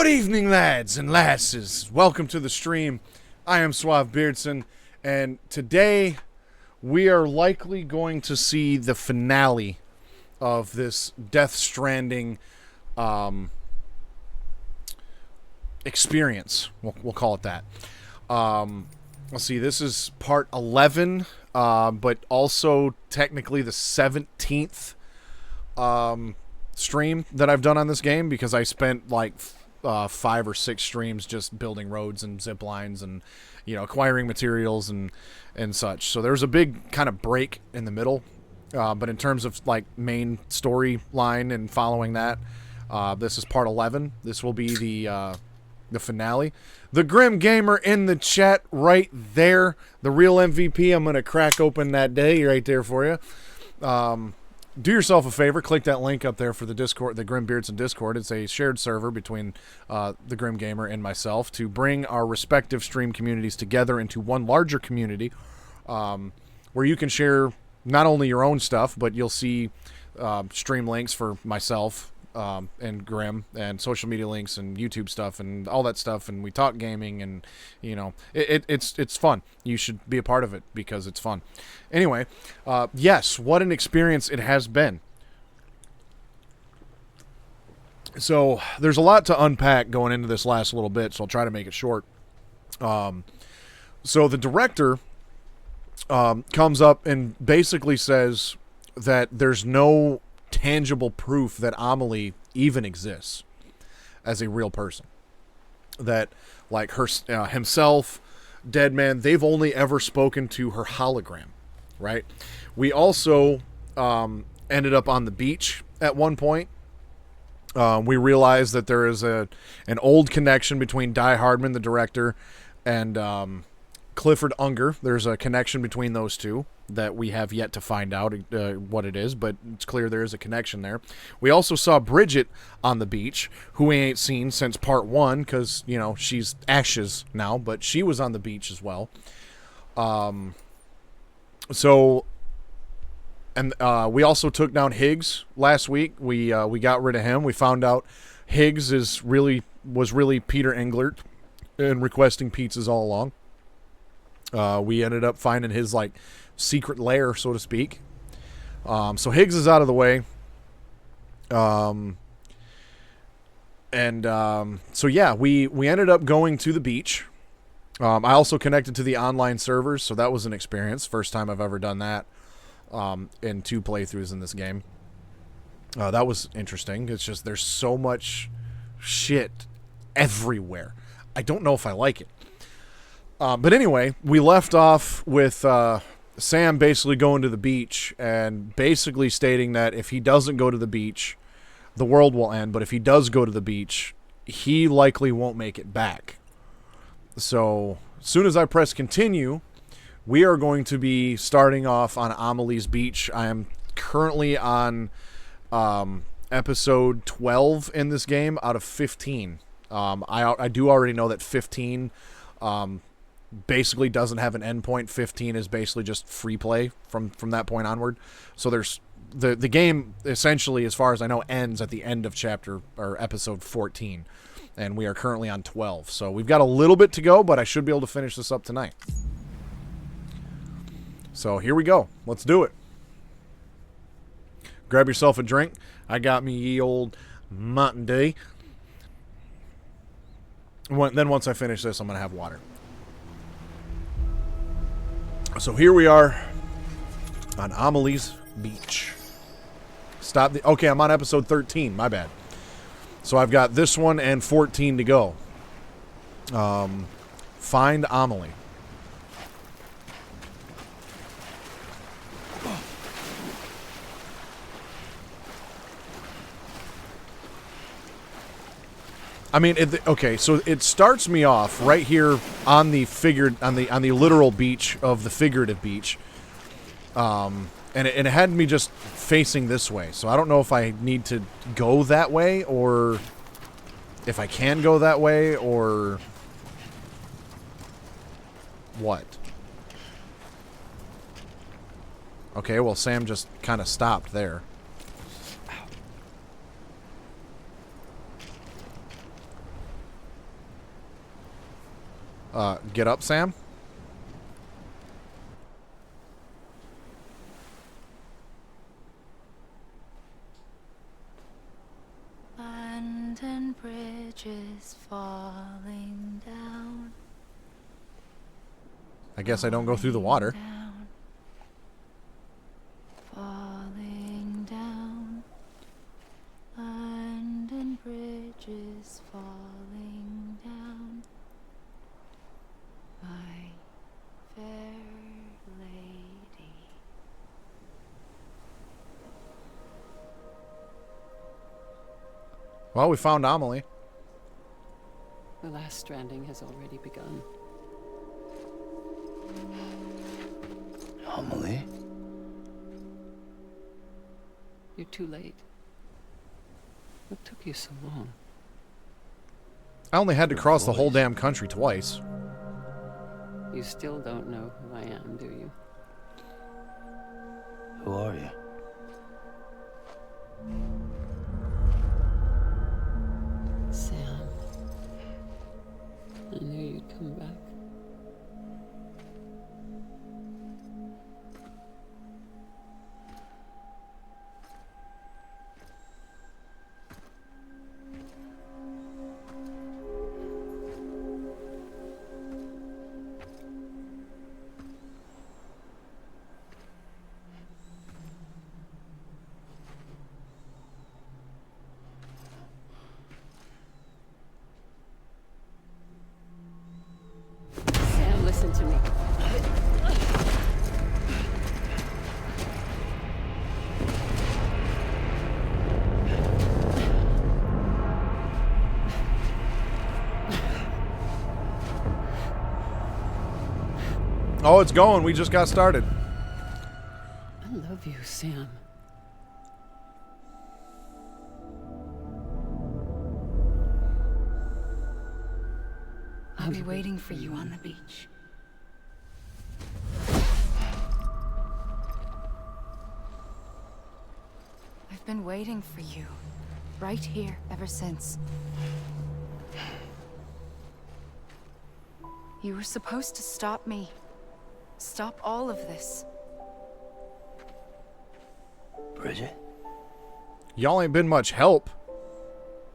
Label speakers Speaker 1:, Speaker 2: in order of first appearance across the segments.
Speaker 1: Good evening, lads and lasses. Welcome to the stream. I am Suave Beardson, and today we are likely going to see the finale of this Death Stranding experience. We'll call it that. Let's see, this is part 11, but also technically the 17th stream that I've done on this game, because I spent like 5 or 6 streams just building roads and zip lines and, you know, acquiring materials and such. So there's a big kind of break in the middle. But in terms of like main storyline and following that, this is part 11. This will be the finale. The Grim Gamer in the chat right there, the real MVP. I'm gonna crack open that day right there for you. Do yourself a favor, click that link up there for the Discord, the Grim Beardson Discord. It's a shared server between the Grim Gamer and myself to bring our respective stream communities together into one larger community, where you can share not only your own stuff, but you'll see stream links for myself and Grim, and social media links and YouTube stuff and all that stuff, and we talk gaming, and you know, it's fun. You should be a part of it because it's fun. Anyway, yes, what an experience it has been. So there's a lot to unpack going into this last little bit, so I'll try to make it short. So the director comes up and basically says that there's no tangible proof that Amelie even exists as a real person. That, like, her himself, Deadman, they've only ever spoken to her hologram, right? We also ended up on the beach at one point. We realized that there is an old connection between Die Hardman, the director, and Clifford Unger. There's a connection between those two that we have yet to find out what it is, but it's clear there is a connection there. We also saw Bridget on the beach, who we ain't seen since part 1, because, you know, she's ashes now, but she was on the beach as well. We also took down Higgs last week. We got rid of him. We found out Higgs was really Peter Englert and requesting pizzas all along. We ended up finding his, like, secret lair, so to speak. So Higgs is out of the way. So yeah, we ended up going to the beach. I also connected to the online servers, so that was an experience. First time I've ever done that in 2 playthroughs in this game. That was interesting. It's just there's so much shit everywhere. I don't know if I like it. But anyway, we left off with Sam basically going to the beach and basically stating that if he doesn't go to the beach, the world will end. But if he does go to the beach, he likely won't make it back. So as soon as I press continue, we are going to be starting off on Amelie's beach. I am currently on episode 12 in this game out of 15. I do already know that 15... basically doesn't have an endpoint. 15 is basically just free play from that point onward. So there's the game essentially, as far as I know, ends at the end of chapter or episode 14, and we are currently on 12. So we've got a little bit to go, but I should be able to finish this up tonight. So here we go. Let's do it. Grab yourself a drink. I got me ye old Mountain Dew. Then once I finish this, I'm gonna have water. So here we are on Amelie's beach. Okay, I'm on episode 13. My bad. So I've got this one and 14 to go. Find Amelie. I mean, okay, so it starts me off right here on the literal beach of the figurative beach, and it had me just facing this way. So I don't know if I need to go that way, or if I can go that way, or what. Okay, well, Sam just kind of stopped there. Get up, Sam.
Speaker 2: London Bridge is falling down.
Speaker 1: I guess I don't go through the water.
Speaker 2: Down, falling down. London Bridge is falling down. My fair lady.
Speaker 1: Well, we found Amelie.
Speaker 3: The last stranding has already begun.
Speaker 4: Amelie?
Speaker 3: You're too late. What took you so long?
Speaker 1: I only had to cross the whole damn country twice.
Speaker 3: You still don't know who I am, do you?
Speaker 4: Who are you?
Speaker 3: Sam. I knew you'd come back. Sam, listen to me.
Speaker 1: Oh, it's going. We just got started.
Speaker 3: I love you, Sam.
Speaker 2: I'll be waiting for you on the beach. I've been waiting for you, right here, ever since. You were supposed to stop me. Stop all of this.
Speaker 4: Bridget?
Speaker 1: Y'all ain't been much help.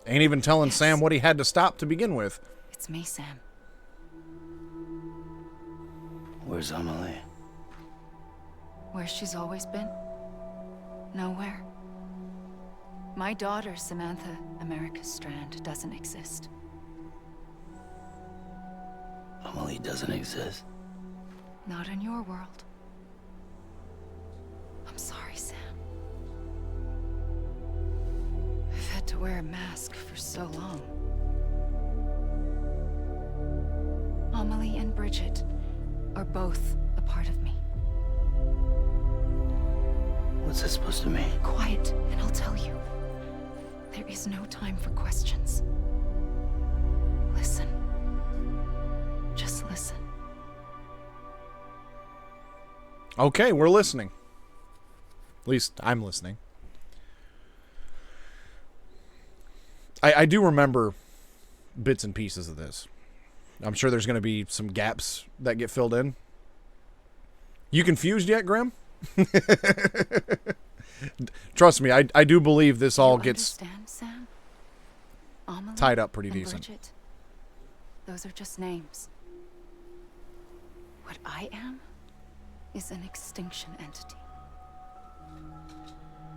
Speaker 1: Ain't even telling
Speaker 2: Yes.
Speaker 1: Sam what he had to stop to begin with.
Speaker 2: It's me, Sam.
Speaker 4: Where's Amelie?
Speaker 2: Where she's always been? Nowhere. My daughter, Samantha America Strand, doesn't exist.
Speaker 4: Amelie doesn't exist.
Speaker 2: Not in your world. I'm sorry, Sam. I've had to wear a mask for so long. Amelie and Bridget are both a part of me.
Speaker 4: What's this supposed to mean?
Speaker 2: Quiet, and I'll tell you. There is no time for questions. Listen. Just listen.
Speaker 1: Okay, we're listening. At least I'm listening. I do remember bits and pieces of this. I'm sure there's going to be some gaps that get filled in. You confused yet, Grim? Trust me, I do believe this all gets
Speaker 2: Understand, Sam? Amelie
Speaker 1: tied up pretty
Speaker 2: and
Speaker 1: decent.
Speaker 2: Bridget, those are just names. What I am is an extinction entity.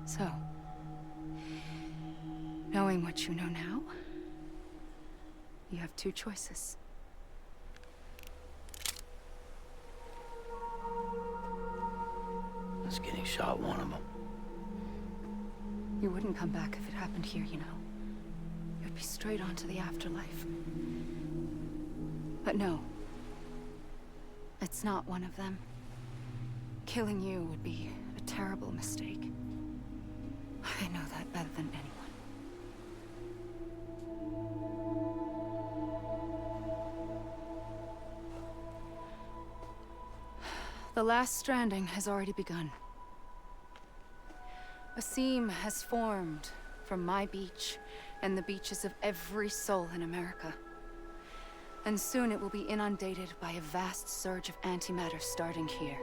Speaker 2: So, knowing what you know now, you have two choices.
Speaker 4: Us getting shot, one of them.
Speaker 2: You wouldn't come back if it happened here, you know. You'd be straight on to the afterlife. But no. It's not one of them. Killing you would be a terrible mistake. I know that better than anyone. The last stranding has already begun. A seam has formed from my beach and the beaches of every soul in America. And soon it will be inundated by a vast surge of antimatter starting here.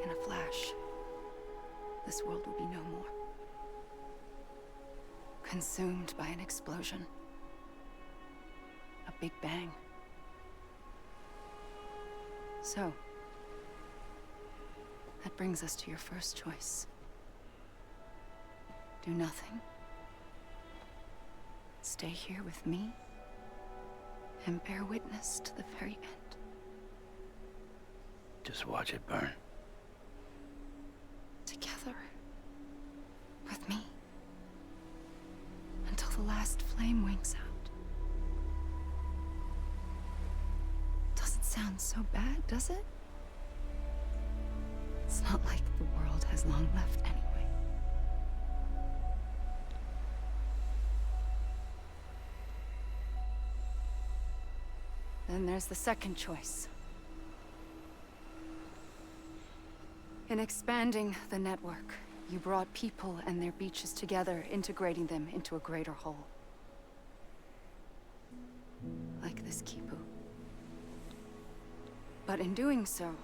Speaker 2: In a flash, this world will be no more. Consumed by an explosion. A big bang. So, that brings us to your first choice. Do nothing. Stay here with me and bear witness to the very end.
Speaker 4: Just watch it burn.
Speaker 2: Together. With me. Until the last flame winks out. Doesn't sound so bad, does it? It's not like the world has long left anyway. Then there's the second choice. In expanding the network, you brought people and their beaches together, integrating them into a greater whole. Like this Kipu. But in doing so,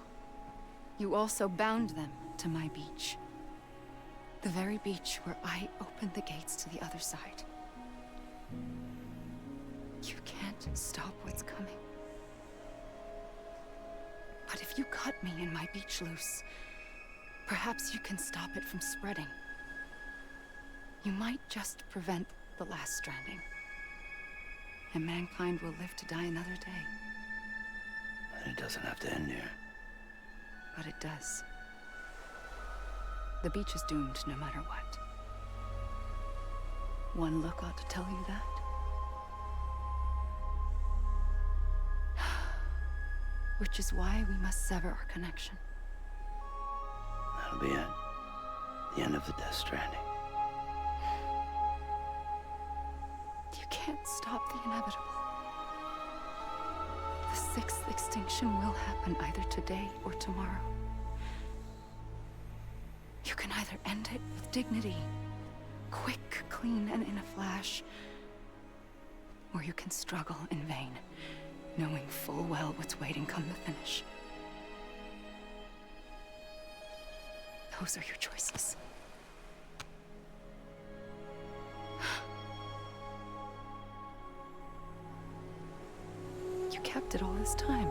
Speaker 2: you also bound them to my beach. The very beach where I opened the gates to the other side. You can't stop what's coming. But if you cut me and my beach loose, perhaps you can stop it from spreading. You might just prevent the last stranding. And mankind will live to die another day.
Speaker 4: And it doesn't have to end here.
Speaker 2: But it does. The beach is doomed no matter what. One look ought to tell you that. Which is why we must sever our connection.
Speaker 4: That'll be it. The end of the Death Stranding.
Speaker 2: You can't stop the inevitable. The sixth extinction will happen either today or tomorrow. You can either end it with dignity, quick, clean, and in a flash, or you can struggle in vain, knowing full well what's waiting come the finish. Those are your choices. You kept it all this time.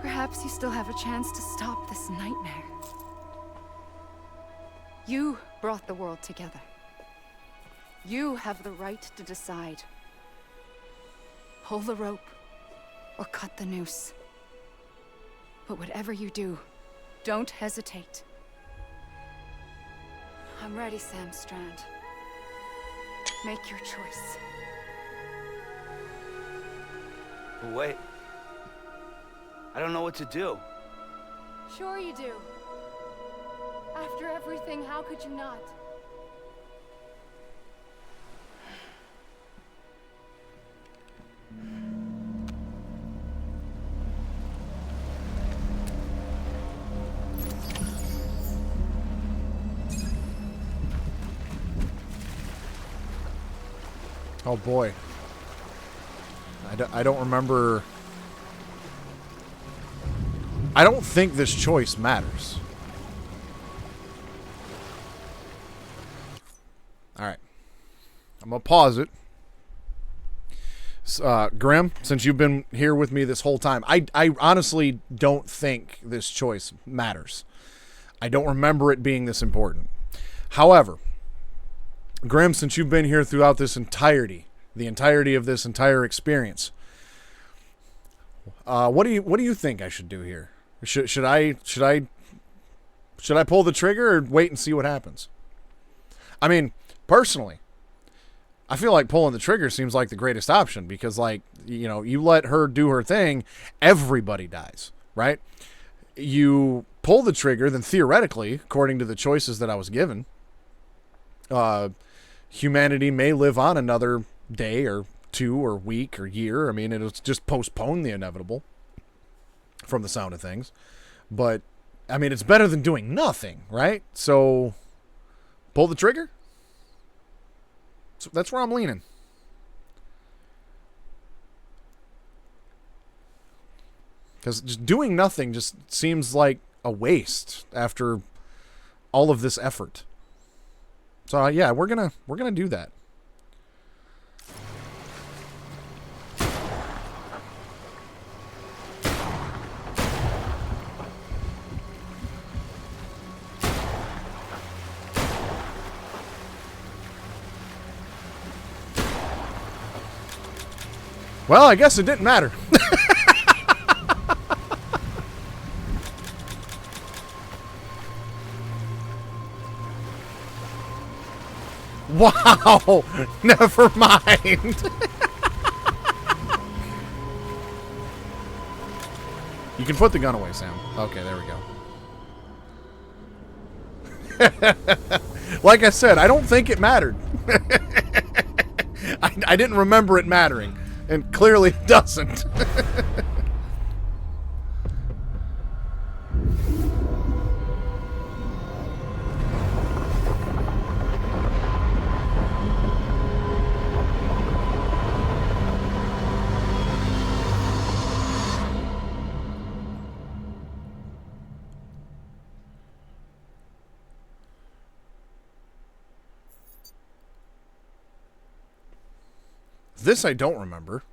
Speaker 2: Perhaps you still have a chance to stop this nightmare. You brought the world together. You have the right to decide. Pull the rope, or cut the noose. But whatever you do, don't hesitate. I'm ready, Sam Strand. Make your choice.
Speaker 4: But wait. I don't know what to do.
Speaker 2: Sure you do. After everything, how could you not?
Speaker 1: Oh boy. I don't remember. I don't think this choice matters. Alright. I'm going to pause it. Grim, since you've been here with me this whole time, I honestly don't think this choice matters. I don't remember it being this important. However, Grim, since you've been here throughout this entirety, the entirety of this entire experience, what do you think I should do here? Should I pull the trigger or wait and see what happens? I mean, personally, I feel like pulling the trigger seems like the greatest option because, like, you know, you let her do her thing, everybody dies, right? You pull the trigger, then theoretically, according to the choices that I was given, humanity may live on another day or two or week or year. I mean, it'll just postpone the inevitable from the sound of things. But, I mean, it's better than doing nothing, right? So, pull the trigger? So that's where I'm leaning. Because just doing nothing just seems like a waste after all of this effort. So yeah, we're gonna do that. Well, I guess it didn't matter. Wow! Never mind. You can put the gun away, Sam. Okay, there we go. Like I said, I don't think it mattered. I didn't remember it mattering. And clearly it doesn't. This I don't remember.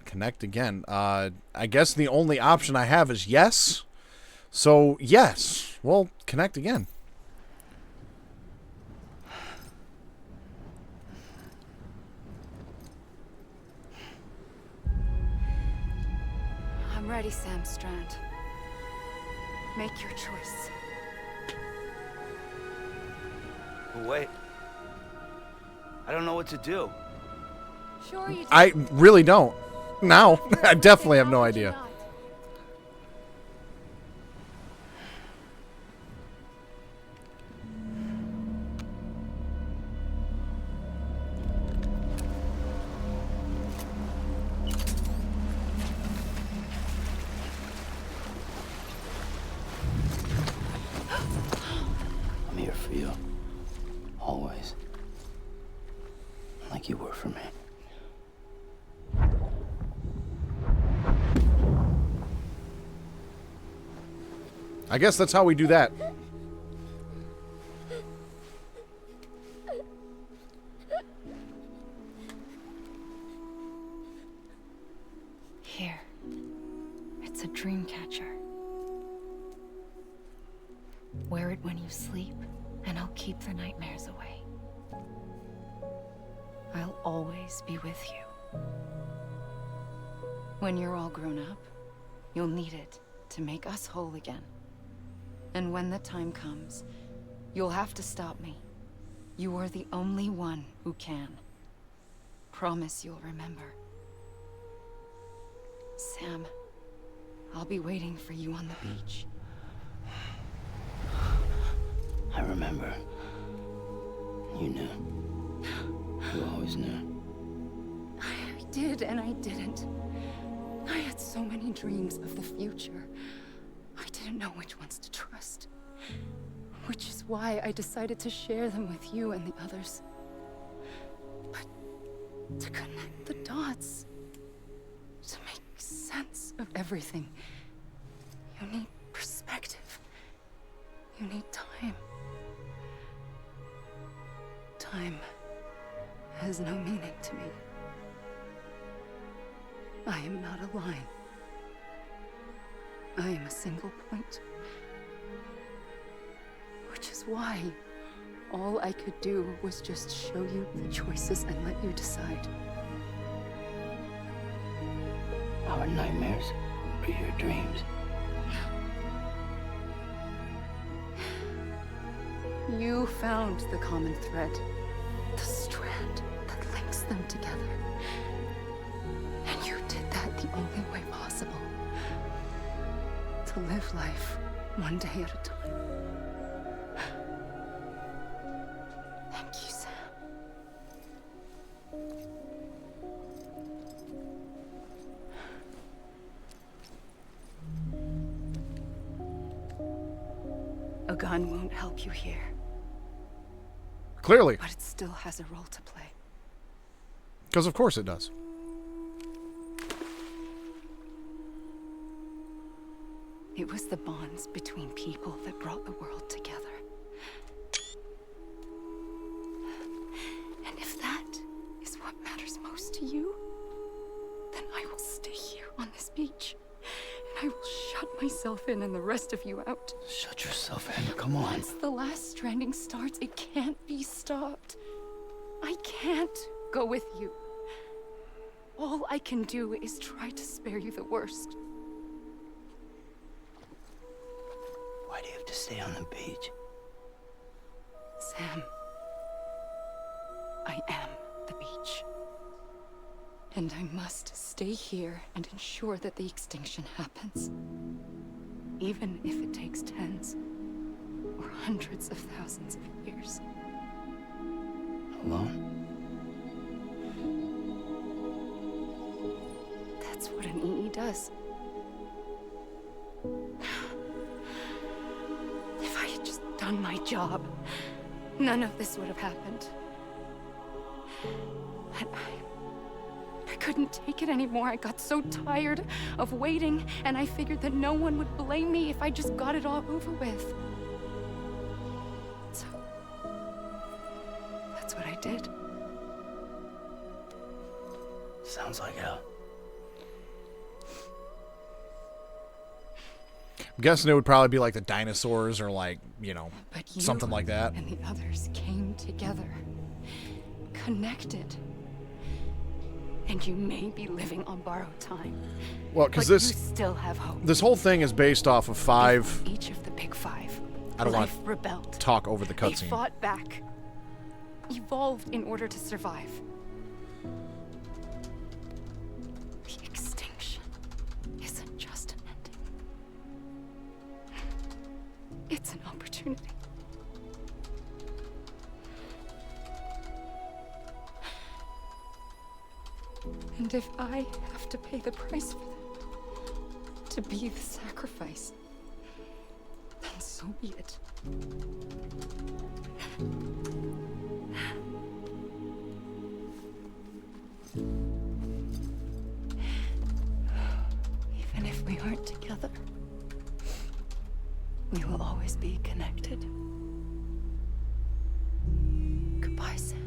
Speaker 1: Connect again. I guess the only option I have is yes. So, yes. Well, connect again.
Speaker 2: I'm ready, Sam Strand. Make your choice.
Speaker 4: But wait. I don't know what to do.
Speaker 2: Sure you do.
Speaker 1: I really don't. Now, I definitely have no idea.
Speaker 4: I'm here for you. Always. Like you were for me.
Speaker 1: I guess that's how we do that.
Speaker 2: Here. It's a dream catcher. Wear it when you sleep, and I'll keep the nightmares away. I'll always be with you. When you're all grown up, you'll need it to make us whole again. And when the time comes, you'll have to stop me. You are the only one who can. Promise you'll remember. Sam, I'll be waiting for you on the beach.
Speaker 4: I remember. You knew. You always knew.
Speaker 2: I did and I didn't. I had so many dreams of the future. I didn't know which ones to trust. Which is why I decided to share them with you and the others. But to connect the dots, to make sense of everything, you need perspective. You need time. Time has no meaning to me. I am not a line. I am a single point. Which is why all I could do was just show you the choices and let you decide.
Speaker 4: Our nightmares are your dreams.
Speaker 2: You found the common thread, the strand that links them together. And you did that the only way possible. To live life one day at a time. Thank you, Sam. A gun won't help you here.
Speaker 1: Clearly.
Speaker 2: But it still has a role to play.
Speaker 1: Because of course it does.
Speaker 2: It was the bonds between people that brought the world together. And if that is what matters most to you, then I will stay here on this beach. And I will shut myself in and the rest of you out.
Speaker 4: Shut yourself in. Come on.
Speaker 2: Once the last stranding starts, it can't be stopped. I can't go with you. All I can do is try to spare you the worst.
Speaker 4: Why do you have to stay on the beach?
Speaker 2: Sam, I am the beach. And I must stay here and ensure that the extinction happens. Even if it takes tens or hundreds of thousands of years.
Speaker 4: Alone?
Speaker 2: That's what an EE does. If I had just done my job, none of this would have happened. But I couldn't take it anymore. I got so tired of waiting, and I figured that no one would blame me if I just got it all over with. So, that's what I did.
Speaker 4: Sounds like hell.
Speaker 1: I'm guessing it would probably be like the dinosaurs or like,
Speaker 2: But you
Speaker 1: something like that.
Speaker 2: and the others came together, connected. And you may be living on borrowed time.
Speaker 1: Well, because
Speaker 2: but
Speaker 1: this
Speaker 2: you still have hope.
Speaker 1: this whole thing is based off of five.
Speaker 2: Each of the big five.
Speaker 1: I don't want
Speaker 2: life rebelled.
Speaker 1: to talk over the
Speaker 2: They
Speaker 1: cutscene.
Speaker 2: fought back, evolved in order to survive. The extinction isn't just an ending. It's an opportunity. And if I have to pay the price for that, to be the sacrifice, then so be it. Even if we aren't together, we will always be connected. Goodbye, Sam.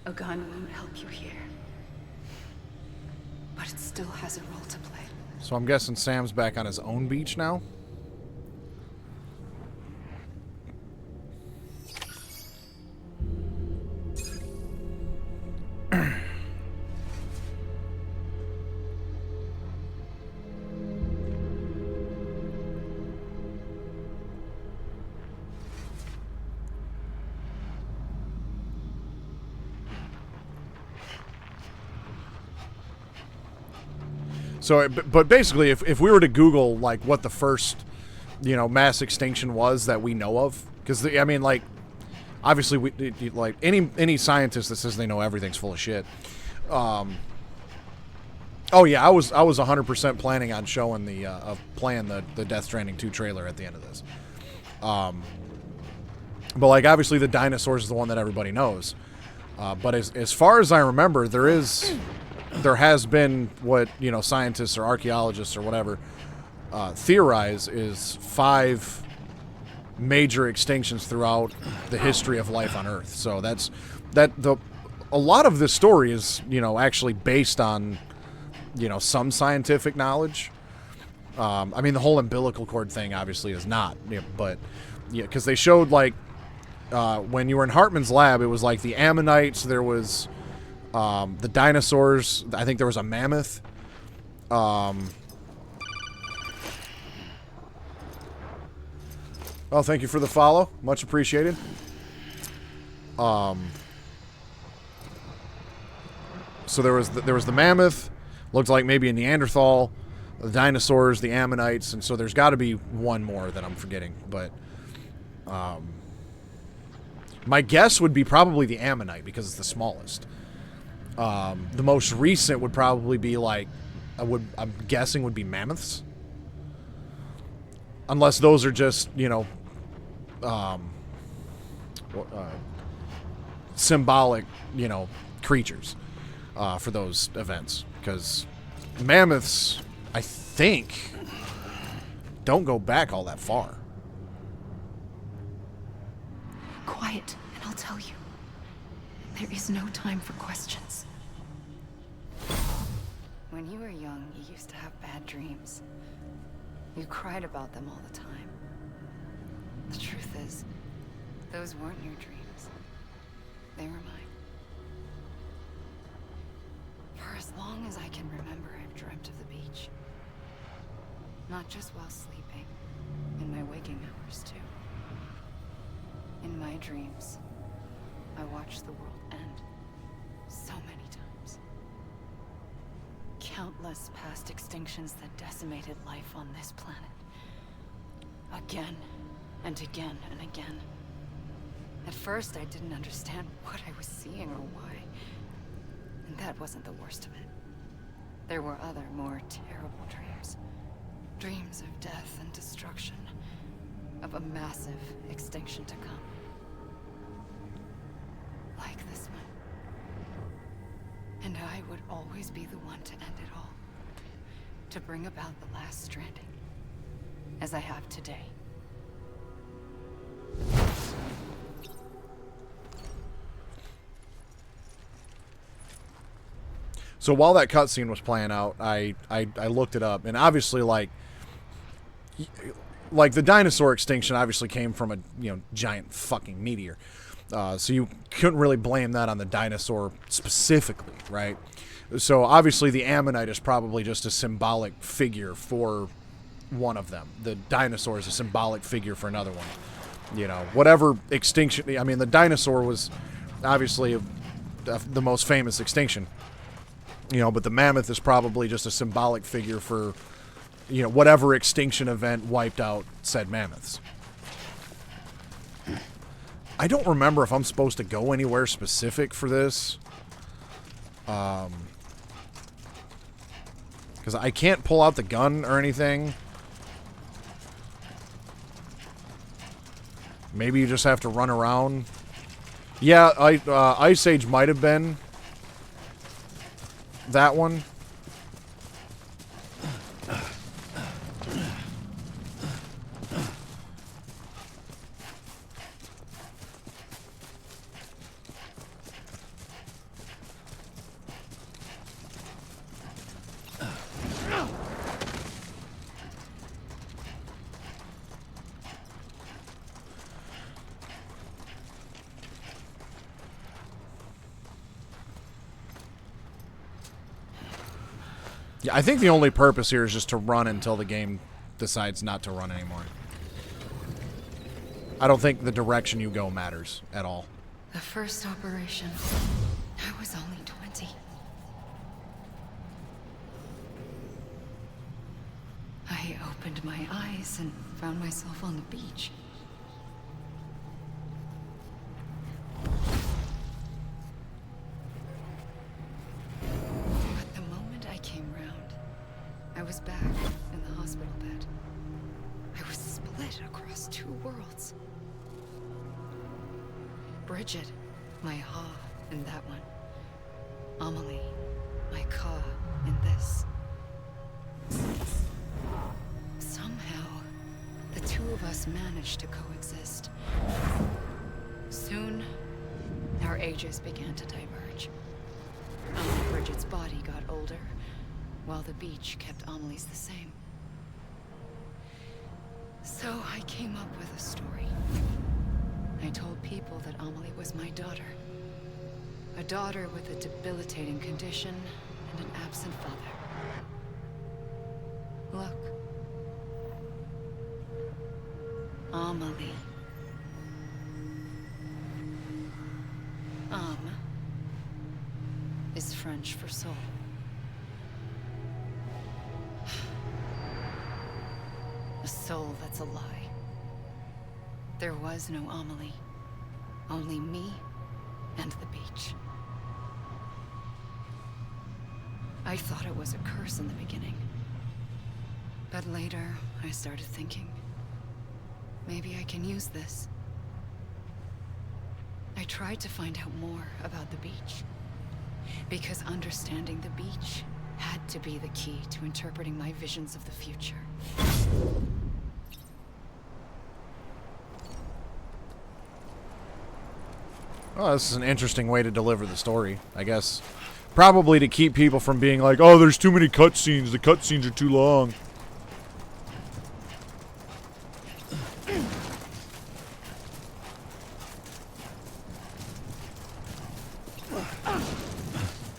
Speaker 2: A gun won't help you here. But it still has a role to play.
Speaker 1: So I'm guessing Sam's back on his own beach now? So, but basically, if we were to Google like what the first, mass extinction was that we know of, because I mean, like, obviously, like any scientist that says they know everything's full of shit. Oh yeah, I was 100% planning on showing playing the Death Stranding 2 trailer at the end of this. But like, obviously, the dinosaurs is the one that everybody knows. But as far as I remember, there has been what scientists or archaeologists or whatever theorize is 5 major extinctions throughout the history of life on Earth. So a lot of this story is, actually based on, some scientific knowledge. I mean, the whole umbilical cord thing obviously is not, but yeah, because they showed like when you were in Hartman's lab, it was like the ammonites, there was the dinosaurs, I think there was a mammoth. Well, thank you for the follow. Much appreciated. So there was the mammoth, looked like maybe a Neanderthal, the dinosaurs, the ammonites, and so there's got to be one more that I'm forgetting. But my guess would be probably the ammonite because it's the smallest. The most recent would probably be like, I'm guessing would be mammoths. Unless those are just, symbolic, creatures for those events. Because mammoths, I think, don't go back all that far.
Speaker 2: Quiet, and I'll tell you. There is no time for questions. When you were young, you used to have bad dreams. You cried about them all the time. The truth is, those weren't your dreams. They were mine. For as long as I can remember, I've dreamt of the beach. Not just while sleeping, in my waking hours too. In my dreams, I watched the world end so many times. Countless past extinctions that decimated life on this planet. Again, and again, and again. At first, I didn't understand what I was seeing or why. And that wasn't the worst of it. There were other, more terrible dreams. Dreams of death and destruction. Of a massive extinction to come. Like this one. And I would always be the one to end it all. To bring about the last stranding. As I have today.
Speaker 1: So while that cutscene was playing out, I looked it up, and obviously, like the dinosaur extinction obviously came from a giant fucking meteor, so you couldn't really blame that on the dinosaur specifically, right? So obviously the ammonite is probably just a symbolic figure for one of them. The dinosaur is a symbolic figure for another one. Whatever extinction. I mean, the dinosaur was obviously the most famous extinction. But the mammoth is probably just a symbolic figure for, whatever extinction event wiped out said mammoths. I don't remember if I'm supposed to go anywhere specific for this. Because I can't pull out the gun or anything. Maybe you just have to run around. Yeah, Ice Age might have been that one. Yeah, I think the only purpose here is just to run until the game decides not to run anymore. I don't think the direction you go matters at all.
Speaker 2: The first operation, I was only 20. I opened my eyes and found myself on the beach. But the moment I came round, I was back in the hospital bed. I was split across two worlds. Bridget, my Ha in that one. Amelie, my Ka in this. Somehow, the two of of us managed to coexist. Soon, our ages began to diverge. Only Bridget's body got older, while the beach kept Amelie's the same. So I came up with a story. I told people that Amelie was my daughter. A daughter with a debilitating condition and an absent father. Look. Amelie. Is French for soul. A soul that's a lie. There was no Amelie. Only me and the beach. I thought it was a curse in the beginning. But later, I started thinking, maybe I can use this. I tried to find out more about the beach. Because understanding the beach had to be the key to interpreting my visions of the future.
Speaker 1: Oh, this is an interesting way to deliver the story, I guess. Probably to keep people from being like, oh, there's too many cutscenes. The cutscenes are too long.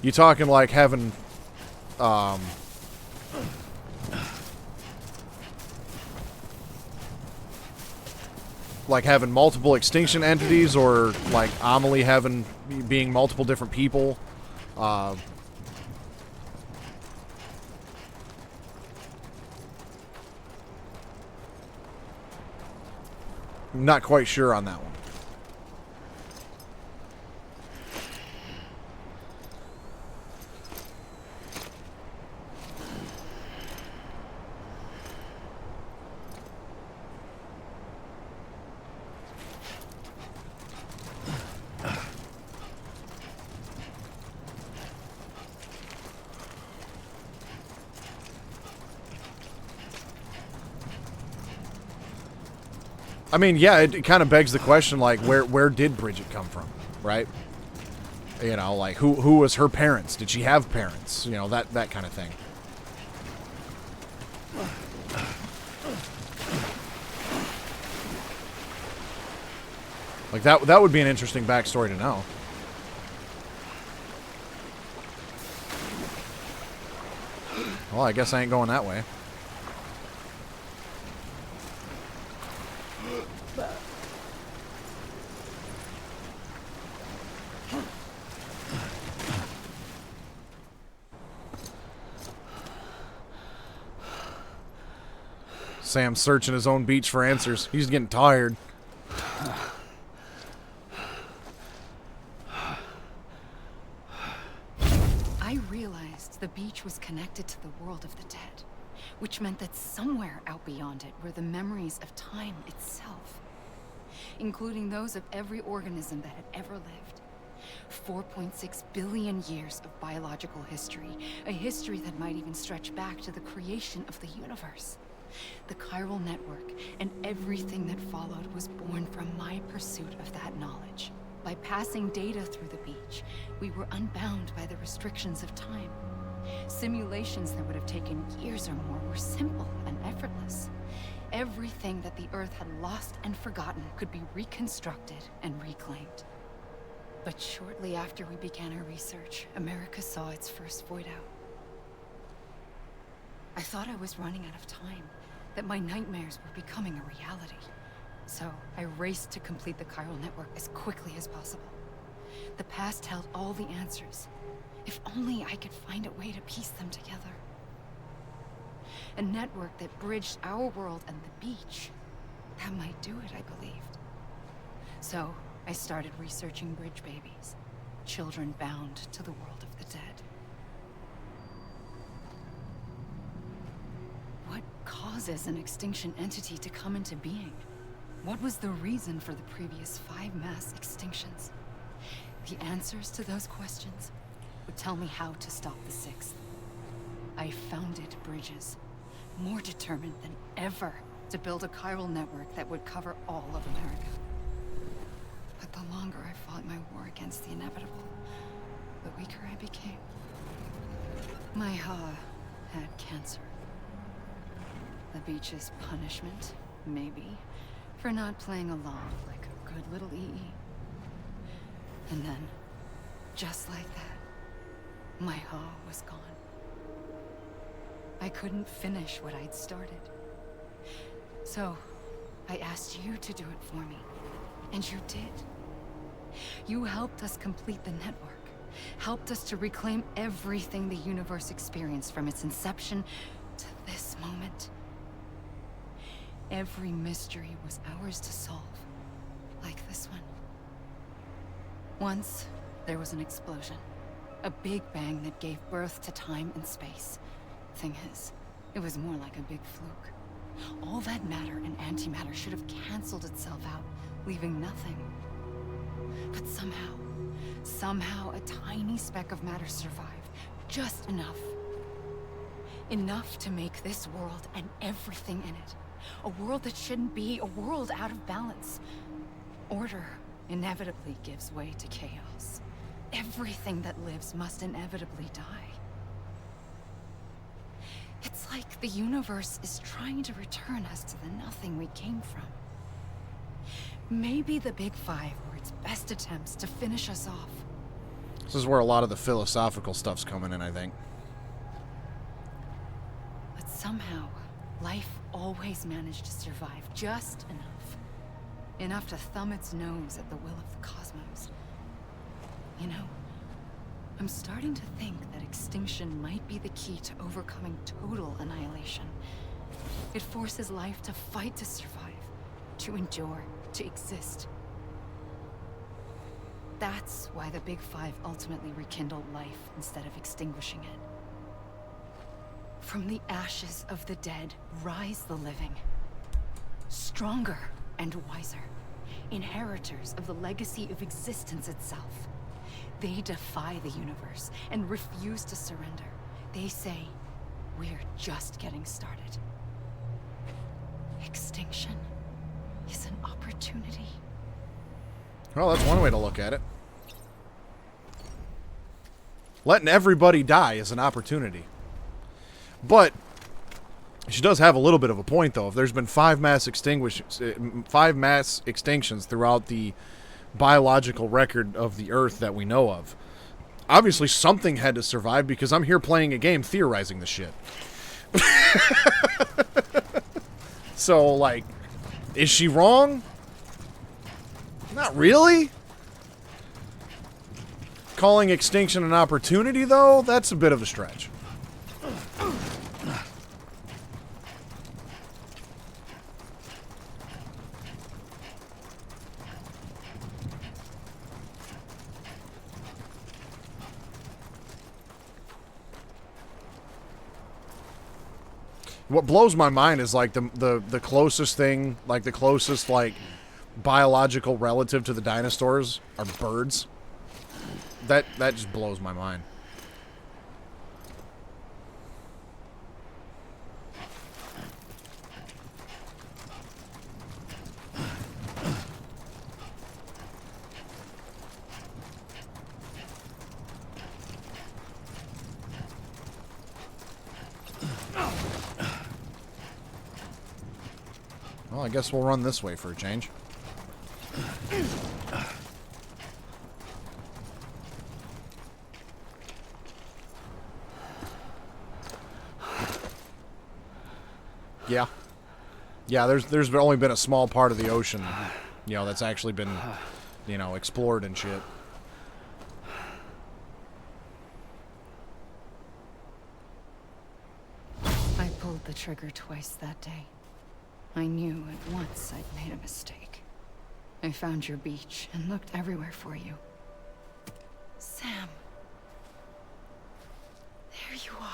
Speaker 1: You talking like having, like having multiple extinction entities, or like Amelie being multiple different people? I'm not quite sure on that one. I mean, yeah, it kind of begs the question, like, where did Bridget come from, right? You know, like, who was her parents? Did she have parents? You know, that kind of thing. Like, that would be an interesting backstory to know. Well, I guess I ain't going that way. Sam's searching his own beach for answers. He's getting tired.
Speaker 2: I realized the beach was connected to the world of the dead, which meant that somewhere out beyond it were the memories of time itself, including those of every organism that had ever lived. 4.6 billion years of biological history, a history that might even stretch back to the creation of the universe. The chiral network and everything that followed was born from my pursuit of that knowledge. By passing data through the beach, we were unbound by the restrictions of time. Simulations that would have taken years or more were simple and effortless. Everything that the Earth had lost and forgotten could be reconstructed and reclaimed. But shortly after we began our research, America saw its first void out. I thought I was running out of time, that my nightmares were becoming a reality. So I raced to complete the chiral network as quickly as possible. The past held all the answers. If only I could find a way to piece them together. A network that bridged our world and the beach. That might do it, I believed. So I started researching bridge babies, children bound to the world of the dead. What causes an extinction entity to come into being? What was the reason for the previous 5 mass extinctions? The answers to those questions would tell me how to stop the 6th. I founded bridges, more determined than ever to build a chiral network that would cover all of America. But the longer I fought my war against the inevitable, the weaker I became. My Ha had cancer. The beach's punishment, maybe, for not playing along like a good little EE. And then, just like that, my Ha was gone. I couldn't finish what I'd started. So, I asked you to do it for me. And you did. You helped us complete the network. Helped us to reclaim everything the universe experienced from its inception to this moment. Every mystery was ours to solve. Like this one. Once, there was an explosion. A big bang that gave birth to time and space. Thing is, it was more like a big fluke. All that matter and antimatter should have canceled itself out, leaving nothing. But somehow a tiny speck of matter survived. Just enough. Enough to make this world and everything in it. A world that shouldn't be, a world out of balance. Order inevitably gives way to chaos. Everything that lives must inevitably die. It's like the universe is trying to return us to the nothing we came from. Maybe the Big Five were its best attempts to finish us off.
Speaker 1: This is where a lot of the philosophical stuff's coming in, I think.
Speaker 2: But somehow, life always managed to survive just enough. Enough to thumb its nose at the will of the cosmos. You know, I'm starting to think that extinction might be the key to overcoming total annihilation. It forces life to fight to survive, to endure, to exist. That's why the Big Five ultimately rekindled life instead of extinguishing it. From the ashes of the dead rise the living. Stronger and wiser. Inheritors of the legacy of existence itself. They defy the universe and refuse to surrender. They say, we're just getting started. Extinction is an opportunity.
Speaker 1: Well, that's one way to look at it. Letting everybody die is an opportunity. But she does have a little bit of a point, though. If there's been five mass extinctions throughout the biological record of the Earth that we know of, obviously something had to survive, because I'm here playing a game theorizing the shit. So, like, is she wrong? Not really. Calling extinction an opportunity, though, that's a bit of a stretch. What blows my mind is, like, the closest thing, like, the closest, like, biological relative to the dinosaurs are birds. That just blows my mind. Well, I guess we'll run this way for a change. Yeah. Yeah, there's only been a small part of the ocean, you know, that's actually been, you know, explored and shit.
Speaker 2: I pulled the trigger twice that day. I knew at once I'd made a mistake. I found your beach and looked everywhere for you. Sam. There you are.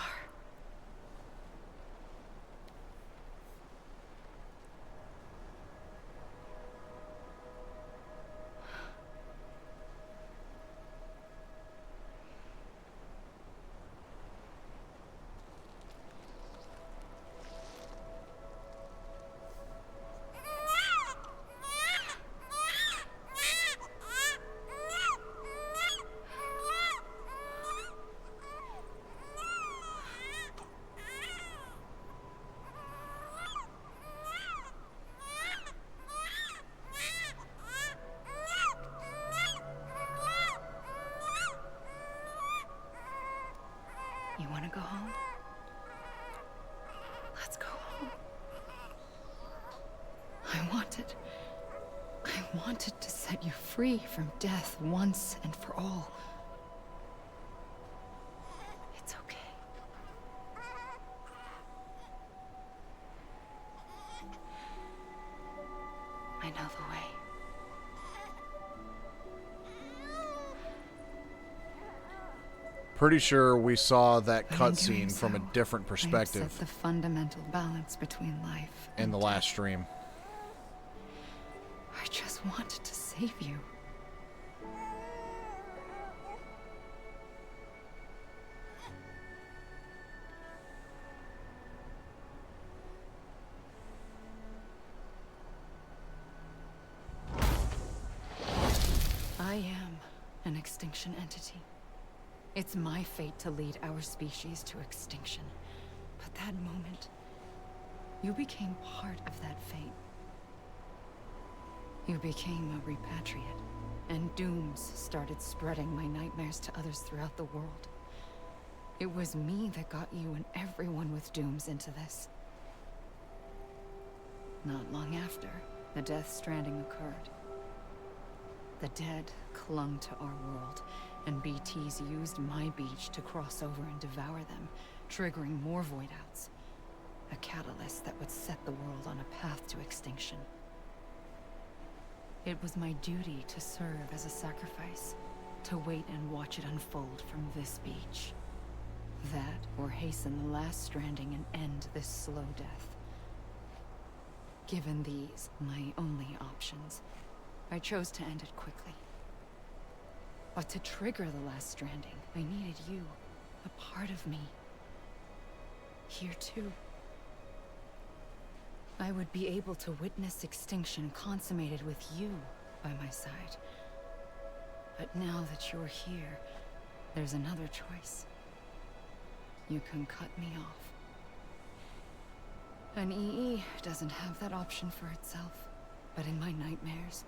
Speaker 2: wanted to set you free from death once and for all. It's okay. I know the way.
Speaker 1: Pretty sure we saw that
Speaker 2: But in doing
Speaker 1: cutscene from a
Speaker 2: so,
Speaker 1: different
Speaker 2: I
Speaker 1: perspective
Speaker 2: upset the fundamental balance between life
Speaker 1: in
Speaker 2: and
Speaker 1: the last stream.
Speaker 2: I just wanted to save you. I am an extinction entity. It's my fate to lead our species to extinction. But that moment, you became part of that fate. You became a repatriate, and dooms started spreading my nightmares to others throughout the world. It was me that got you and everyone with dooms into this. Not long after, the Death Stranding occurred. The dead clung to our world, and BTs used my beach to cross over and devour them, triggering more void outs. A catalyst that would set the world on a path to extinction. It was my duty to serve as a sacrifice, to wait and watch it unfold from this beach. That, or hasten the last stranding and end this slow death. Given these, my only options, I chose to end it quickly. But to trigger the last stranding, I needed you, a part of me. Here too. I would be able to witness extinction consummated with you by my side. But now that you're here, there's another choice. You can cut me off. An EE doesn't have that option for itself. But in my nightmares,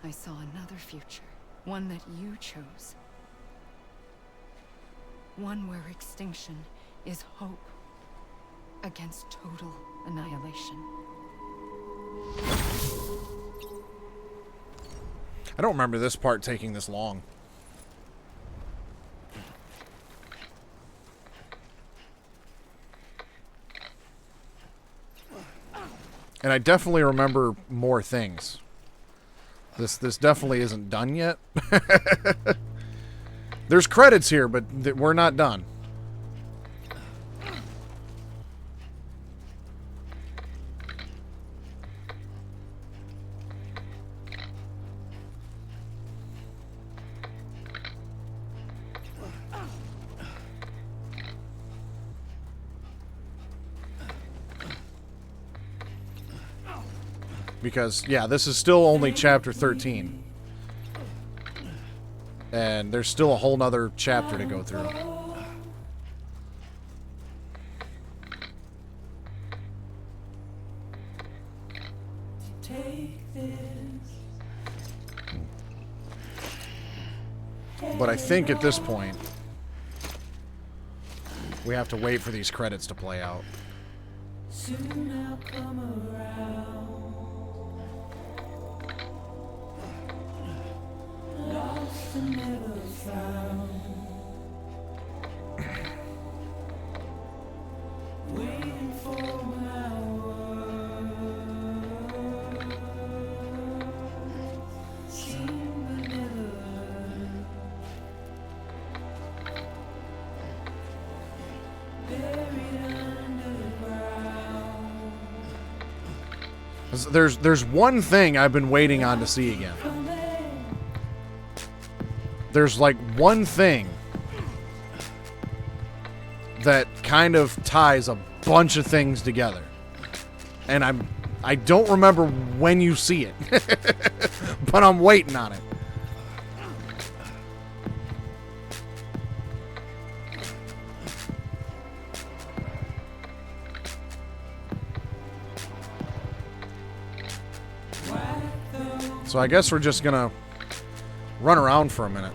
Speaker 2: I saw another future. One that you chose. One where extinction is hope against total annihilation.
Speaker 1: I don't remember this part taking this long. And I definitely remember more things. This definitely isn't done yet. There's credits here, but we're not done. Because, yeah, this is still only chapter 13. And there's still a whole nother chapter to go through. But I think at this point, we have to wait for these credits to play out.
Speaker 5: Soon I'll come around. Lost and never found. Waiting for my words. Seen but never heard. Buried underground.
Speaker 1: There's one thing I've been waiting on to see again. There's like one thing that kind of ties a bunch of things together. And I don't remember when you see it. But I'm waiting on it. So I guess we're just gonna run around for a minute.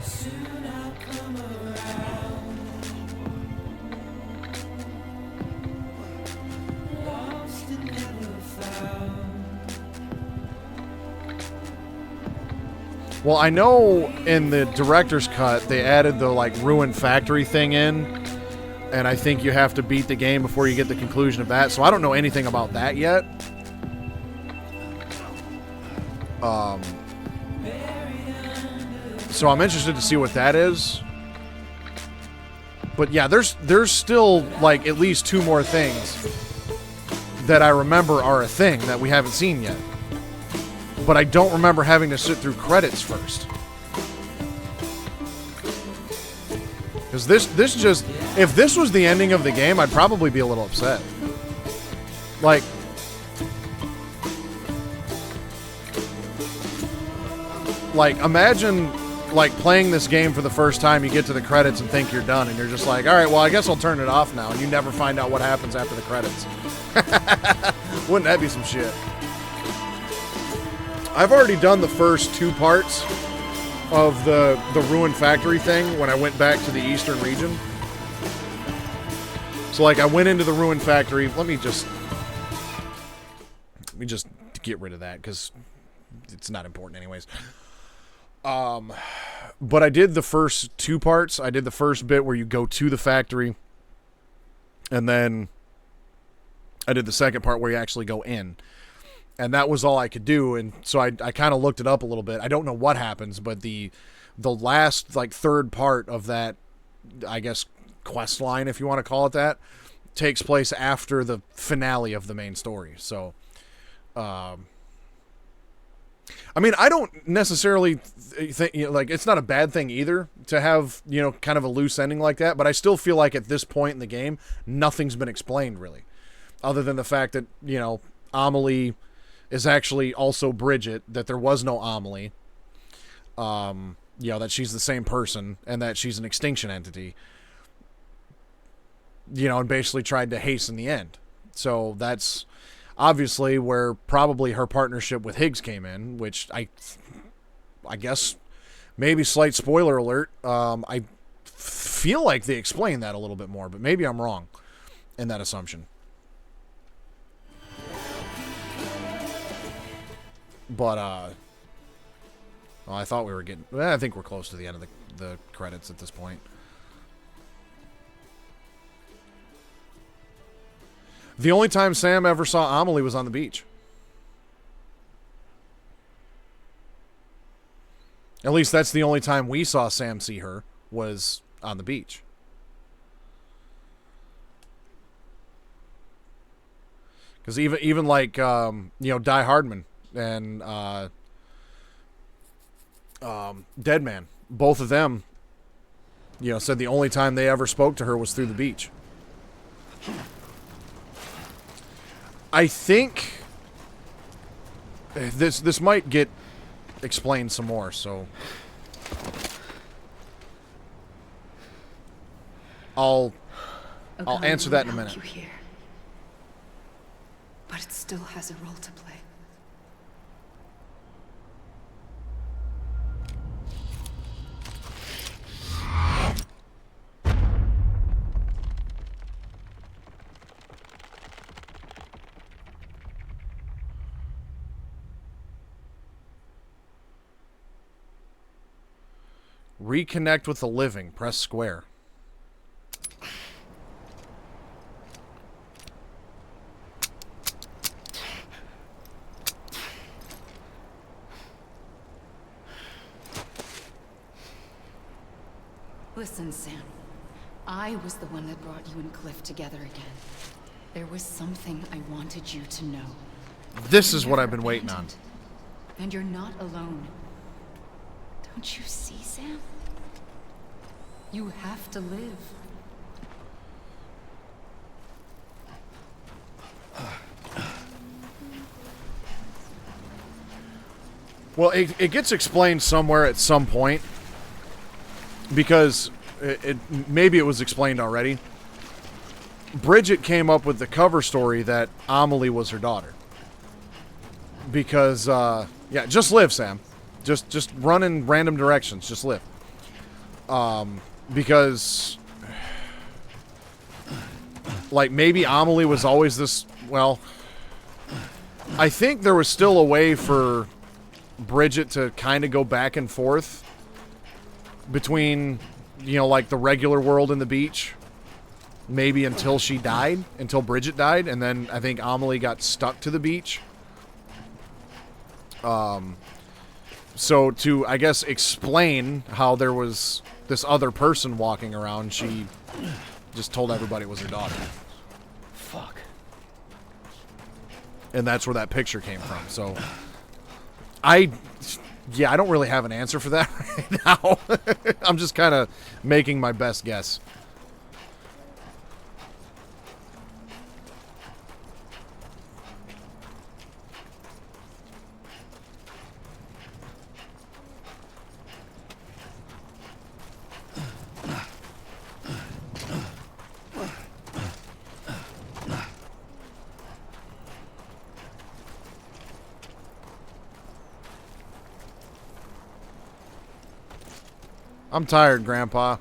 Speaker 5: Soon I'll come around. Lost and never found.
Speaker 1: Well, I know in the director's cut they added the like ruined factory thing in, and I think you have to beat the game before you get the conclusion of that. So I don't know anything about that yet. So I'm interested to see what that is. But yeah, there's still like at least 2 more things that I remember are a thing that we haven't seen yet. But I don't remember having to sit through credits first. Because this just... If this was the ending of the game, I'd probably be a little upset. Like... imagine, like, playing this game for the first time, you get to the credits and think you're done, and you're just like, alright, well, I guess I'll turn it off now, and you never find out what happens after the credits. Wouldn't that be some shit? I've already done the first 2 parts of the ruined factory thing when I went back to the eastern region. So like I went into the ruined factory. Let me just get rid of that because it's not important anyways. But I did the first 2 parts. I did the first bit where you go to the factory, and then I did the second part where you actually go in. And that was all I could do, and so I kind of looked it up a little bit. I don't know what happens, but the last, like, 3rd part of that, I guess, quest line, if you want to call it that, takes place after the finale of the main story. So, I mean, I don't necessarily think, you know, like, it's not a bad thing either to have, you know, kind of a loose ending like that, but I still feel like at this point in the game, nothing's been explained, really. Other than the fact that, you know, Amelie is actually also Bridget, that there was no Amelie, you know, that she's the same person, and that she's an extinction entity, you know, and basically tried to hasten the end. So that's obviously where probably her partnership with Higgs came in, which I guess, maybe slight spoiler alert, I feel like they explained that a little bit more, but maybe I'm wrong in that assumption. But, well, I thought we were getting... I think we're close to the end of the credits at this point. The only time Sam ever saw Amelie was on the beach. At least that's the only time we saw Sam see her, was on the beach. Because even like, you know, Die Hardman and Dead Man, both of them, you know, said the only time they ever spoke to her was through the beach. I think this might get explained some more, so I'll answer that in a minute.
Speaker 2: You here, but it still has a role to play.
Speaker 1: Reconnect with the living. Press square.
Speaker 2: Listen, Sam. I was the one that brought you and Cliff together again. There was something I wanted you to know.
Speaker 1: This is what I've been waiting on.
Speaker 2: And you're not alone. Don't you see, Sam? You have to live.
Speaker 1: Well, it gets explained somewhere at some point, because maybe it was explained already. Bridget came up with the cover story that Amelie was her daughter. because yeah, just live, Sam. Just run in random directions. Just live. Because like maybe Amelie was always this. Well, I think there was still a way for Bridget to kind of go back and forth between, you know, like the regular world and the beach. Maybe until she died, until Bridget died, and then I think Amelie got stuck to the beach. So to, I guess, explain how there was this other person walking around, she just told everybody it was her daughter.
Speaker 4: Fuck.
Speaker 1: And that's where that picture came from. So I don't really have an answer for that right now. I'm just kind of making my best guess. I'm tired, Grandpa.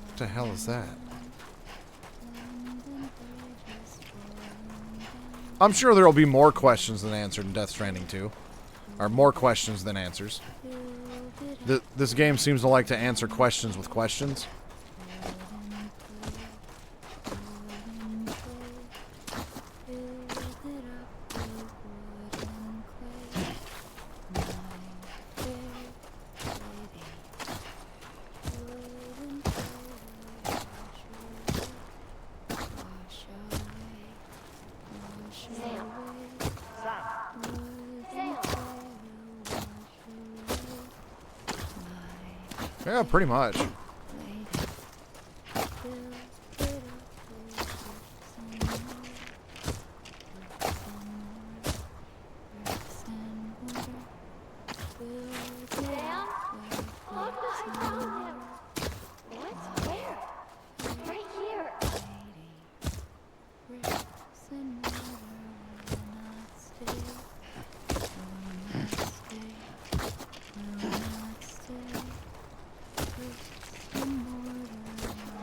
Speaker 1: What the hell is that? I'm sure there will be more questions than answered in Death Stranding 2. Or more questions than answers. This game seems to like to answer questions with questions. Yeah, pretty much.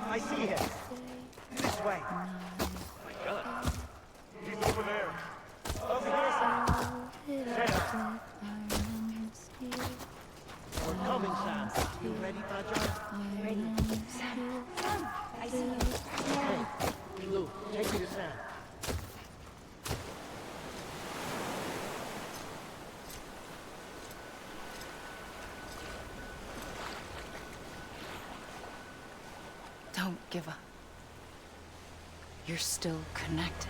Speaker 6: I see him. This way. Oh my God. He's over there. Over here, Sam. Sam. We're coming, Sam. You ready, Baja? Ready. Sam. I see you. Hey, Lou, take me to Sam.
Speaker 2: Don't give up. You're still connected.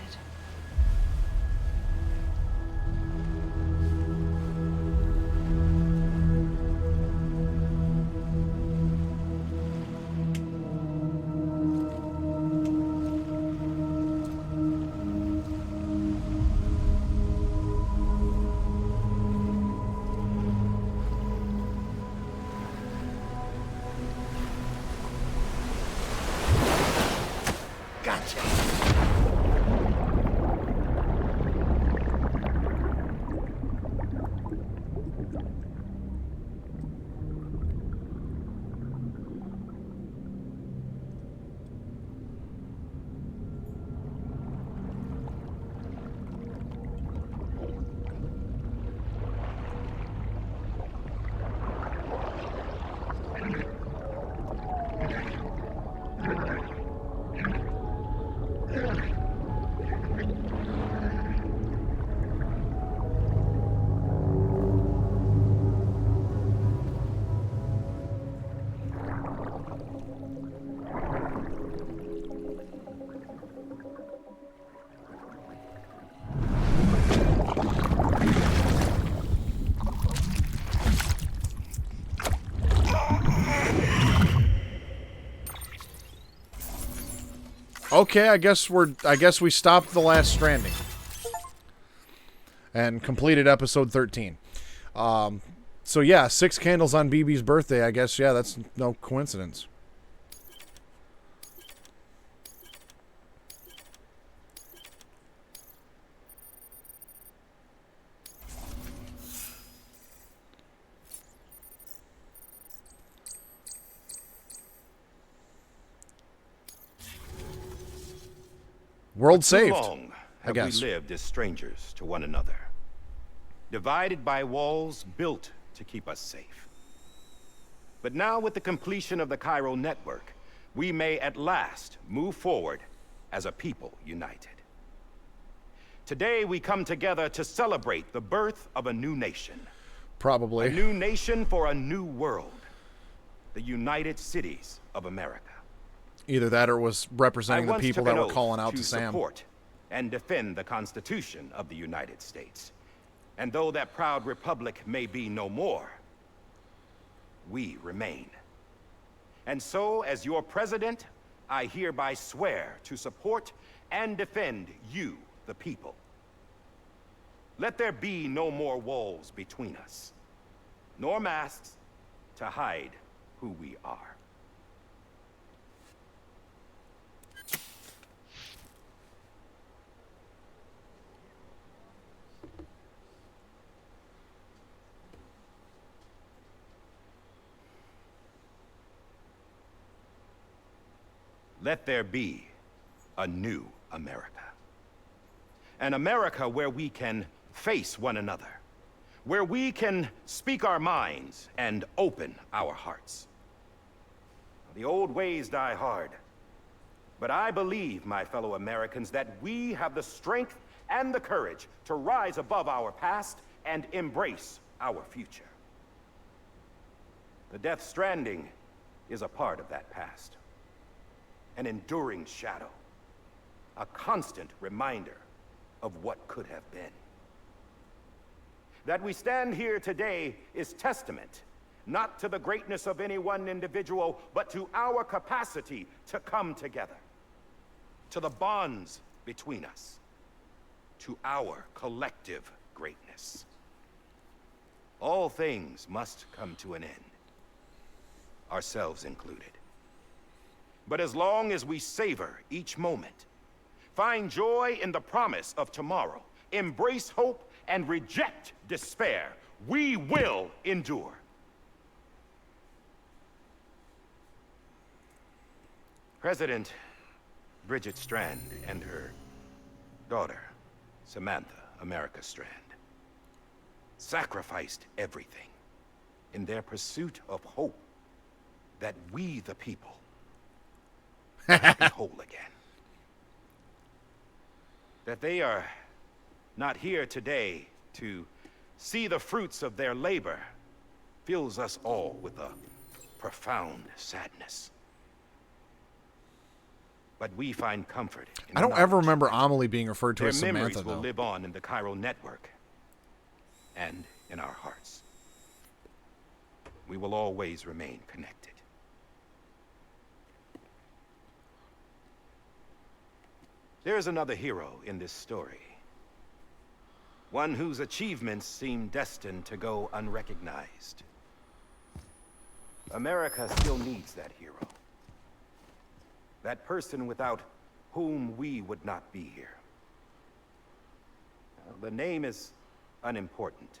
Speaker 6: Gotcha.
Speaker 1: Okay, I guess we stopped the last Stranding and completed episode 13. So yeah, 6 candles on BB's birthday. I guess that's no coincidence. World saved.
Speaker 7: Too long have we
Speaker 1: guess.
Speaker 7: lived as strangers to one another, divided by walls built to keep us safe. But now, with the completion of the Cairo network, we may at last move forward as a people united. Today, we come together to celebrate the birth of a new nation.
Speaker 1: Probably.
Speaker 7: A new nation for a new world. The United Cities of America.
Speaker 1: Either that or was representing the
Speaker 7: once
Speaker 1: people
Speaker 7: took
Speaker 1: that
Speaker 7: an
Speaker 1: were
Speaker 7: oath
Speaker 1: calling out
Speaker 7: to
Speaker 1: to Sam.
Speaker 7: support and defend the Constitution of the United States. And though that proud republic may be no more, we remain. And so, as your president, I hereby swear to support and defend you, the people. Let there be no more walls between us, nor masks to hide who we are. Let there be a new America. An America where we can face one another, where we can speak our minds and open our hearts. The old ways die hard, but I believe, my fellow Americans, that we have the strength and the courage to rise above our past and embrace our future. The Death Stranding is a part of that past. An enduring shadow, a constant reminder of what could have been. That we stand here today is testament, not to the greatness of any one individual, but to our capacity to come together, to the bonds between us, to our collective greatness. All things must come to an end, ourselves included. But as long as we savor each moment, find joy in the promise of tomorrow, embrace hope, and reject despair, we will endure. President Bridget Strand and her daughter, Samantha America Strand, sacrificed everything in their pursuit of hope that we, the people, be whole again. That they are not here today to see the fruits of their labor fills us all with a profound sadness. But we find comfort in
Speaker 1: I don't
Speaker 7: the
Speaker 1: ever
Speaker 7: knowledge
Speaker 1: remember Amelie being referred to
Speaker 7: their
Speaker 1: as
Speaker 7: memories
Speaker 1: Samantha,
Speaker 7: will
Speaker 1: though.
Speaker 7: live on in the Cairo network and in our hearts. We will always remain connected. There is another hero in this story. One whose achievements seem destined to go unrecognized. America still needs that hero. That person without whom we would not be here. The name is unimportant,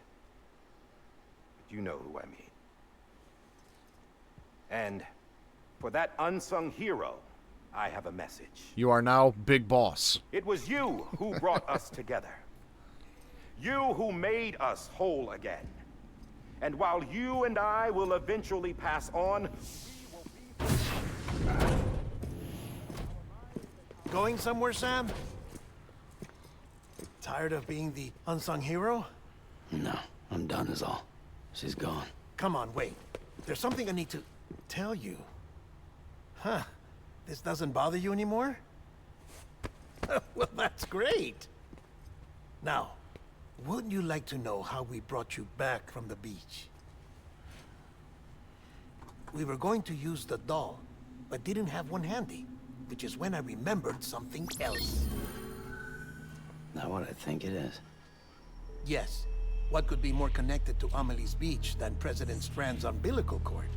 Speaker 7: but you know who I mean. And for that unsung hero, I have a message.
Speaker 1: You are now Big Boss.
Speaker 7: It was you who brought us together. You who made us whole again. And while you and I will eventually pass on,
Speaker 6: Going somewhere, Sam? Tired of being the unsung hero?
Speaker 4: No, I'm done is all. She's gone.
Speaker 6: Come on, wait. There's something I need to tell you. Huh. This doesn't bother you anymore? Well, that's great. Now, wouldn't you like to know how we brought you back from the beach? We were going to use the doll, but didn't have one handy. which is when I remembered something else.
Speaker 4: Not what I think it is.
Speaker 6: Yes. What could be more connected to Amelie's beach than President Strand's umbilical cord?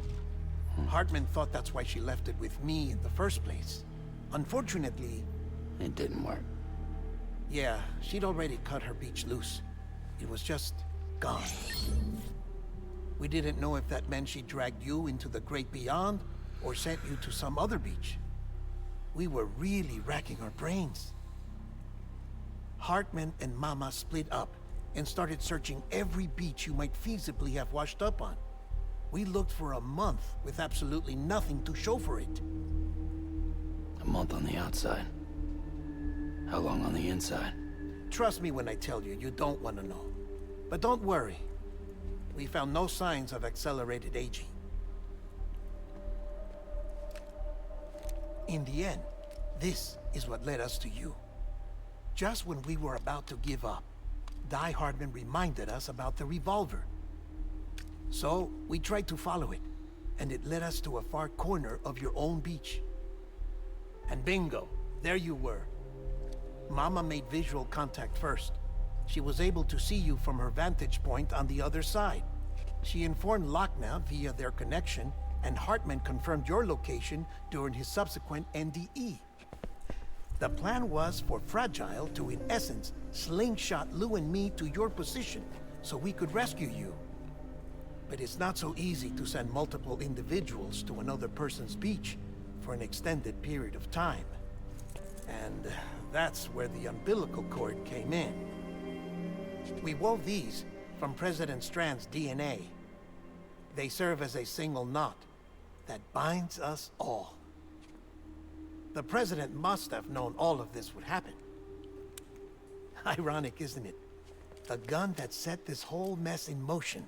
Speaker 6: Hartman thought that's why she left it with me in the first place. Unfortunately...
Speaker 4: It didn't work.
Speaker 6: Yeah, she'd already cut her beach loose. It was just gone. We didn't know if that meant she dragged you into the great beyond, or sent you to some other beach. We were really racking our brains. Hartman and Mama split up and started searching every beach you might feasibly have washed up on. We looked for a month with absolutely nothing to show for it.
Speaker 4: A month on the outside. How long on the inside?
Speaker 6: Trust me when I tell you, you don't want to know. But don't worry. We found no signs of accelerated aging. In the end, this is what led us to you. Just when we were about to give up, Die Hardman reminded us about the revolver. So, we tried to follow it, and it led us to a far corner of your own beach. And bingo, there you were. Mama made visual contact first. She was able to see you from her vantage point on the other side. She informed Lochna via their connection, and Hartman confirmed your location during his subsequent NDE. The plan was for Fragile to, in essence, slingshot Lou and me to your position so we could rescue you. But it's not so easy to send multiple individuals to another person's beach for an extended period of time. And that's where the umbilical cord came in. We wove these from President Strand's DNA. They serve as a single knot that binds us all. The President must have known all of this would happen. Ironic, isn't it? The gun that set this whole mess in motion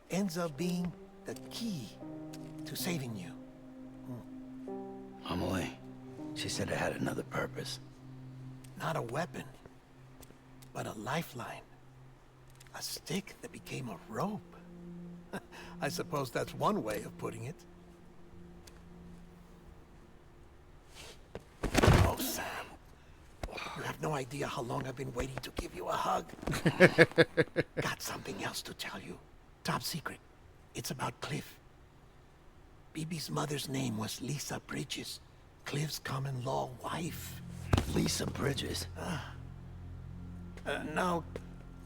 Speaker 6: ends up being the key to saving you.
Speaker 4: Amelie, she said it had another purpose.
Speaker 6: Not a weapon, but a lifeline. A stick that became a rope. I suppose that's one way of putting it. Oh, Sam. You have no idea how long I've been waiting to give you a hug. Got something else to tell you. Top secret. It's about Cliff. BB's mother's name was Lisa Bridges, Cliff's common-law wife.
Speaker 4: Lisa Bridges?
Speaker 6: Now,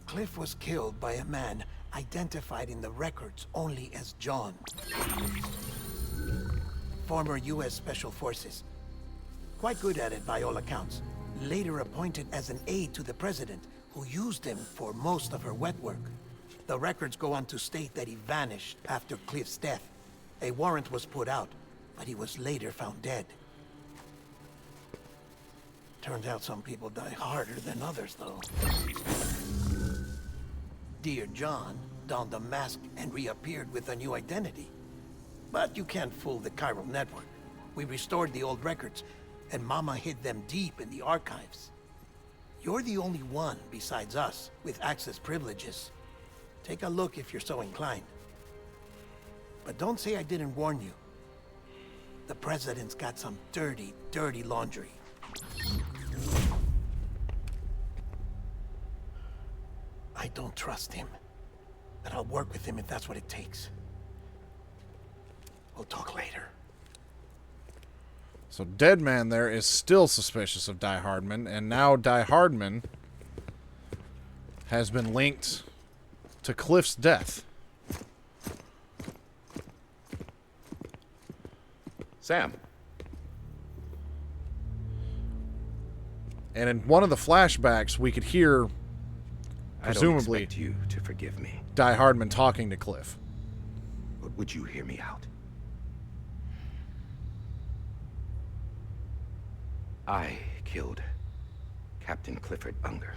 Speaker 6: Cliff was killed by a man identified in the records only as John. Former U.S. Special Forces. Quite good at it by all accounts. Later appointed as an aide to the president, who used him for most of her wet work. The records go on to state that he vanished after Cliff's death. A warrant was put out, but he was later found dead. Turns out some people die harder than others, though. Dear John donned a mask and reappeared with a new identity. But you can't fool the chiral network. We restored the old records, and Mama hid them deep in the archives. You're the only one, besides us, with access privileges. Take a look if you're so inclined. But don't say I didn't warn you. The President's got some dirty, dirty laundry. I don't trust him. But I'll work with him if that's what it takes. We'll talk later.
Speaker 1: So Deadman there is still suspicious of Die Hardman, and now Die Hardman has been linked to Cliff's death.
Speaker 7: Sam.
Speaker 1: And in one of the flashbacks, we could hear, presumably,
Speaker 7: I don't expect you to forgive me.
Speaker 1: Die Hardman talking to Cliff.
Speaker 7: But would you hear me out? I killed Captain Clifford Unger.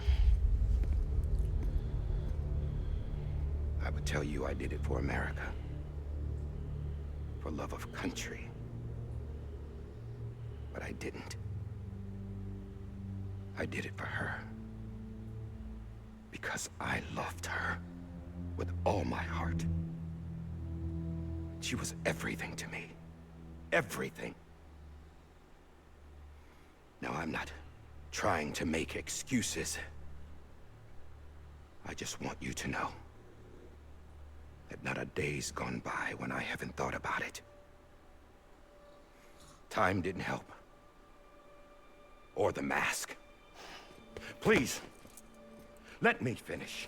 Speaker 7: I would tell you I did it for America. For love of country. But I didn't. I did it for her. Because I loved her with all my heart. She was everything to me. Everything. Now, I'm not trying to make excuses. I just want you to know that not a day's gone by when I haven't thought about it. Time didn't help. Or the mask. Please, let me finish.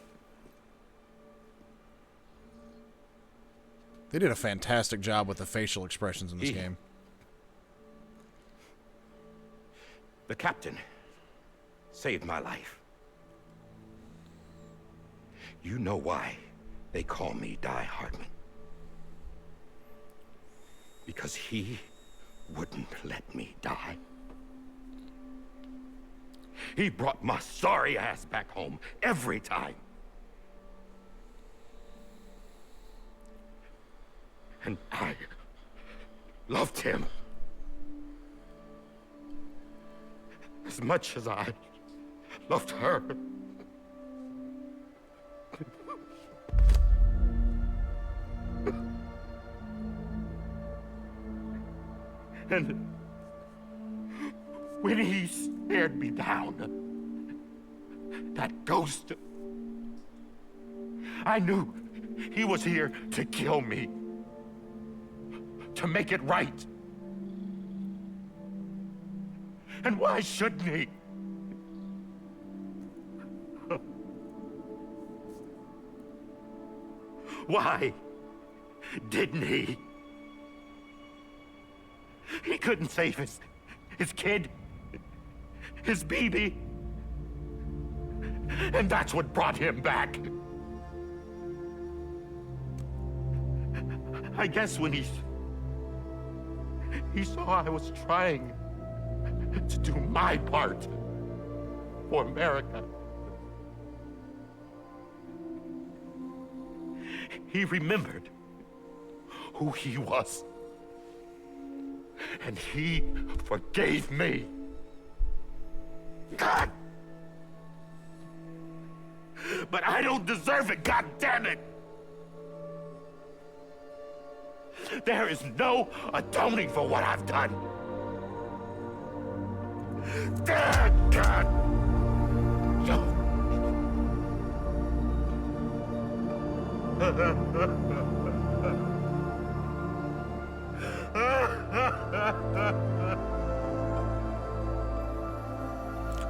Speaker 1: They did a fantastic job with the facial expressions in this game.
Speaker 7: The captain saved my life. You know why they call me Die Hardman. Because he wouldn't let me die. He brought my sorry ass back home every time. And I loved him as much as I loved her. And when he stared me down, that ghost, I knew he was here to kill me, to make it right. And why shouldn't he? Why didn't he? He couldn't save his kid, his baby. And that's what brought him back. I guess when he saw I was trying to do my part for America, he remembered who he was. And he forgave me. God! But I don't deserve it, God damn it! There is no atoning for what I've done. God!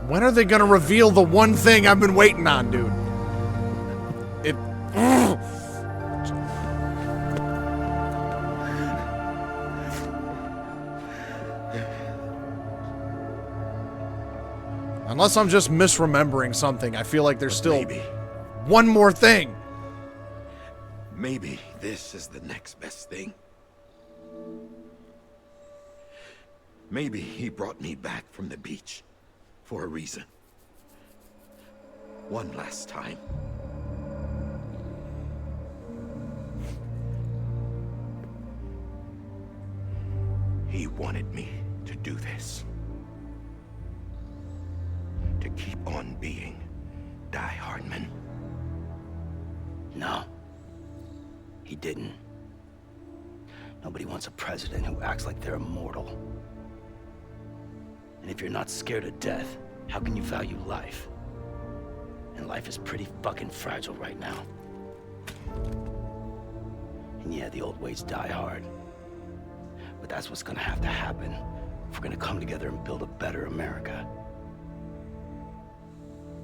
Speaker 1: When are they gonna reveal the one thing I've been waiting on, dude? It. Unless I'm just misremembering something, I feel like there's still
Speaker 7: Maybe.
Speaker 1: one more thing.
Speaker 7: Maybe this is the next best thing. Maybe he brought me back from the beach for a reason. One last time. He wanted me to do this. To keep on being Die Hardman.
Speaker 4: No. He didn't. Nobody wants a president who acts like they're immortal. And if you're not scared of death, how can you value life? And life is pretty fucking fragile right now. And yeah, the old ways die hard. But that's what's gonna have to happen if we're gonna come together and build a better America.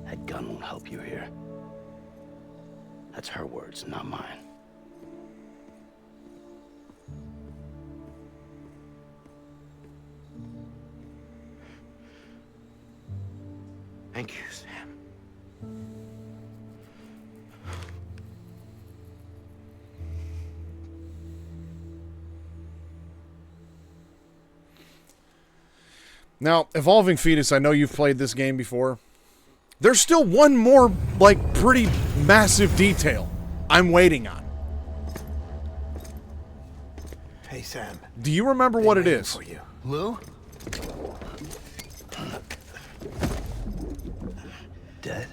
Speaker 4: That gun won't help you here. That's her words, not mine.
Speaker 7: Thank you, Sam.
Speaker 1: Now, Evolving Fetus, I know you've played this game before. There's still one more, like, pretty massive detail I'm waiting on.
Speaker 6: Hey, Sam.
Speaker 1: Do you remember what it
Speaker 6: Waiting
Speaker 1: is?
Speaker 6: for you. Lou?
Speaker 4: Dead?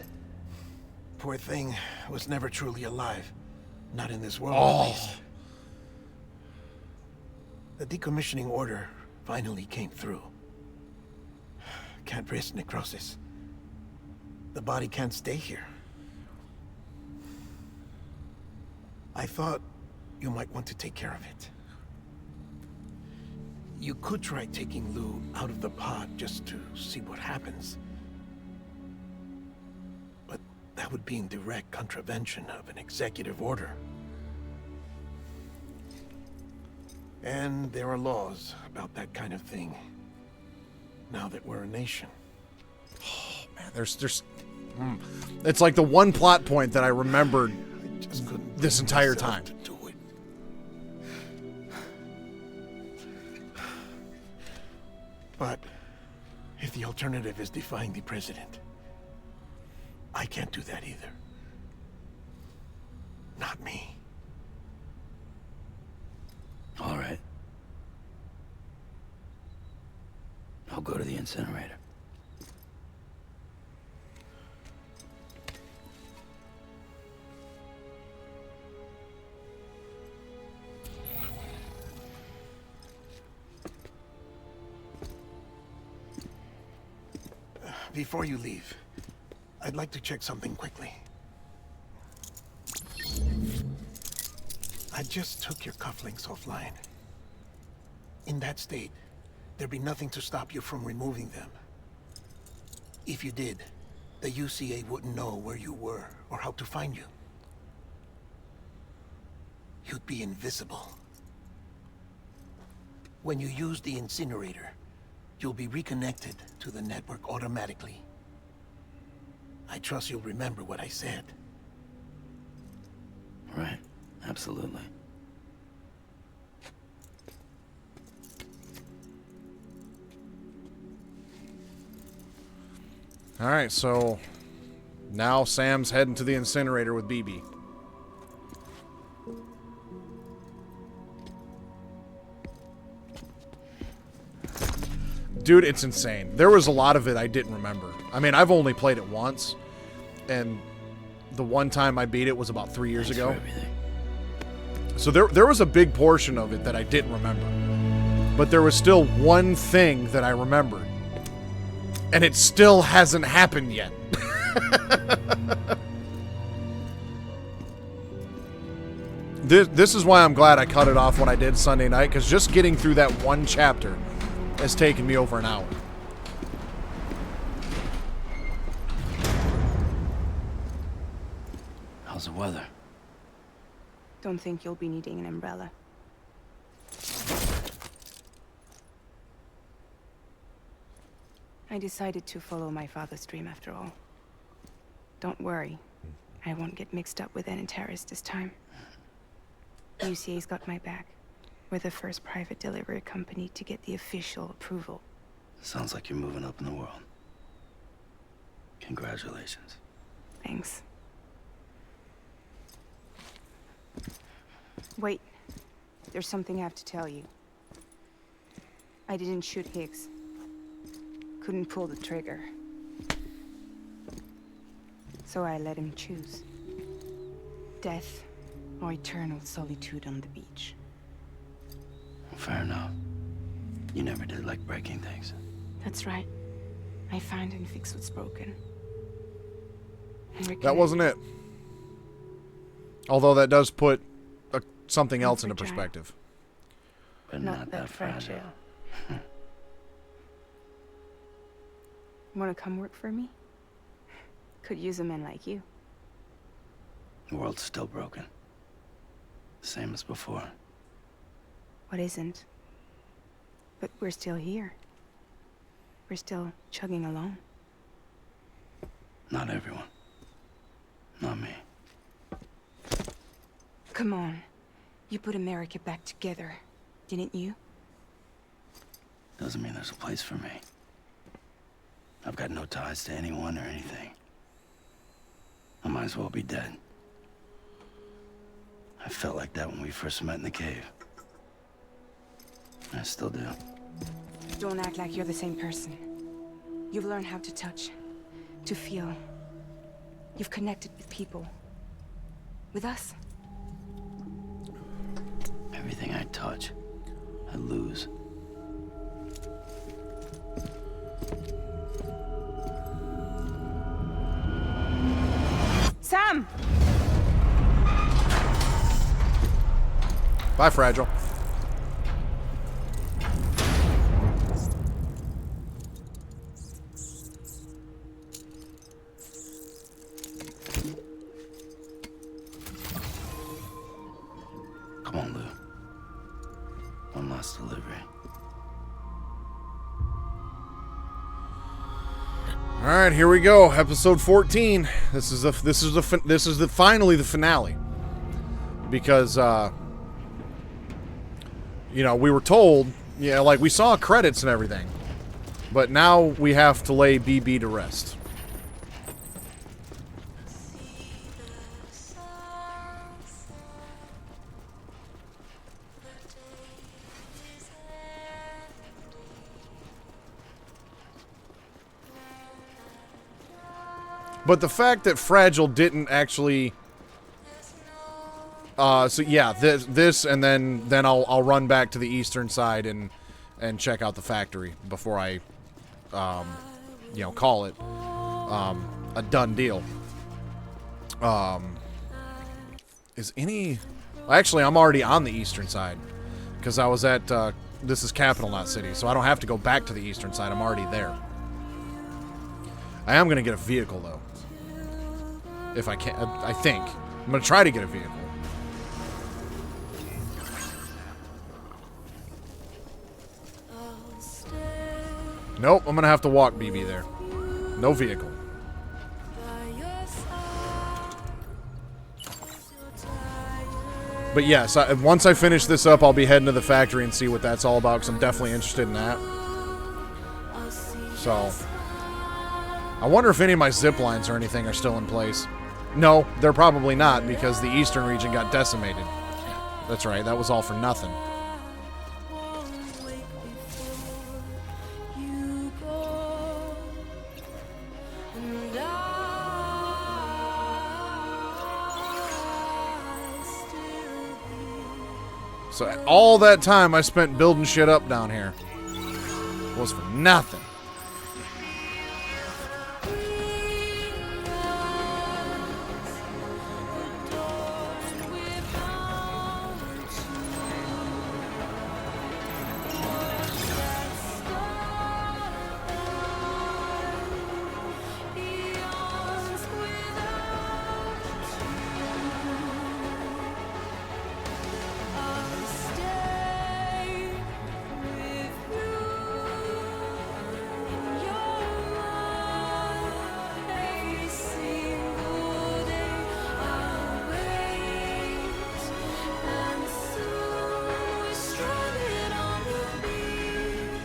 Speaker 6: Poor thing was never truly alive. Not in this world,
Speaker 1: Oh.
Speaker 6: at least. The decommissioning order finally came through. can't risk necrosis. The body can't stay here. I thought you might want to take care of it. You could try taking Lou out of the pod just to see what happens. But that would be in direct contravention of an executive order. And there are laws about that kind of thing. Now that we're a nation.
Speaker 1: Man, there's it's like the one plot point that I remembered
Speaker 6: I just couldn't
Speaker 1: this
Speaker 6: bring
Speaker 1: entire
Speaker 6: myself
Speaker 1: time.
Speaker 6: to do it. But if the alternative is defying the president, I can't do that either. Not me.
Speaker 4: All right. I'll go to the incinerator.
Speaker 6: Before you leave, I'd like to check something quickly. I just took your cufflinks offline. In that state, there'd be nothing to stop you from removing them. If you did, the UCA wouldn't know where you were or how to find you. You'd be invisible. When you use the incinerator, you'll be reconnected to the network automatically. I trust you'll remember what I said.
Speaker 4: Right. Absolutely.
Speaker 1: All right, so now Sam's heading to the incinerator with BB. Dude, it's insane. There was a lot of it I didn't remember. I mean, I've only played it once, and the one time I beat it was about 3 years
Speaker 4: Thanks
Speaker 1: ago.
Speaker 4: for everything.
Speaker 1: So there was a big portion of it that I didn't remember. But there was still one thing that I remembered. And it still hasn't happened yet. This is why I'm glad I cut it off when I did Sunday night, because just getting through that one chapter has taken me over an hour.
Speaker 4: How's the weather?
Speaker 8: Don't think you'll be needing an umbrella. I decided to follow my father's dream after all. Don't worry. I won't get mixed up with any terrorists this time. UCA's got my back. We're the first private delivery company to get the official approval.
Speaker 4: Sounds like you're moving up in the world. Congratulations.
Speaker 8: Thanks. Wait. There's something I have to tell you. I didn't shoot Higgs. Couldn't pull the trigger. So I let him choose. Death or eternal solitude on the beach.
Speaker 4: Fair enough. You never did like breaking things.
Speaker 8: That's right. I find and fix what's broken. And
Speaker 1: That wasn't it. Although that does put something
Speaker 8: Not
Speaker 1: else into
Speaker 8: fragile.
Speaker 1: perspective.
Speaker 4: But not that fragile.
Speaker 8: Wanna come work for me? Could use a man like you.
Speaker 4: The world's still broken. Same as before.
Speaker 8: What isn't? But we're still here. We're still chugging along.
Speaker 4: Not everyone. Not me.
Speaker 8: Come on. You put America back together, didn't you?
Speaker 4: Doesn't mean there's a place for me. I've got no ties to anyone or anything. I might as well be dead. I felt like that when we first met in the cave. I still do.
Speaker 8: Don't act like you're the same person. You've learned how to touch, to feel. You've connected with people. With us.
Speaker 4: Everything I touch, I lose.
Speaker 8: Sam!
Speaker 1: Bye, Fragile.
Speaker 4: Come on, Lou. One last delivery.
Speaker 1: All right, here we go. Episode 14. This is finally the finale. Because you know, we were told, yeah, like we saw credits and everything. But now we have to lay BB to rest. But the fact that Fragile didn't actually, so yeah, this, and then I'll run back to the eastern side and check out the factory before I, you know, call it a done deal. Is any? Actually, I'm already on the eastern side because I was at this is capital, not city, so I don't have to go back to the eastern side. I'm already there. I am gonna get a vehicle though. If I can, I think. I'm gonna try to get a vehicle. Nope, I'm gonna have to walk BB there. No vehicle. But yes, once I finish this up, I'll be heading to the factory and see what that's all about, because I'm definitely interested in that. So, I wonder if any of my zip lines or anything are still in place. No, they're probably not, because the eastern region got decimated. That's right, that was all for nothing. So all that time I spent building shit up down here was for nothing.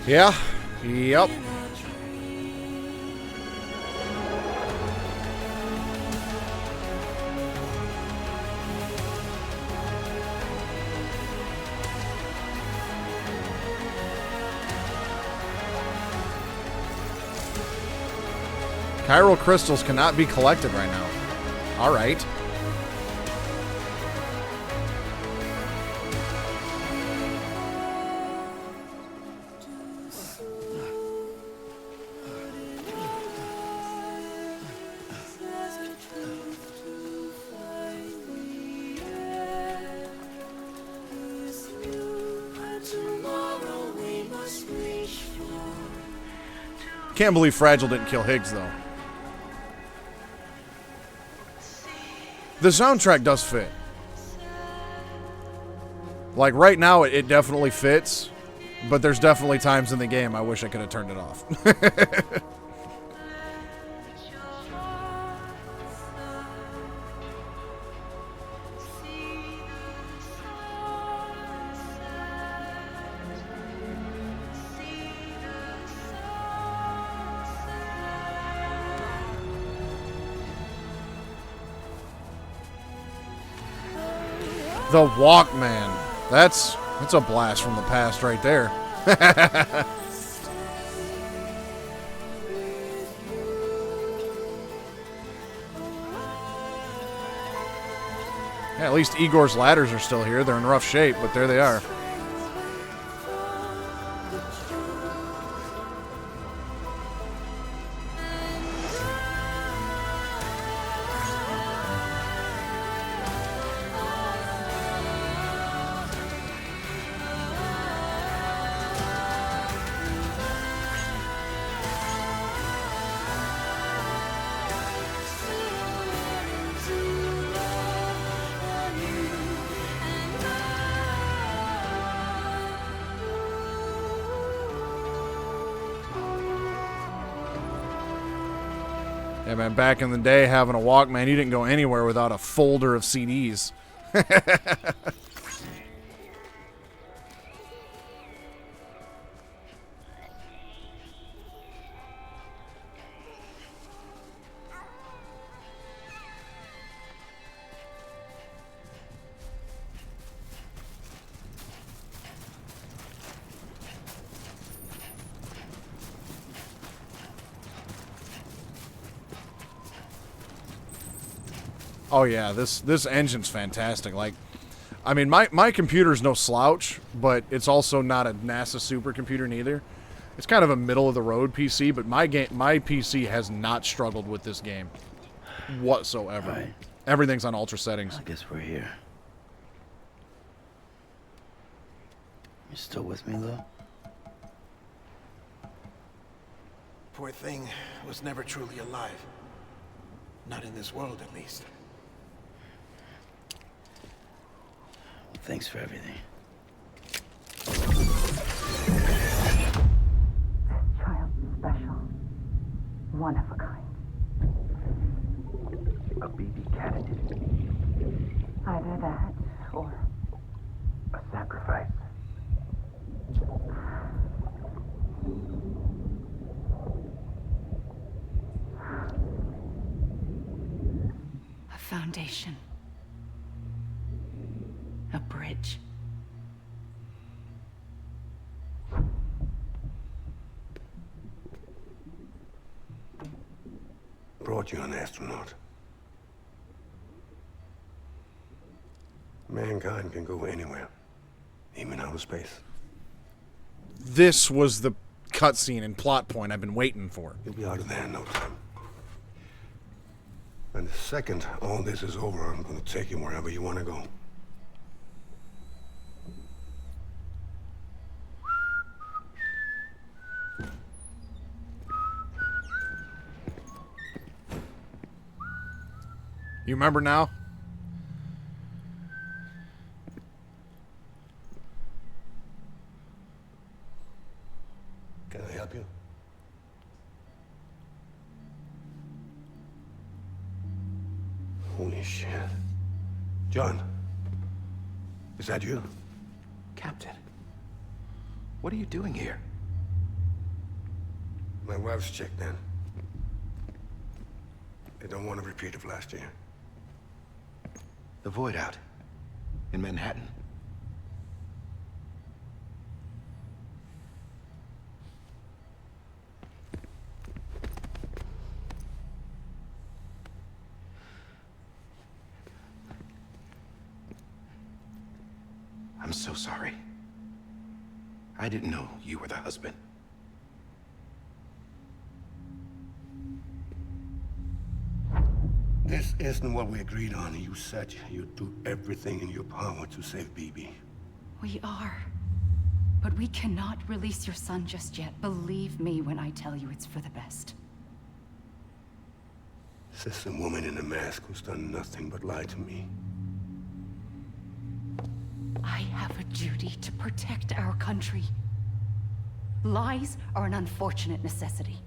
Speaker 1: Yeah. Yep. Chiral crystals cannot be collected right now. All right. Can't believe Fragile didn't kill Higgs, though. The soundtrack does fit. Like, right now, it definitely fits. But there's definitely times in the game I wish I could have turned it off. The Walkman. That's a blast from the past right there. Yeah, at least Igor's ladders are still here. They're in rough shape, but there they are. Yeah, man, back in the day, having a Walkman, you didn't go anywhere without a folder of CDs. Oh yeah, this engine's fantastic. Like, I mean, my computer's no slouch, but it's also not a NASA supercomputer neither. It's kind of a middle of the road PC, but my PC has not struggled with this game whatsoever.
Speaker 4: Right.
Speaker 1: Everything's on ultra settings.
Speaker 4: I guess we're here. You still with me, Lou?
Speaker 6: Poor thing was never truly alive. Not in this world, at least.
Speaker 4: Thanks for everything.
Speaker 9: Child special. One of a kind.
Speaker 10: A baby candidate.
Speaker 9: Either that or
Speaker 10: A sacrifice.
Speaker 2: A foundation. A bridge.
Speaker 11: Brought you an astronaut. Mankind can go anywhere, even outer space.
Speaker 1: This was the cutscene and plot point I've been waiting for.
Speaker 11: You'll be out of there in no time. And the second all this is over, I'm gonna take you wherever you want to go.
Speaker 1: You remember now?
Speaker 11: Can I help you? Holy shit. John, is that you?
Speaker 10: Captain, what are you doing here?
Speaker 11: My wife's checked in. They don't want a repeat of last year.
Speaker 10: The Void out in Manhattan. I'm so sorry. I didn't know you were the husband.
Speaker 11: This isn't what we agreed on. You said you'd do everything in your power to save BB.
Speaker 2: We are. But we cannot release your son just yet. Believe me when I tell you it's for the best.
Speaker 11: This is a woman in a mask who's done nothing but lie to me.
Speaker 2: I have a duty to protect our country. Lies are an unfortunate necessity.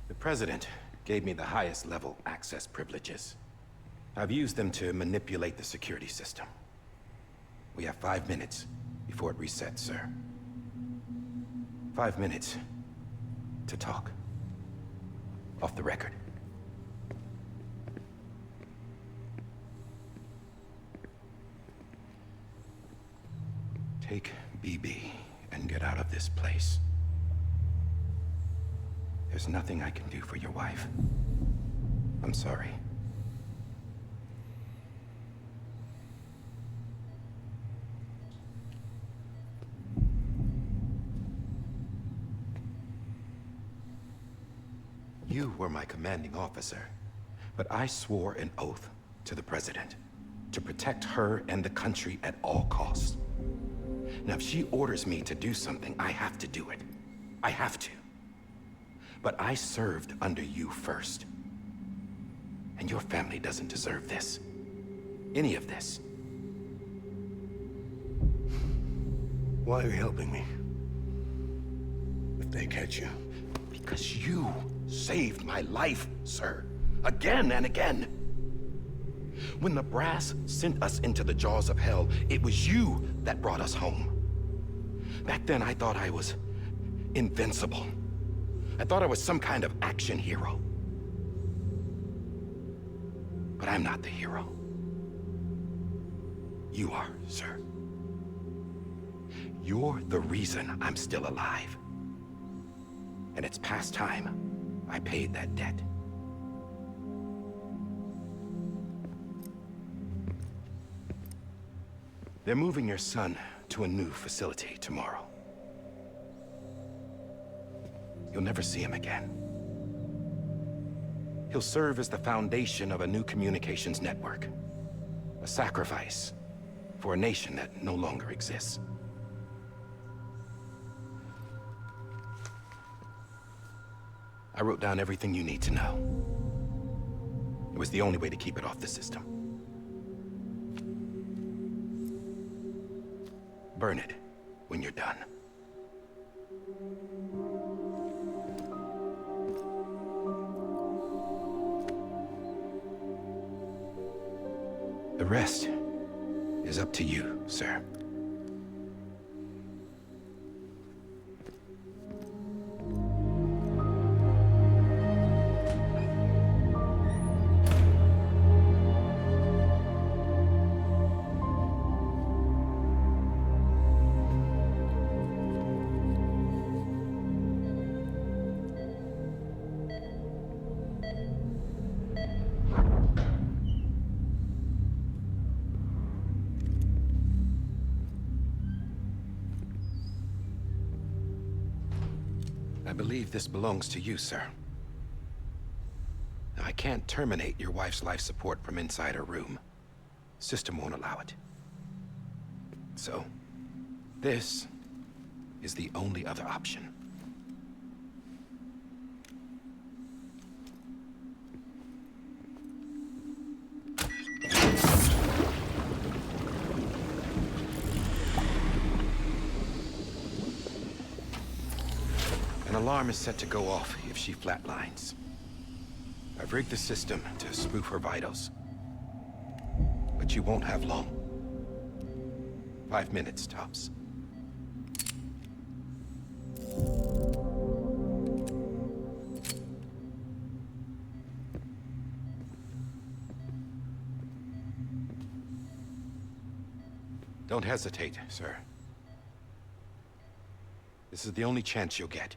Speaker 7: The President gave me the highest level access privileges. I've used them to manipulate the security system. We have 5 minutes before it resets, sir. 5 minutes to talk. Off the record. Take BB and get out of this place. There's nothing I can do for your wife. I'm sorry. You were my commanding officer, but I swore an oath to the President to protect her and the country at all costs. Now, if she orders me to do something, I have to do it. I have to.
Speaker 10: But I served under you first. And your family doesn't deserve this. Any of this.
Speaker 11: Why are you helping me? If they catch you.
Speaker 10: Because you saved my life, sir. Again and again. When the brass sent us into the jaws of hell, it was you that brought us home. Back then, I thought I was invincible. I thought I was some kind of action hero. But I'm not the hero. You are, sir. You're the reason I'm still alive. And it's past time I paid that debt. They're moving your son to a new facility tomorrow. You'll never see him again. He'll serve as the foundation of a new communications network. A sacrifice for a nation that no longer exists. I wrote down everything you need to know. It was the only way to keep it off the system. Burn it when you're done. The rest is up to you, sir. I believe this belongs to you, sir. Now, I can't terminate your wife's life support from inside her room. System won't allow it. So, this is the only other option. An alarm is set to go off if she flatlines. I've rigged the system to spoof her vitals. But you won't have long. 5 minutes, tops. Don't hesitate, sir. This is the only chance you'll get.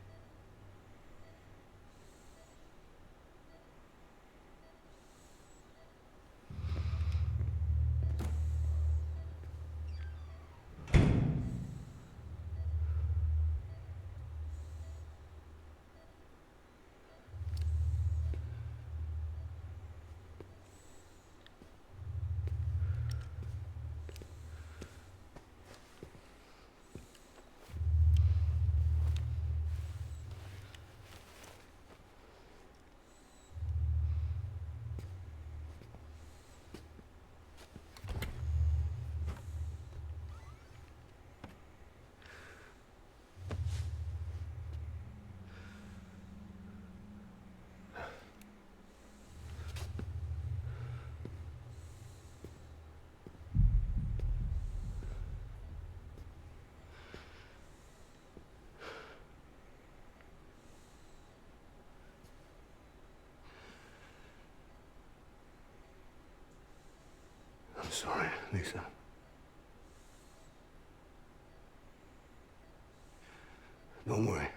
Speaker 11: I'm sorry, Lisa. Don't worry.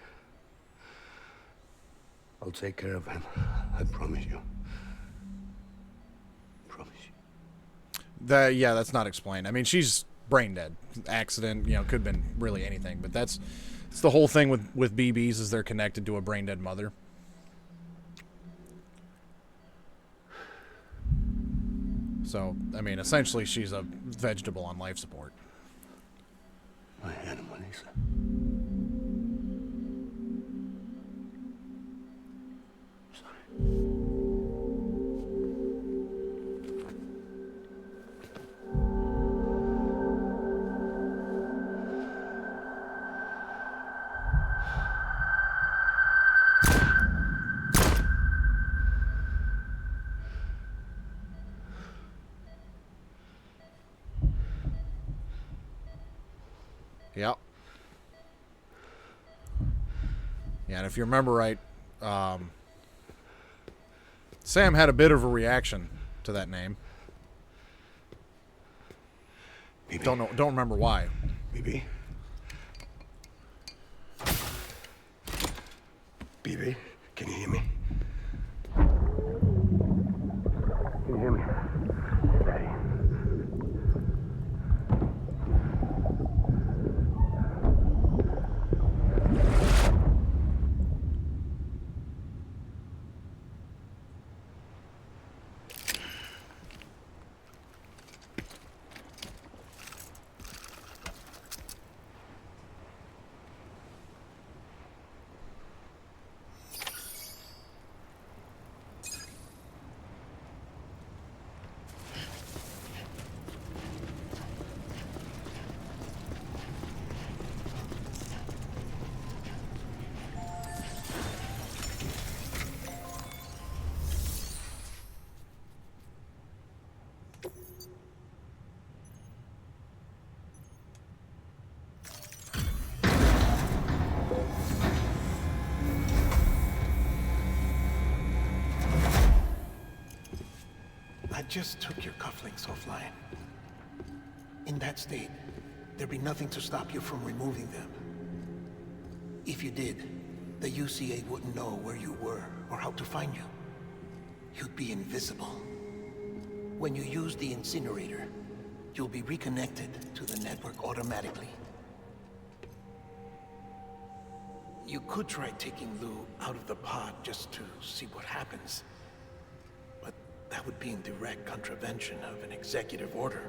Speaker 11: I'll take care of him. I promise you. Promise you.
Speaker 1: Yeah, that's not explained. I mean, she's brain dead. Accident, you know, could have been really anything. But it's the whole thing with BBs is they're connected to a brain dead mother. So, I mean, essentially she's a vegetable on life support.
Speaker 11: My animal, Lisa.
Speaker 1: Yep. Yeah, and if you remember right, Sam had a bit of a reaction to that name.
Speaker 11: BB.
Speaker 1: Don't remember why.
Speaker 11: BB? BB, can you hear me? Can you hear me? Daddy.
Speaker 6: I just took your cufflinks offline. In that state, there'd be nothing to stop you from removing them. If you did, the UCA wouldn't know where you were or how to find you. You'd be invisible. When you use the incinerator, you'll be reconnected to the network automatically. You could try taking Lou out of the pod just to see what happens. But that would be in direct contravention of an executive order.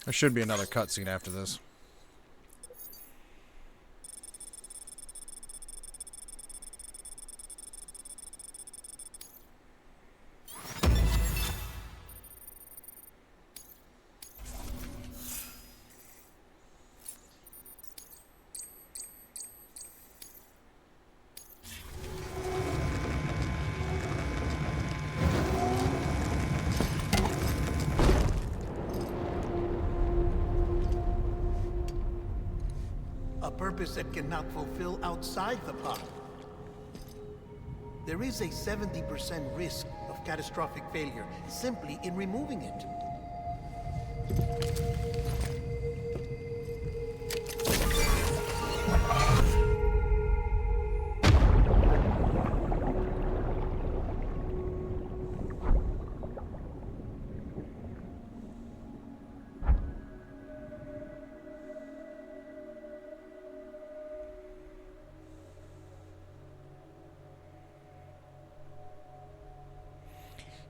Speaker 1: There should be another cutscene after this.
Speaker 6: A purpose that cannot fulfill outside the pod. There is a 70% risk of catastrophic failure simply in removing it.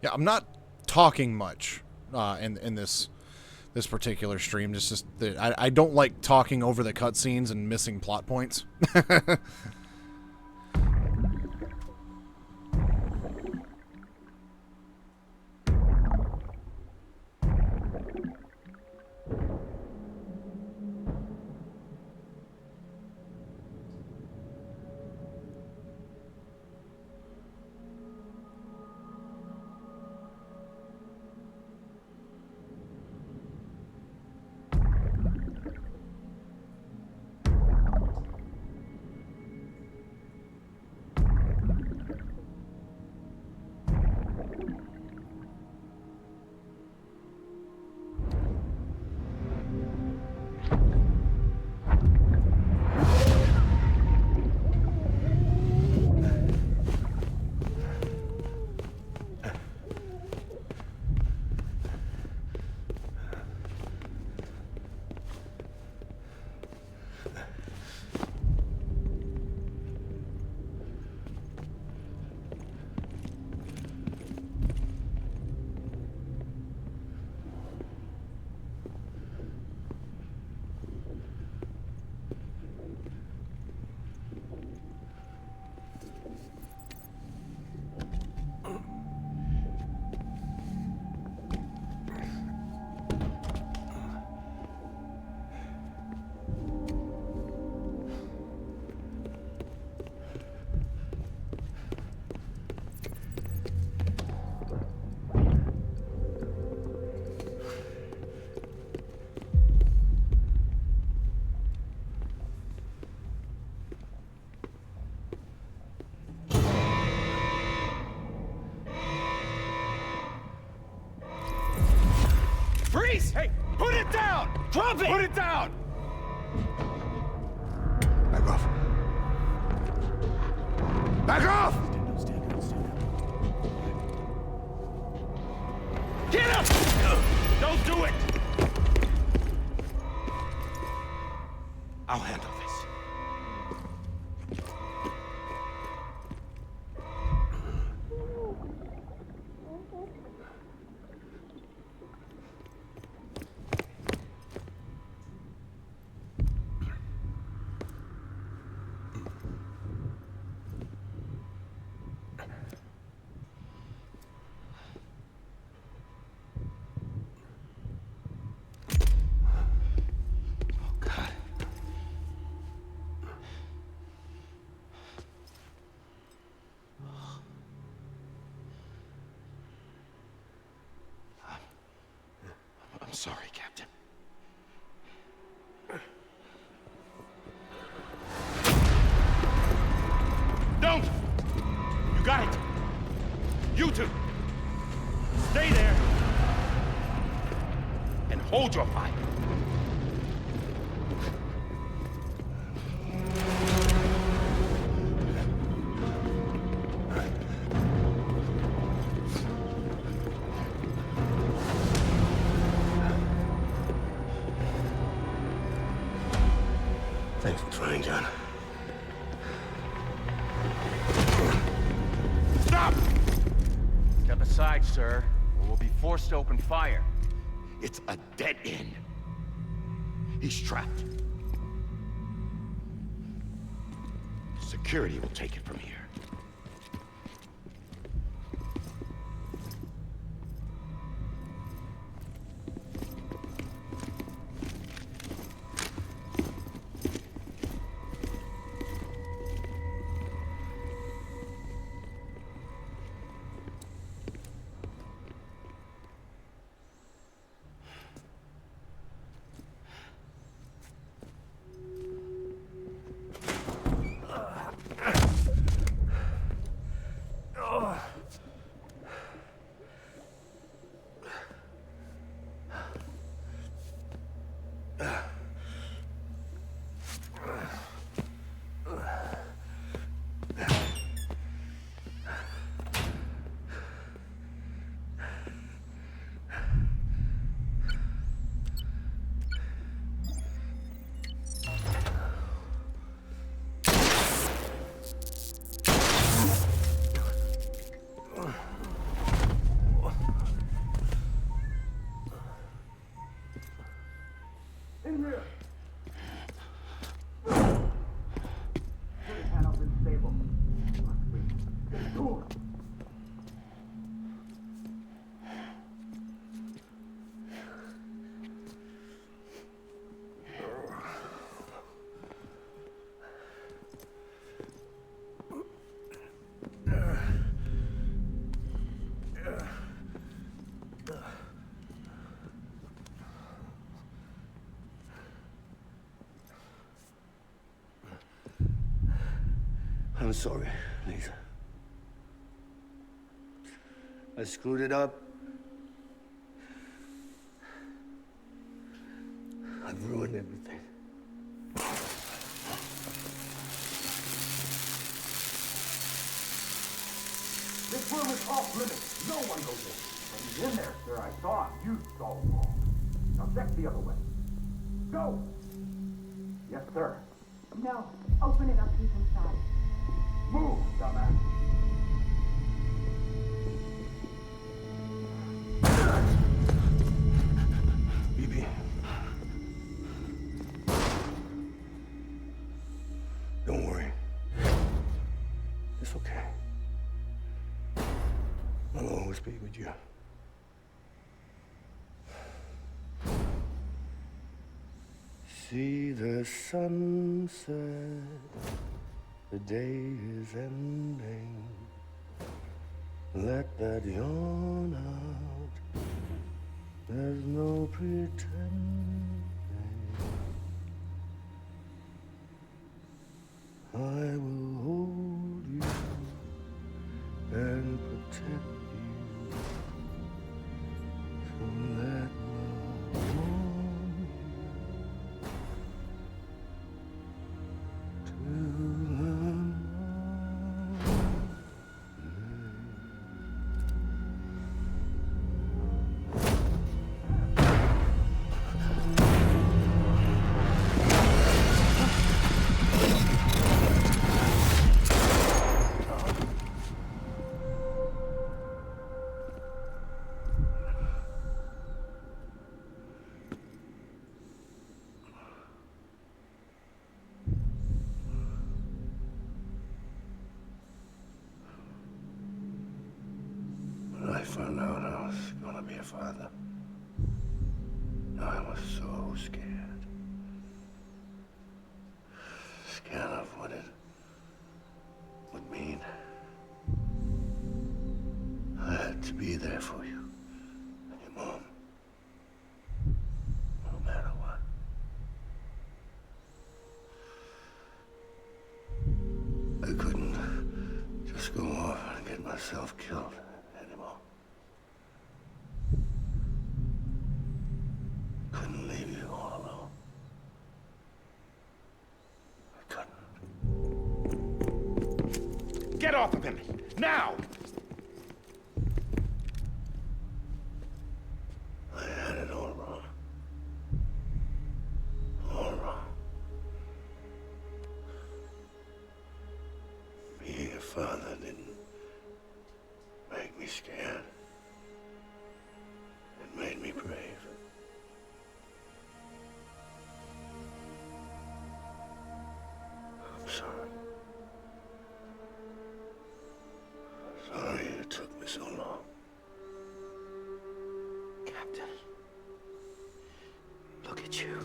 Speaker 1: Yeah, I'm not talking much in this particular stream. Just that I don't like talking over the cutscenes and missing plot points.
Speaker 7: face! Hey, put it down! Drop it! Put it down!
Speaker 11: Back off. Back off!
Speaker 7: Get up! Don't do it! I'll handle this. I'm sorry, Captain. Don't! You got it! You two! Stay there! And hold your fire!
Speaker 11: Thanks for trying, John.
Speaker 7: Stop!
Speaker 12: Step aside, sir, or we'll be forced to open fire.
Speaker 7: It's a dead end. He's trapped. Security will take it from here.
Speaker 11: I'm sorry, Lisa. I screwed it up. I've ruined everything.
Speaker 13: This room is off limits. No one goes in. But he's in there, sir. I saw him. You saw him all. Now check the other way. Go! Yes, sir.
Speaker 9: No. Open it up. He's inside.
Speaker 13: Move, dumbass.
Speaker 11: BB. Don't worry. It's okay. I'll always be with you. See the sunset, the day is ending. Let that yawn out, there's no pretending. I will hold you and protect you from that love. found out I was gonna be a father, I was so scared. Scared of what it would mean. I had to be there for you and your mom. No matter what. I couldn't just go off and get myself killed anymore. Couldn't leave you all alone. I couldn't.
Speaker 7: Get off of him! Now!
Speaker 11: I had it all wrong. All wrong. Being a father didn't make me scared. It made me brave. I'm sorry. Sorry it took me so long.
Speaker 4: Captain, look at you.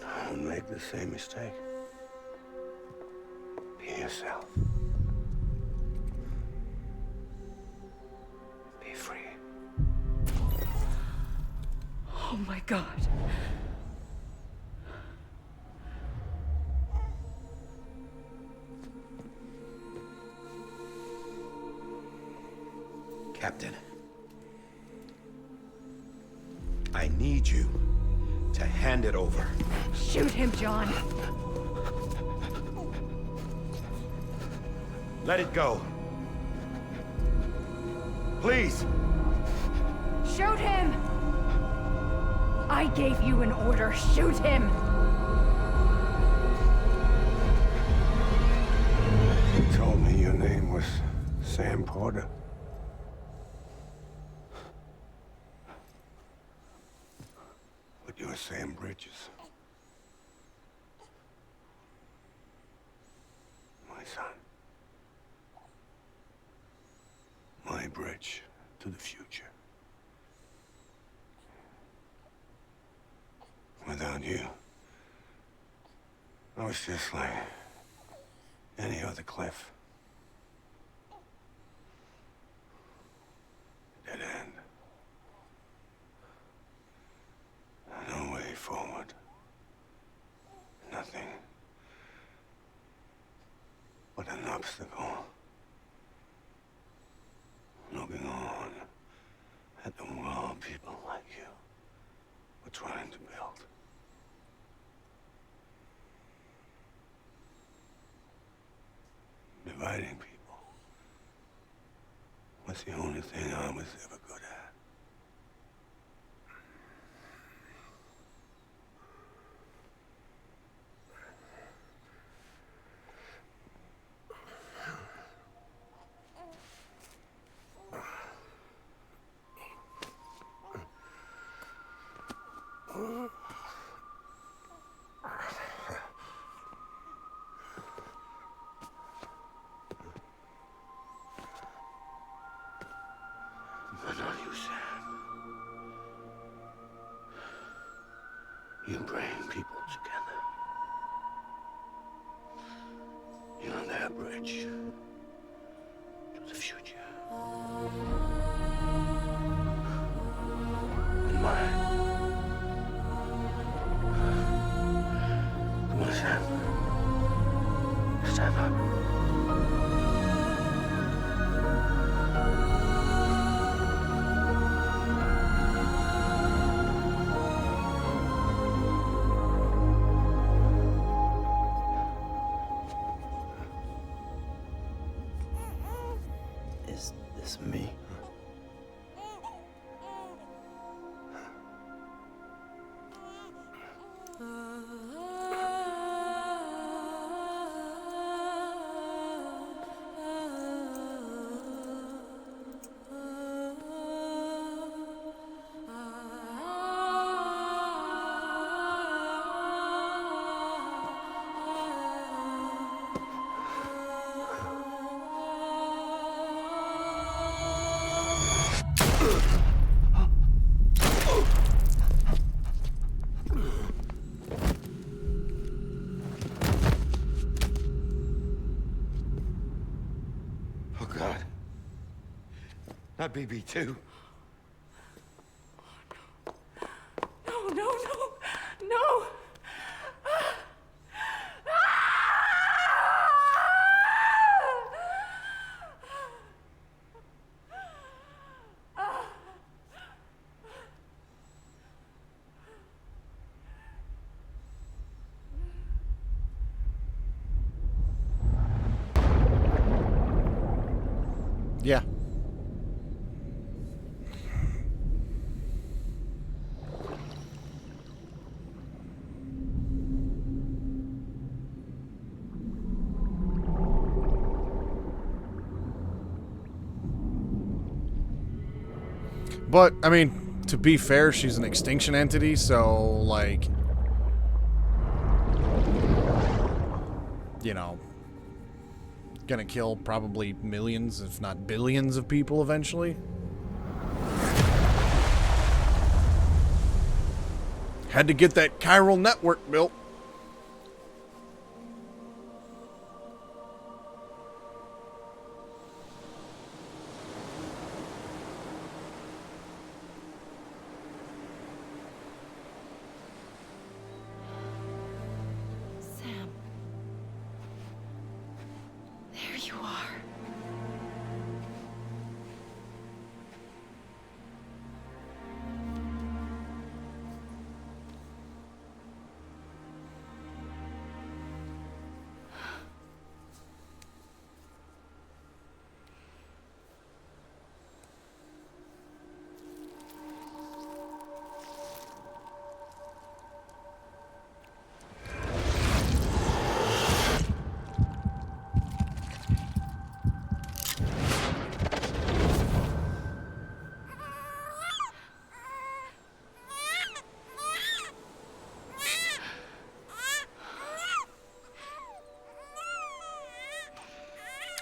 Speaker 11: Don't make the same mistake. Be yourself. Be free.
Speaker 2: Oh my God.
Speaker 10: Captain, I need you to hand it over.
Speaker 2: Shoot him, John.
Speaker 7: Let it go. Please.
Speaker 2: Shoot him! I gave you an order. Shoot him!
Speaker 11: You told me your name was Sam Porter. But you're Sam Bridges. My son. My bridge to the future. Without you, I was just like any other Cliff. Dead end. No way forward. Nothing but an obstacle. Looking on at the world people like you were trying to build. Dividing people was the only thing I was ever good at. But not you, Sam. You bring people together. You're their bridge to the future. And mine. Come on, Sam. Stand up.
Speaker 4: Is this me?
Speaker 10: God. Not BB2.
Speaker 8: No, no, no, no!
Speaker 1: Yeah. But, I mean, to be fair, she's an extinction entity, so, like, you know, gonna kill probably millions, if not billions of people eventually. Had to get that chiral network built.
Speaker 2: Sam. There you are.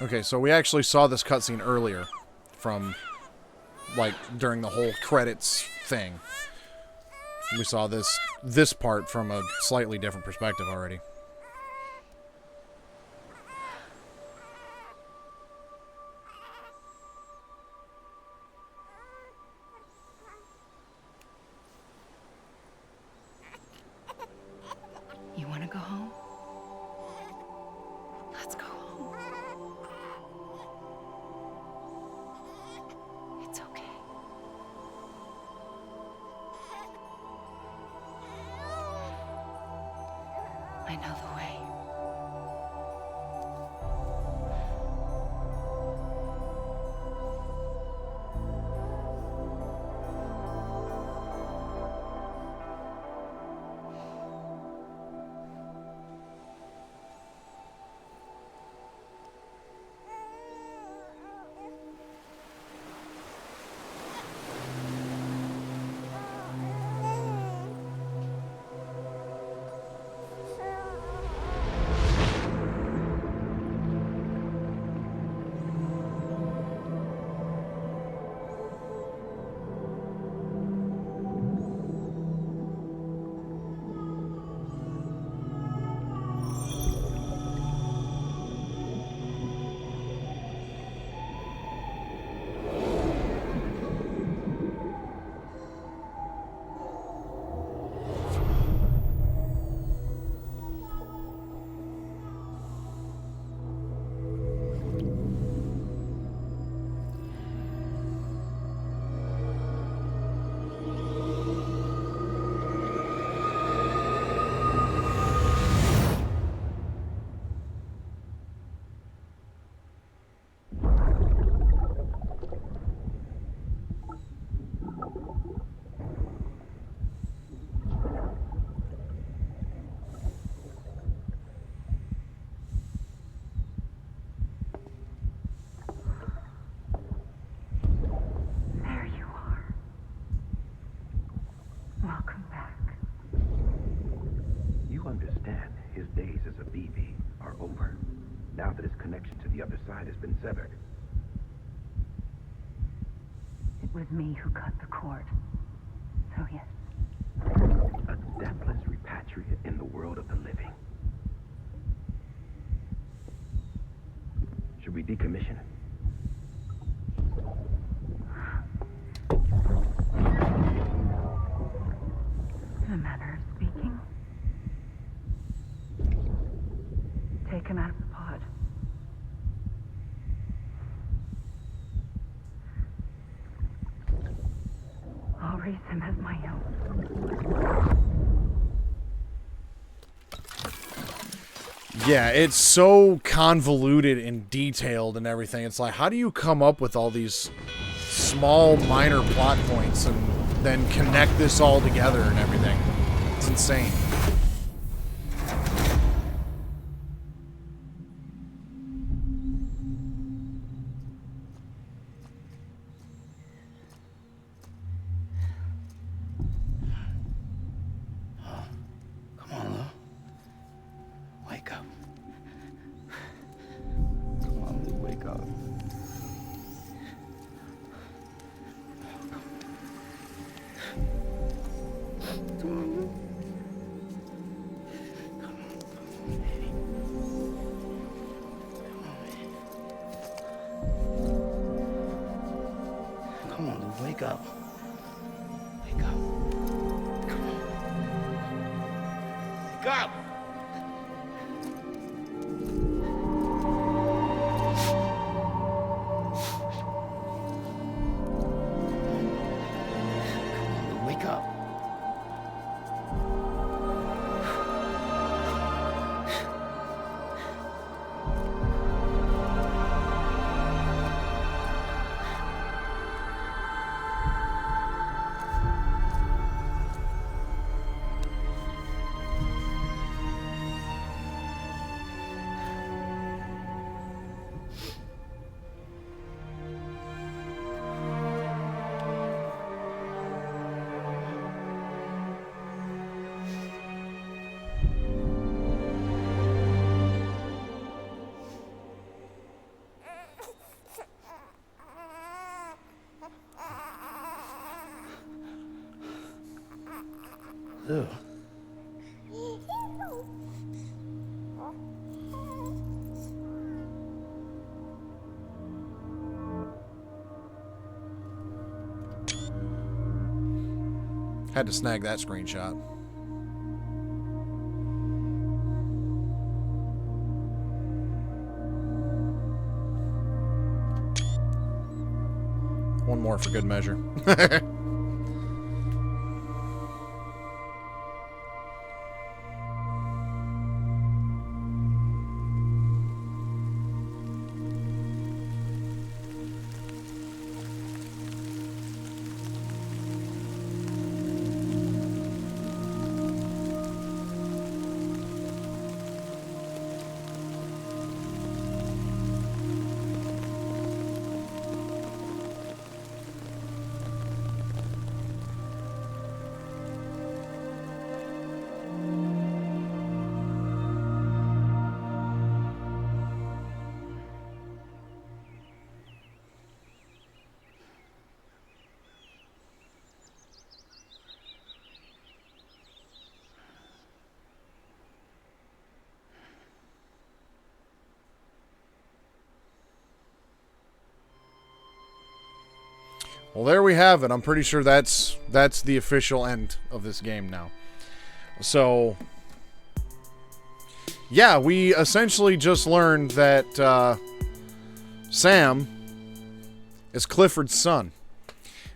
Speaker 1: Okay, so we actually saw this cutscene earlier from, like, during the whole credits thing. We saw this part from a slightly different perspective already.
Speaker 2: You want to go home? Let's go home. It's okay. I know the way.
Speaker 9: There you are. Welcome back.
Speaker 13: You understand his days as a BB are over, now that his connection to the other side has been severed.
Speaker 9: It was me who cut the cord. So yes.
Speaker 13: A deathless repatriate in the world of the living. Should we decommission it?
Speaker 9: take him out of the pod. I'll raise him as my own.
Speaker 1: Yeah, it's so convoluted and detailed and everything. It's like, how do you come up with all these small, minor plot points and then connect this all together and everything? It's insane.
Speaker 4: Come on, Lou. Wake up. Come on, Lou, wake up. Come on, Lou. Come on, Lou, wake up. Wake up. Come on. Wake up! Wake up. Lou.
Speaker 1: Had to snag that screenshot. One more for good measure. Well, there we have it. I'm pretty sure that's the official end of this game now. So, yeah, we essentially just learned that Sam is Clifford's son.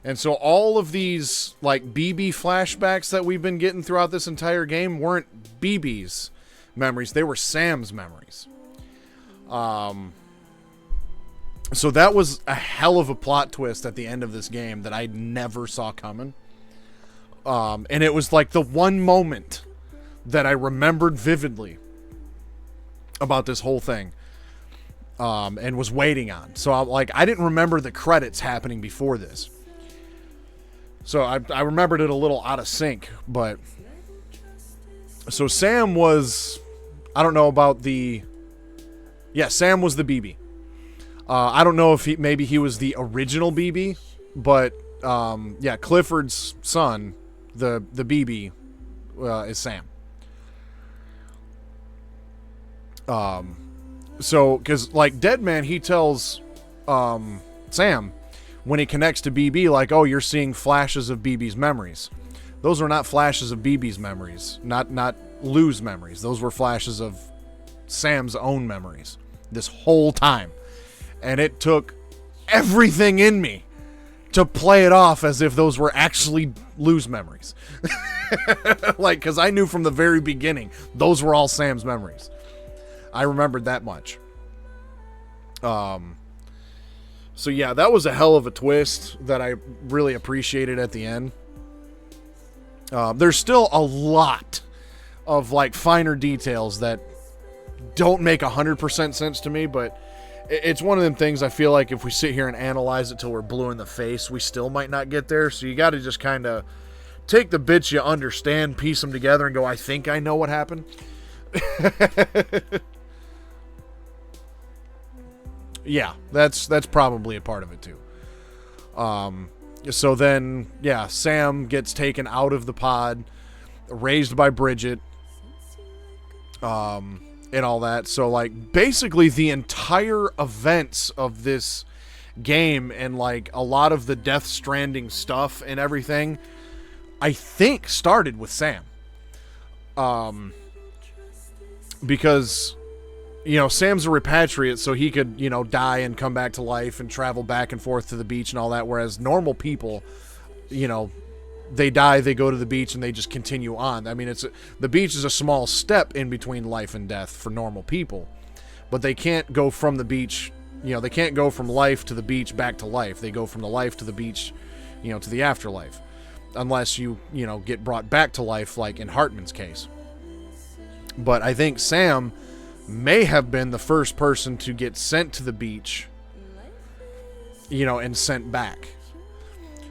Speaker 1: And so all of these, like, BB flashbacks that we've been getting throughout this entire game weren't BB's memories. They were Sam's memories. So that was a hell of a plot twist at the end of this game that I never saw coming. And it was like the one moment that I remembered vividly about this whole thing. And was waiting on. So I didn't remember the credits happening before this. So I remembered it a little out of sync, but so Sam was, I don't know about Sam was the BB. I don't know if maybe he was the original BB, but yeah, Clifford's son, the BB, is Sam. So, because like Deadman, he tells Sam when he connects to BB, like, oh, you're seeing flashes of BB's memories. Those were not flashes of BB's memories, not Lou's memories. Those were flashes of Sam's own memories this whole time. And it took everything in me to play it off as if those were actually Lou's memories. Like, because I knew from the very beginning those were all Sam's memories. I remembered that much. So yeah, that was a hell of a twist that I really appreciated at the end. There's still a lot of like finer details that don't make 100% sense to me, but it's one of them things I feel like if we sit here and analyze it till we're blue in the face, we still might not get there. So you got to just kind of take the bits you understand, piece them together, and go, I think I know what happened. Yeah, that's probably a part of it too. So then, yeah, Sam gets taken out of the pod, raised by Bridget, and all that. So, like, basically the entire events of this game and, like, a lot of the Death Stranding stuff and everything, I think started with Sam. Because, you know, Sam's a repatriate, so he could, you know, die and come back to life and travel back and forth to the beach and all that, whereas normal people, you know, they die, they go to the beach, and they just continue on. I mean, the beach is a small step in between life and death for normal people, but they can't go from the beach, you know, they can't go from life to the beach back to life. They go from the life to the beach, you know, to the afterlife, unless you know, get brought back to life, like in Hartman's case. But I think Sam may have been the first person to get sent to the beach, you know, and sent back.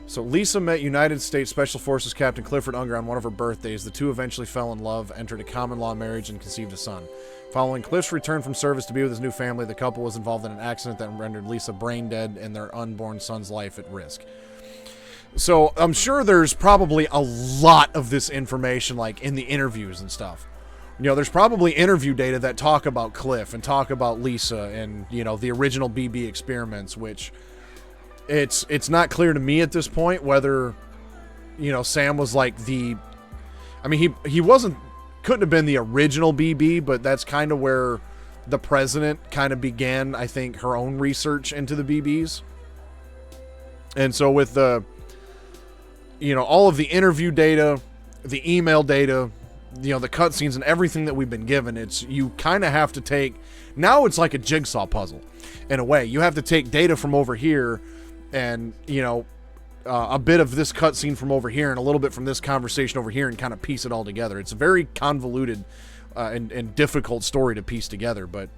Speaker 1: So Lisa met United States Special Forces Captain Clifford Unger on one of her birthdays. The two eventually fell in love, entered a common law marriage, and conceived a son. Following Cliff's return from service to be with his new family, the couple was involved in an accident that rendered Lisa brain dead and their unborn son's life at risk. So I'm sure there's probably a lot of this information, like in the interviews and stuff. You know, there's probably interview data that talk about Cliff and talk about Lisa and, you know, the original BB experiments, which it's not clear to me at this point whether, you know, Sam was like I mean, he couldn't have been the original BB, but that's kind of where the president kind of began, I think, her own research into the BBs. And so with the, you know, all of the interview data, the email data, you know, the cutscenes and everything that we've been given, you kind of have to take, now it's like a jigsaw puzzle in a way. You have to take data from over here and, you know, a bit of this cutscene from over here and a little bit from this conversation over here and kind of piece it all together. It's a very convoluted and difficult story to piece together, but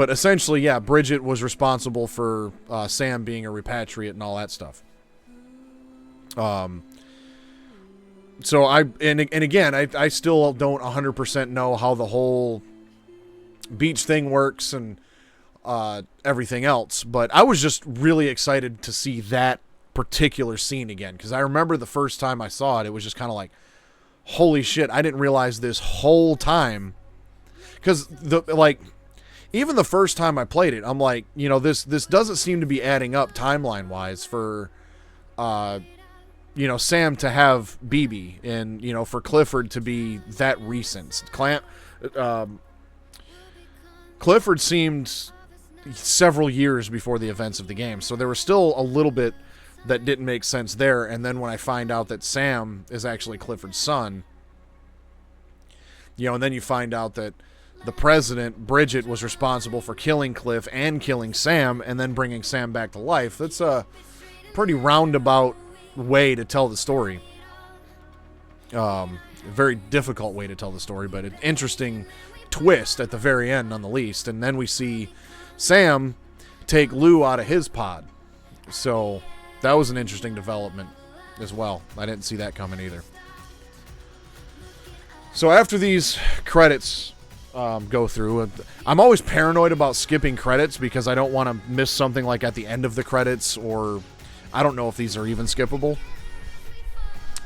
Speaker 1: essentially, yeah, Bridget was responsible for Sam being a repatriate and all that stuff. So again, I still don't 100% know how the whole beach thing works and everything else, but I was just really excited to see that particular scene again, because I remember the first time I saw it, it was just kind of like, holy shit, I didn't realize this whole time, because even the first time I played it, I'm like, you know, this doesn't seem to be adding up timeline wise for you know, Sam to have BB and, you know, for Clifford to be that recent. Clifford seemed several years before the events of the game, so there was still a little bit that didn't make sense there. And then when I find out that Sam is actually Clifford's son, you know, and then you find out that the president, Bridget, was responsible for killing Cliff and killing Sam and then bringing Sam back to life. That's a pretty roundabout way to tell the story. A very difficult way to tell the story, but an interesting twist at the very end, none the least. And then we see Sam take Lou out of his pod. So that was an interesting development as well. I didn't see that coming either. So after these credits go through, I'm always paranoid about skipping credits because I don't want to miss something like at the end of the credits, or I don't know if these are even skippable.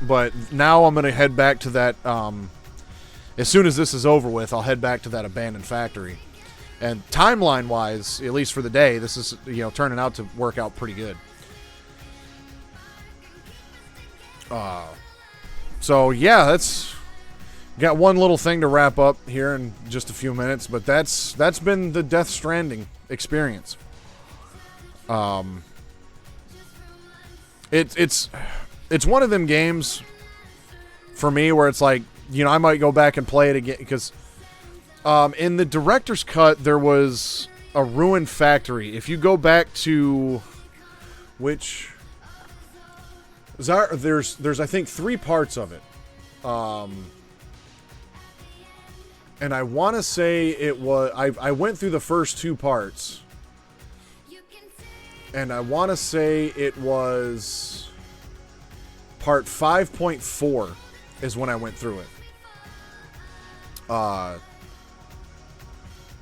Speaker 1: But now I'm going to head back to that, as soon as this is over with, I'll head back to that abandoned factory. And timeline-wise, at least for the day, this is, you know, turning out to work out pretty good. So, yeah, that's got one little thing to wrap up here in just a few minutes, but that's been the Death Stranding experience. It's one of them games for me where it's like, you know, I might go back and play it again because in the director's cut there was a ruined factory. If you go back to which there's I think 3 parts of it. And I want to say it was I went through the first 2 parts. And I want to say it was part 5.4 is when I went through it.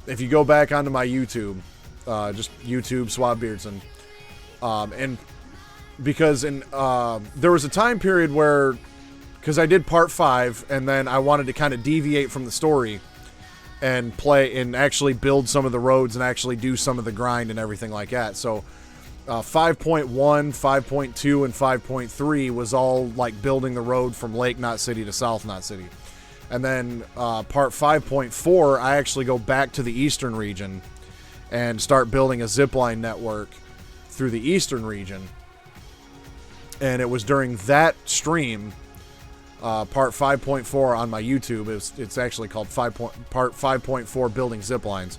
Speaker 1: If you go back onto my YouTube, just YouTube Swab Beardson, and because there was a time period where, because I did part 5 and then I wanted to kind of deviate from the story and play and actually build some of the roads and actually do some of the grind and everything like that. So 5.1, 5.2, and 5.3 was all like building the road from Lake Knot City to South Knot City. And then part 5.4, I actually go back to the eastern region and start building a zipline network through the eastern region. And it was during that stream, part 5.4 on my YouTube, it's actually called part 5.4 Building Ziplines.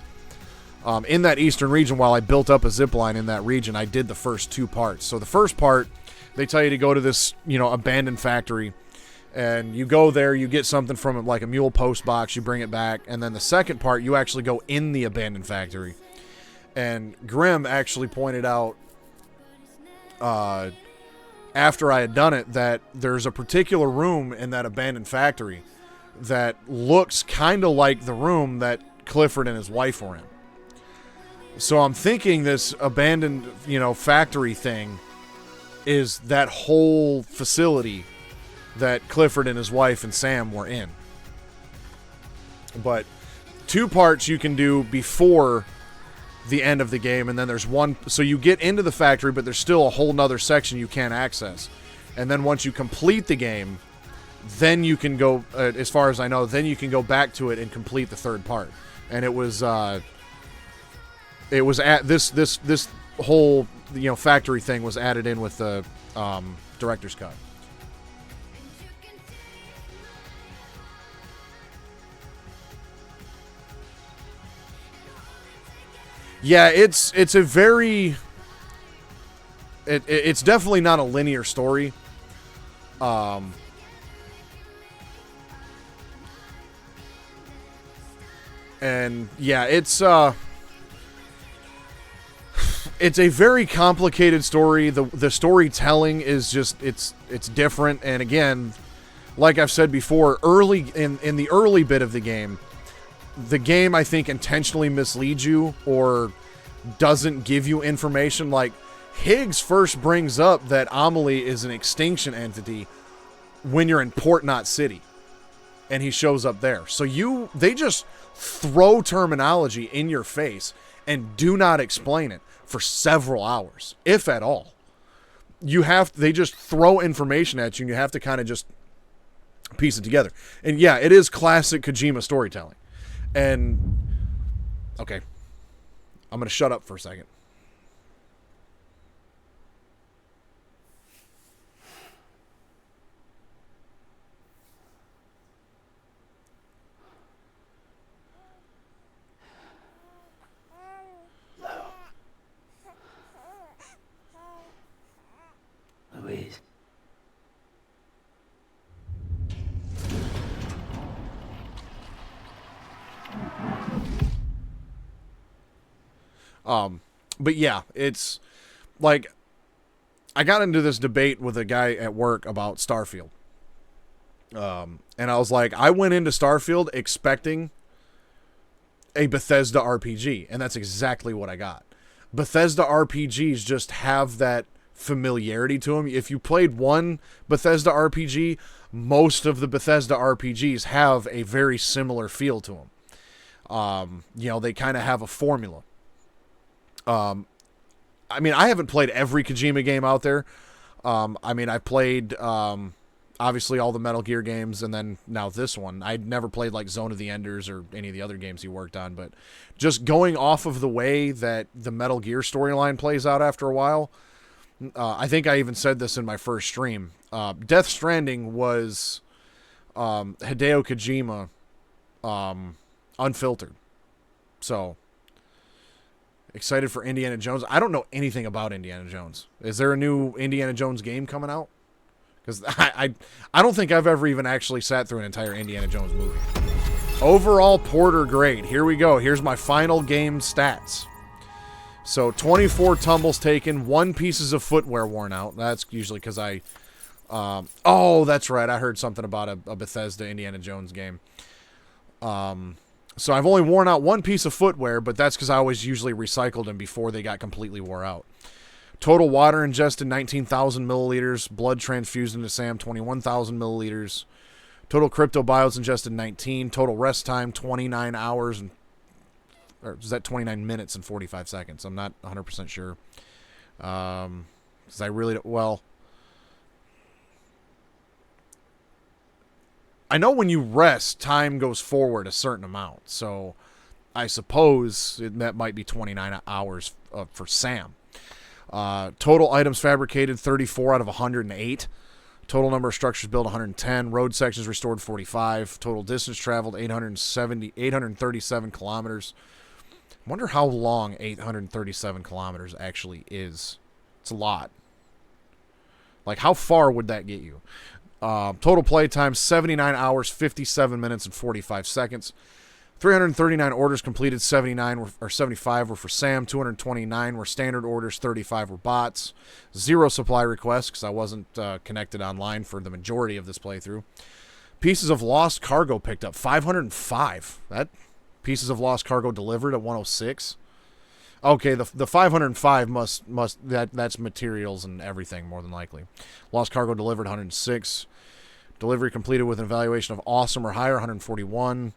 Speaker 1: In that eastern region, while I built up a zipline in that region, I did the first 2 parts. So the first part, they tell you to go to this, you know, abandoned factory, and you go there, you get something from like a mule post box, you bring it back, and then the second part, you actually go in the abandoned factory. And Grimm actually pointed out, after I had done it, that there's a particular room in that abandoned factory that looks kind of like the room that Clifford and his wife were in. So I'm thinking this abandoned, you know, factory thing is that whole facility that Clifford and his wife and Sam were in. But 2 parts you can do before the end of the game, and then there's one, so you get into the factory, but there's still a whole nother section you can't access. And then once you complete the game, then you can go, as far as I know, then you can go back to it and complete the 3rd part. And it was at this whole, you know, factory thing was added in with the director's cut. Yeah, it's a very it's definitely not a linear story. And yeah, it's a very complicated story. The storytelling is just it's different, and again, like I've said before, early in the early bit of the game I think intentionally misleads you or doesn't give you information. Like Higgs first brings up that Amelie is an extinction entity when you're in Port Knot City, and he shows up there. So they just throw terminology in your face and do not explain it for several hours, if at all. They just throw information at you, and you have to kind of just piece it together. And yeah, it is classic Kojima storytelling. And okay, I'm gonna shut up for a second.
Speaker 4: Louise.
Speaker 1: But yeah, it's like I got into this debate with a guy at work about Starfield. And I was like, I went into Starfield expecting a Bethesda RPG, and that's exactly what I got. Bethesda RPGs just have that familiarity to them. If you played one Bethesda RPG, most of the Bethesda RPGs have a very similar feel to them. You know, they kind of have a formula. I mean, I haven't played every Kojima game out there. I mean, I played obviously all the Metal Gear games, and then now this one. I'd never played like Zone of the Enders or any of the other games he worked on, but just going off of the way that the Metal Gear storyline plays out after a while, I think I even said this in my first stream. Death Stranding was Hideo Kojima unfiltered. So, excited for Indiana Jones. I don't know anything about Indiana Jones. Is there a new Indiana Jones game coming out? Because I don't think I've ever even actually sat through an entire Indiana Jones movie. Overall Porter grade. Here we go. Here's my final game stats. So 24 tumbles taken, 1 pieces of footwear worn out. That's usually because I... oh, that's right. I heard something about a Bethesda Indiana Jones game. So I've only worn out 1 piece of footwear, but that's because I always usually recycled them before they got completely wore out. Total water ingested, 19,000 milliliters. Blood transfused into Sam, 21,000 milliliters. Total cryptobiotes ingested, 19. Total rest time, 29 hours. Or is that 29 minutes and 45 seconds? I'm not 100% sure. Because I really don't... Well... I know when you rest, time goes forward a certain amount. So I suppose that might be 29 hours for Sam. Total items fabricated, 34 out of 108. Total number of structures built, 110. Road sections restored, 45. Total distance traveled, 837 kilometers. I wonder how long 837 kilometers actually is. It's a lot. Like, how far would that get you? Total play time, 79 hours, 57 minutes, and 45 seconds. 339 orders completed, 75 were for Sam, 229 were standard orders, 35 were bots. 0 supply requests, because I wasn't connected online for the majority of this playthrough. Pieces of lost cargo picked up, 505. That pieces of lost cargo delivered at 106. Okay, the 505 that's materials and everything, more than likely. Lost cargo delivered, 106. Delivery completed with an evaluation of awesome or higher, 141.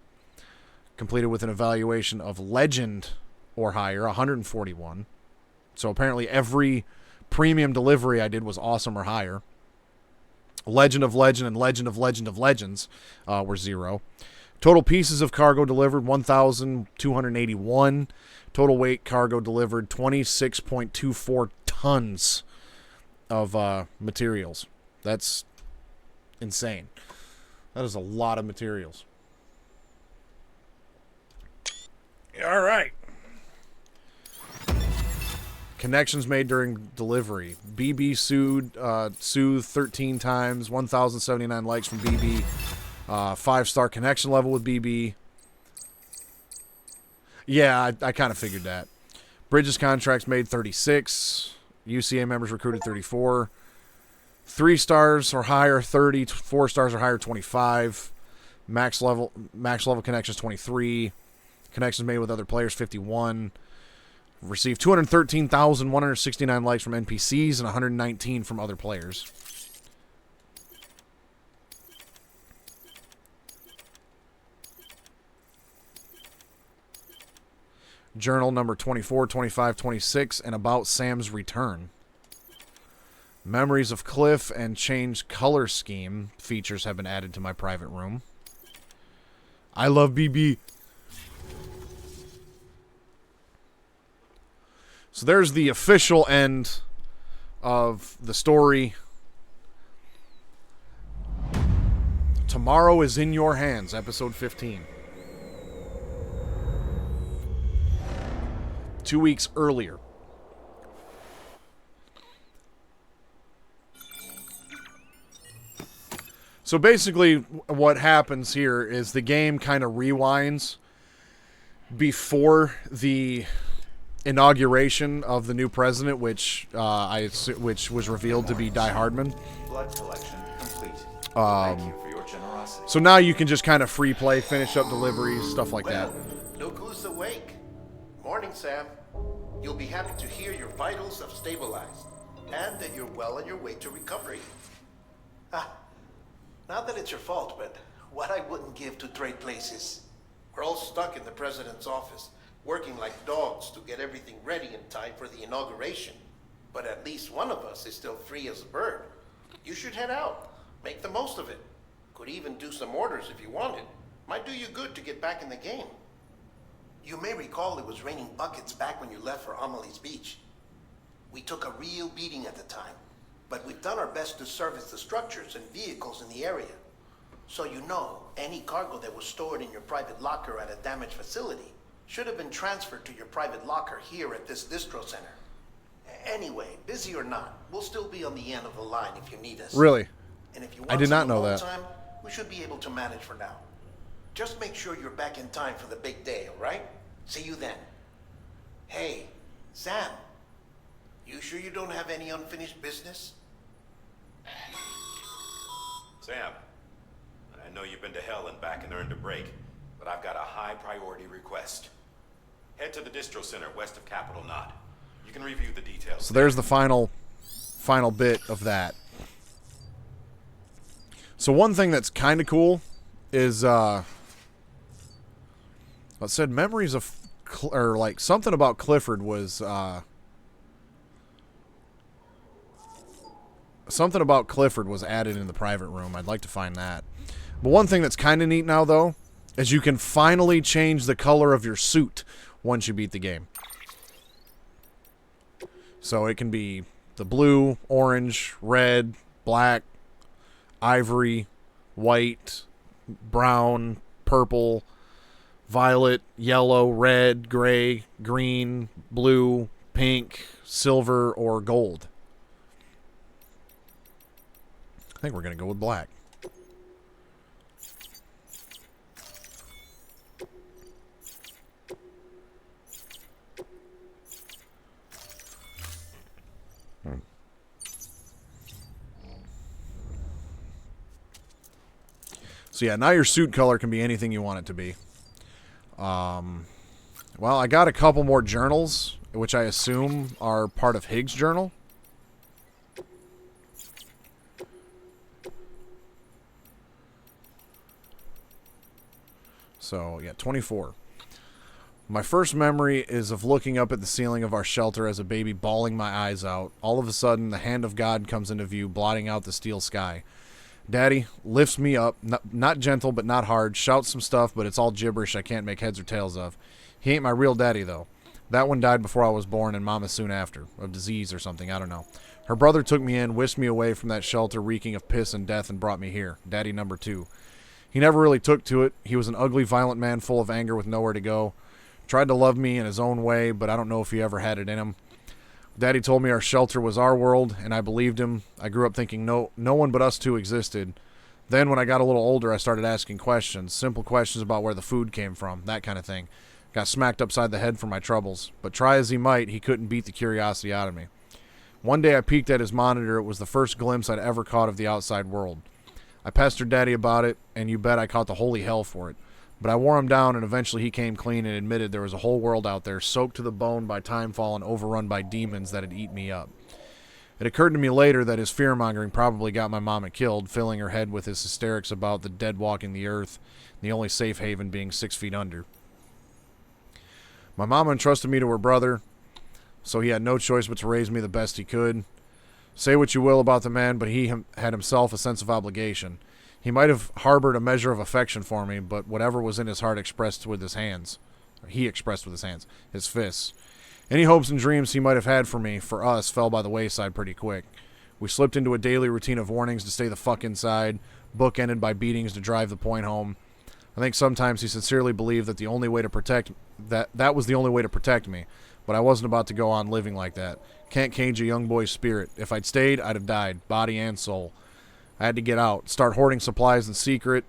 Speaker 1: Completed with an evaluation of legend or higher, 141. So apparently every premium delivery I did was awesome or higher. Legend of legend and legend of legend of legends were 0. Total pieces of cargo delivered, 1,281. Total weight cargo delivered, 26.24 tons of materials. That's insane. That is a lot of materials. All right. Connections made during delivery. BB soothed 13 times, 1,079 likes from BB. 5-star connection level with BB. Yeah, I kind of figured that. Bridges contracts made, 36. UCA members recruited, 34. 3 stars or higher, 30. 4 stars or higher, 25. Max level connections, 23. Connections made with other players, 51. Received 213,169 likes from NPCs and 119 from other players. Journal number 24, 25, 26, and about Sam's return. Memories of Cliff and change color scheme features have been added to my private room. I love BB. So there's the official end of the story. Tomorrow is in your hands, episode 15. 2 weeks earlier. So basically what happens here is the game kind of rewinds before the inauguration of the new president, which was revealed to be Die Hardman.
Speaker 14: Blood collection complete. Thank you for your generosity.
Speaker 1: So now you can just kind of free play, finish up deliveries, stuff like that.
Speaker 6: Look who's awake. Morning, Sam. You'll be happy to hear your vitals have stabilized, and that you're well on your way to recovery. Not that it's your fault, but what I wouldn't give to trade places. We're all stuck in the president's office, working like dogs to get everything ready in time for the inauguration. But at least one of us is still free as a bird. You should head out. Make the most of it. Could even do some orders if you wanted. Might do you good to get back in the game. You may recall it was raining buckets back when you left for Amelie's Beach. We took a real beating at the time, but we've done our best to service the structures and vehicles in the area. So you know, any cargo that was stored in your private locker at a damaged facility should have been transferred to your private locker here at this distro center. Anyway, busy or not, we'll still be on the end of the line if you need us.
Speaker 1: Really?
Speaker 6: And if you
Speaker 1: I
Speaker 6: want
Speaker 1: did not
Speaker 6: some
Speaker 1: know
Speaker 6: alone
Speaker 1: that.
Speaker 6: time, we should be able to manage for now. Just make sure you're back in time for the big day, all right? See you then. Hey, Sam. You sure you don't have any unfinished business?
Speaker 7: Sam, I know you've been to hell and back and earned a break, but I've got a high priority request. Head to the distro center west of Capitol Knot. You can review the details.
Speaker 1: So there's the final bit of that. So one thing that's kind of cool is it said memories of or like something about Clifford was something about Clifford was added in the private room. I'd like to find that. But one thing that's kind of neat now though is you can finally change the color of your suit once you beat the game. So it can be the blue, orange, red, black, ivory, white, brown, purple, violet, yellow, red, gray, green, blue, pink, silver, or gold. I think we're going to go with black. So yeah, now your suit color can be anything you want it to be. Well, I got a couple more journals, which I assume are part of Higgs' journal. So, yeah, 24. My first memory is of looking up at the ceiling of our shelter as a baby, bawling my eyes out. All of a sudden, the hand of God comes into view, blotting out the steel sky. Daddy lifts me up, not gentle but not hard, shouts some stuff, but it's all gibberish I can't make heads or tails of. He ain't my real daddy, though. That one died before I was born, and Mama soon after. Of disease or something, I don't know. Her brother took me in, whisked me away from that shelter reeking of piss and death, and brought me here. Daddy number 2. He never really took to it. He was an ugly, violent man full of anger with nowhere to go. Tried to love me in his own way, but I don't know if he ever had it in him. Daddy told me our shelter was our world, and I believed him. I grew up thinking no one but us two existed. Then when I got a little older, I started asking questions. Simple questions about where the food came from, that kind of thing. Got smacked upside the head for my troubles. But try as he might, he couldn't beat the curiosity out of me. One day I peeked at his monitor. It was the first glimpse I'd ever caught of the outside world. I pestered Daddy about it, and you bet I caught the holy hell for it. But I wore him down, and eventually he came clean and admitted there was a whole world out there, soaked to the bone by timefall and overrun by demons that had eaten me up. It occurred to me later that his fear-mongering probably got my mama killed, filling her head with his hysterics about the dead walking the earth, the only safe haven being 6 feet under. My mama entrusted me to her brother, so he had no choice but to raise me the best he could. Say what you will about the man, but he had himself a sense of obligation. He might have harbored a measure of affection for me, but whatever was in his heart expressed with his hands. He expressed with his hands, his fists. Any hopes and dreams he might have had for me, for us, fell by the wayside pretty quick. We slipped into a daily routine of warnings to stay the fuck inside, bookended by beatings to drive the point home. I think sometimes he sincerely believed that that was the only way to protect me, but I wasn't about to go on living like that. Can't cage a young boy's spirit. If I'd stayed, I'd have died, body and soul. I had to get out, start hoarding supplies in secret,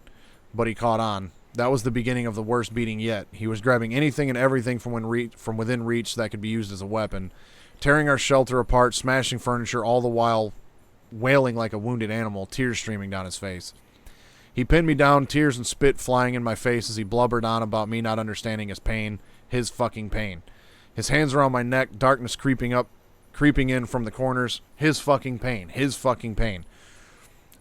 Speaker 1: but he caught on. That was the beginning of the worst beating yet. He was grabbing anything and everything from within reach that could be used as a weapon, tearing our shelter apart, smashing furniture, all the while wailing like a wounded animal, tears streaming down his face. He pinned me down, tears and spit flying in my face as he blubbered on about me not understanding his pain, his fucking pain. His hands around my neck, darkness creeping in from the corners, his fucking pain, his fucking pain.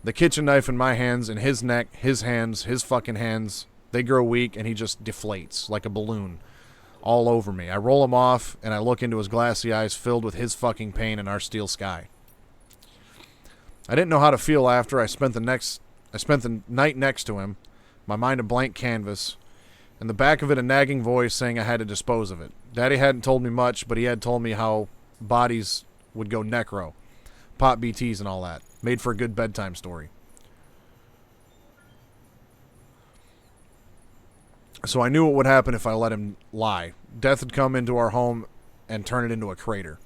Speaker 1: The kitchen knife in my hands, in his neck, his hands, his fucking hands. They grow weak, and he just deflates like a balloon all over me. I roll him off, and I look into his glassy eyes filled with his fucking pain and our steel sky. I didn't know how to feel after I spent the night next to him, my mind a blank canvas, in the back of it a nagging voice saying I had to dispose of it. Daddy hadn't told me much, but he had told me how bodies would go necro, pop BTs and all that. Made for a good bedtime story. So I knew what would happen if I let him lie. Death had come into our home and turn it into a crater.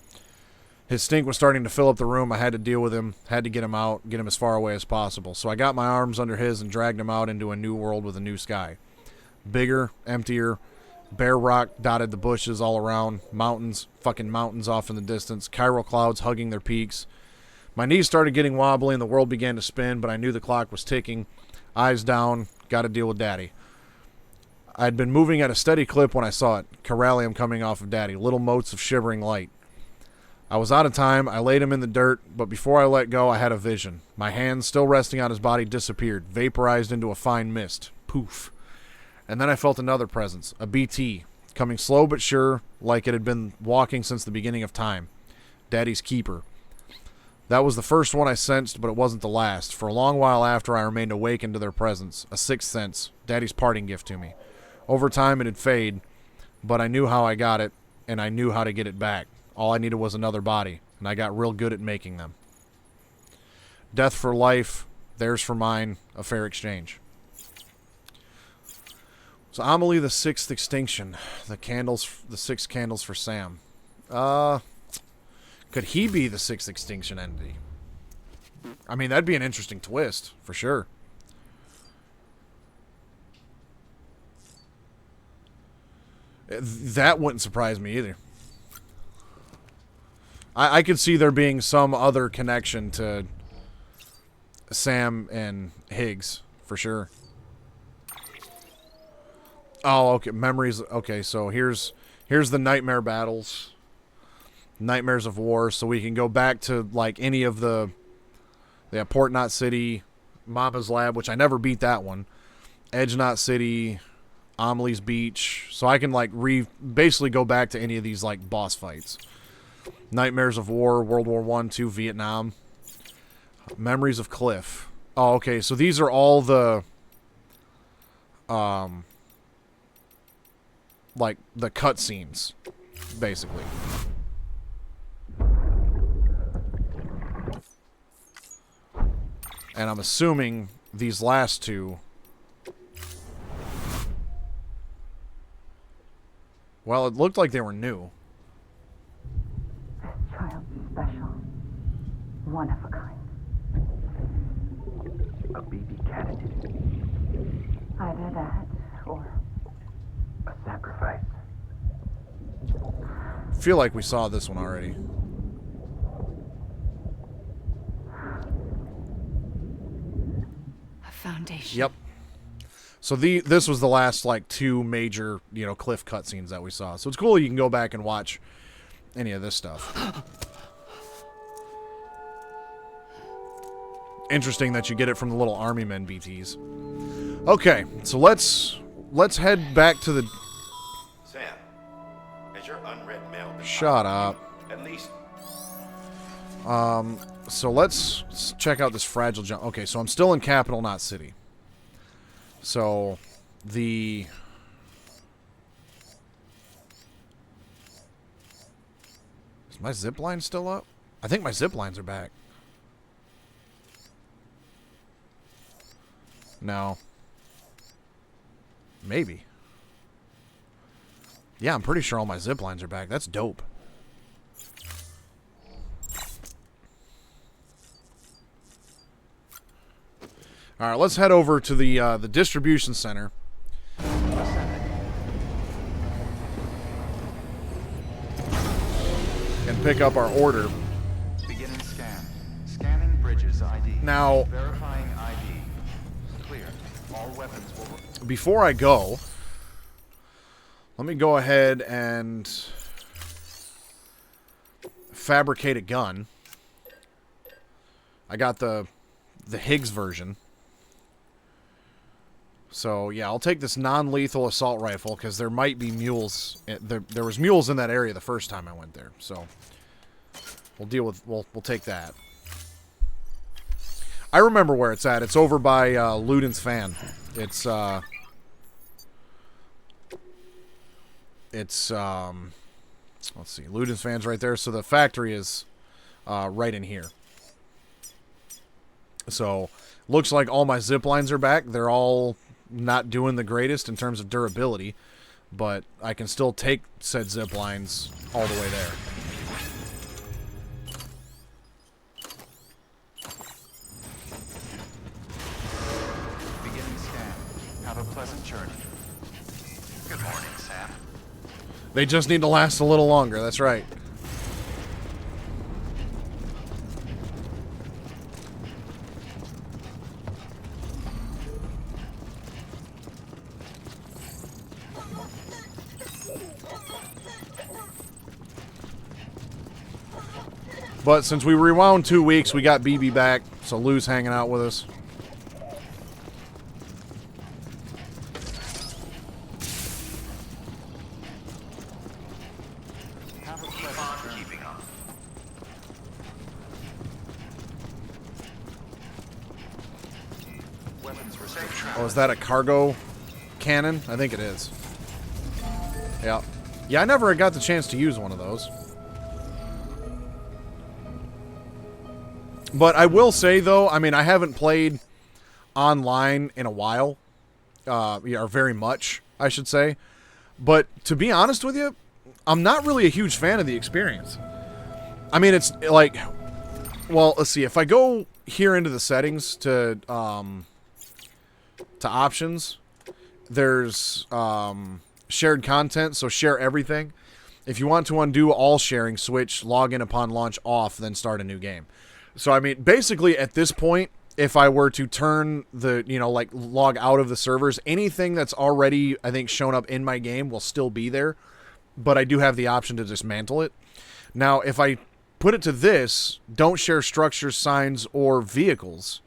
Speaker 1: His stink was starting to fill up the room. I had to deal with him, had to get him out, get him as far away as possible. So I got my arms under his and dragged him out into a new world with a new sky. Bigger, emptier, bare rock dotted the bushes all around, mountains, fucking mountains off in the distance, chiral clouds hugging their peaks. My knees started getting wobbly and the world began to spin, but I knew the clock was ticking. Eyes down, got to deal with Daddy. I'd been moving at a steady clip when I saw it, Corallium coming off of Daddy, little motes of shivering light. I was out of time. I laid him in the dirt, but before I let go, I had a vision. My hands, still resting on his body, disappeared, vaporized into a fine mist. Poof. And then I felt another presence, a BT, coming slow but sure, like it had been walking since the beginning of time. Daddy's keeper. That was the first one I sensed, but it wasn't the last. For a long while after, I remained awakened to their presence, a sixth sense, Daddy's parting gift to me. Over time, it'd fade, but I knew how I got it, and I knew how to get it back. All I needed was another body, and I got real good at making them. Death for life, theirs for mine, a fair exchange. So Amelie, the sixth extinction, the 6 candles for Sam. Could he be the 6th extinction entity? I mean, that'd be an interesting twist, for sure. That wouldn't surprise me either. I could see there being some other connection to Sam and Higgs, for sure. Oh, okay. Memories. Okay, so here's the nightmare battles. Nightmares of War, so we can go back to, like, any of the Port Knot City, Mama's Lab, which I never beat that one, Edge Knot City, Amelie's Beach, so I can, like, basically go back to any of these, like, boss fights. Nightmares of War, World War I, II, Vietnam. Memories of Cliff. Oh, okay, so these are all the, like, the cutscenes, basically. And I'm assuming these last two... Well, it looked like they were new.
Speaker 9: This child's special. One of a kind.
Speaker 13: A baby candidate.
Speaker 9: Either that, or...
Speaker 13: A sacrifice.
Speaker 1: I feel like we saw this one already.
Speaker 2: A foundation.
Speaker 1: Yep. So this was the last, like, 2 major, Cliff cutscenes that we saw. So it's cool you can go back and watch any of this stuff. Interesting that you get it from the little army men BTs. Okay, so let's head back to the...
Speaker 10: Sam, has your unread mail been
Speaker 1: Shut up.
Speaker 10: At least...
Speaker 1: So let's check out this fragile jump. Okay, so I'm still in Capital Knot City. So, is my zip line still up? I think my zip lines are back. No. Maybe. Yeah, I'm pretty sure all my zip lines are back. That's dope. All right, let's head over to the distribution center. And pick up our order.
Speaker 12: Beginning scan. Scanning bridges ID.
Speaker 1: Now,
Speaker 12: Verifying ID. Clear. All weapons will...
Speaker 1: Before I go, let me go ahead and fabricate a gun. I got the Higgs version. So, yeah, I'll take this non-lethal assault rifle because there might be mules. There was mules in that area the first time I went there. So, we'll take that. I remember where it's at. It's over by Luden's Fan. It's let's see, Luden's Fan's right there. So the factory is right in here. So looks like all my zip lines are back. They're all not doing the greatest in terms of durability, but I can still take said zip lines all the way there.
Speaker 12: Beginning scan. Have a pleasant journey. Good morning, Sam.
Speaker 1: They just need to last a little longer, that's right. But since we rewound 2 weeks, we got BB back, so Lou's hanging out with us. Oh, is that a cargo cannon? I think it is. Yeah. Yeah, I never got the chance to use one of those. But I will say, though, I mean, I haven't played online in a while. Or very much, I should say. But to be honest with you, I'm not really a huge fan of the experience. I mean, it's like... Well, let's see. If I go here into the settings to options, there's shared content, so share everything. If you want to undo all sharing, switch login upon launch off, then start a new game. So, I mean, basically at this point, if I were to turn the, like log out of the servers, anything that's already, I think, shown up in my game will still be there. But I do have the option to dismantle it. Now, if I put it to this, don't share structures, signs, or vehicles,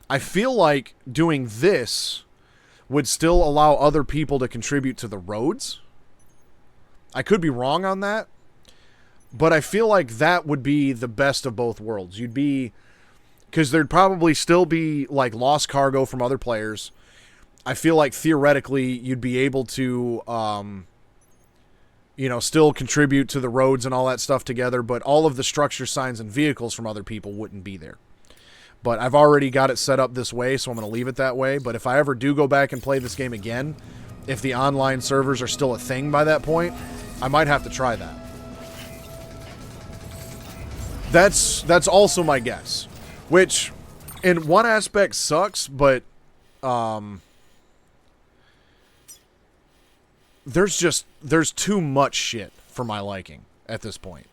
Speaker 1: I feel like doing this would still allow other people to contribute to the roads. I could be wrong on that. But I feel like that would be the best of both worlds. You'd be... Because there'd probably still be, like, lost cargo from other players. I feel like, theoretically, you'd be able to, still contribute to the roads and all that stuff together, but all of the structure, signs, and vehicles from other people wouldn't be there. But I've already got it set up this way, so I'm going to leave it that way. But if I ever do go back and play this game again, if the online servers are still a thing by that point, I might have to try that. That's also my guess, which in one aspect sucks, but there's too much shit for my liking at this point.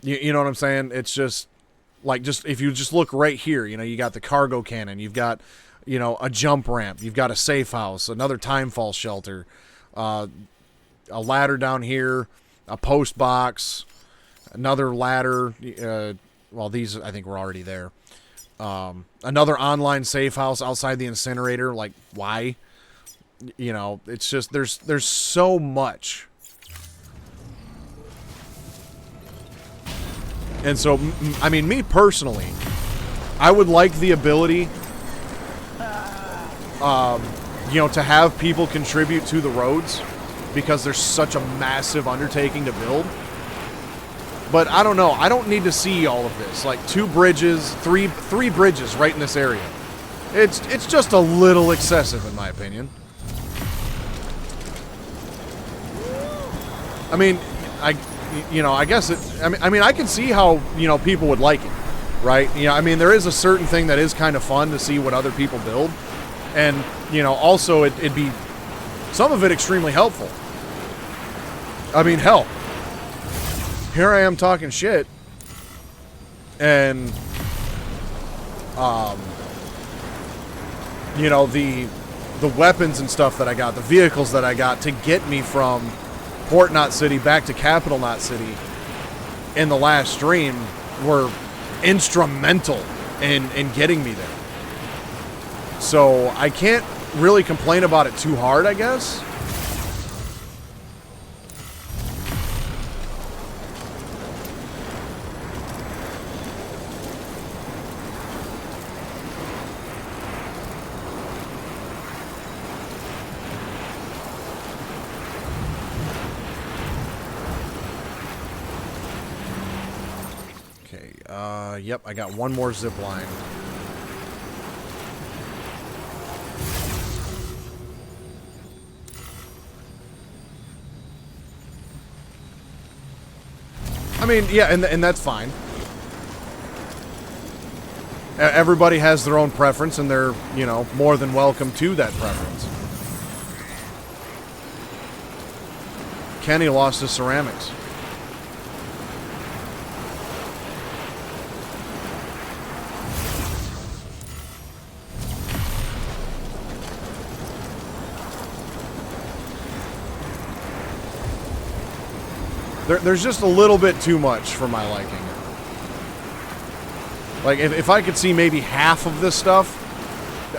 Speaker 1: You know what I'm saying? It's just like, if you just look right here, you got the cargo cannon, you've got a jump ramp, you've got a safe house, another timefall shelter, a ladder down here, a post box, another ladder. Well, these I think were already there. Another online safe house outside the incinerator. Like, why? It's just there's so much. And so, I mean, me personally, I would like the ability, to have people contribute to the roads, because there's such a massive undertaking to build. But I don't know. I don't need to see all of this. Like 2 bridges, three bridges right in this area. It's just a little excessive, in my opinion. I mean, I guess it. I mean, I can see how people would like it, right? I mean, there is a certain thing that is kind of fun to see what other people build, and also it'd be some of it extremely helpful. I mean, hell. Here I am talking shit, and, the weapons and stuff that I got, the vehicles that I got to get me from Port Knot City back to Capital Knot City in the last stream were instrumental in getting me there. So I can't really complain about it too hard, I guess. Yep, I got one more zip line. I mean, yeah, and that's fine. Everybody has their own preference, and they're, you know, more than welcome to that preference. Kenny lost his ceramics. There's just a little bit too much for my liking. Like, if I could see maybe half of this stuff,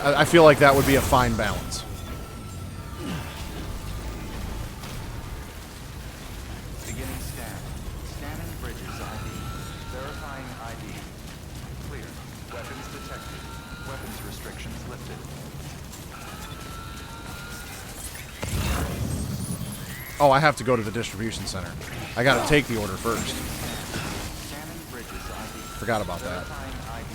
Speaker 1: I feel like that would be a fine balance.
Speaker 12: Beginning scan. Scanning bridges ID. Verifying ID. Clear. Weapons detected. Weapons restrictions lifted.
Speaker 1: Oh, I have to go to the distribution center. I gotta take the order first.
Speaker 12: Scanning bridges ID.
Speaker 1: Forgot about that.
Speaker 12: Verifying ID.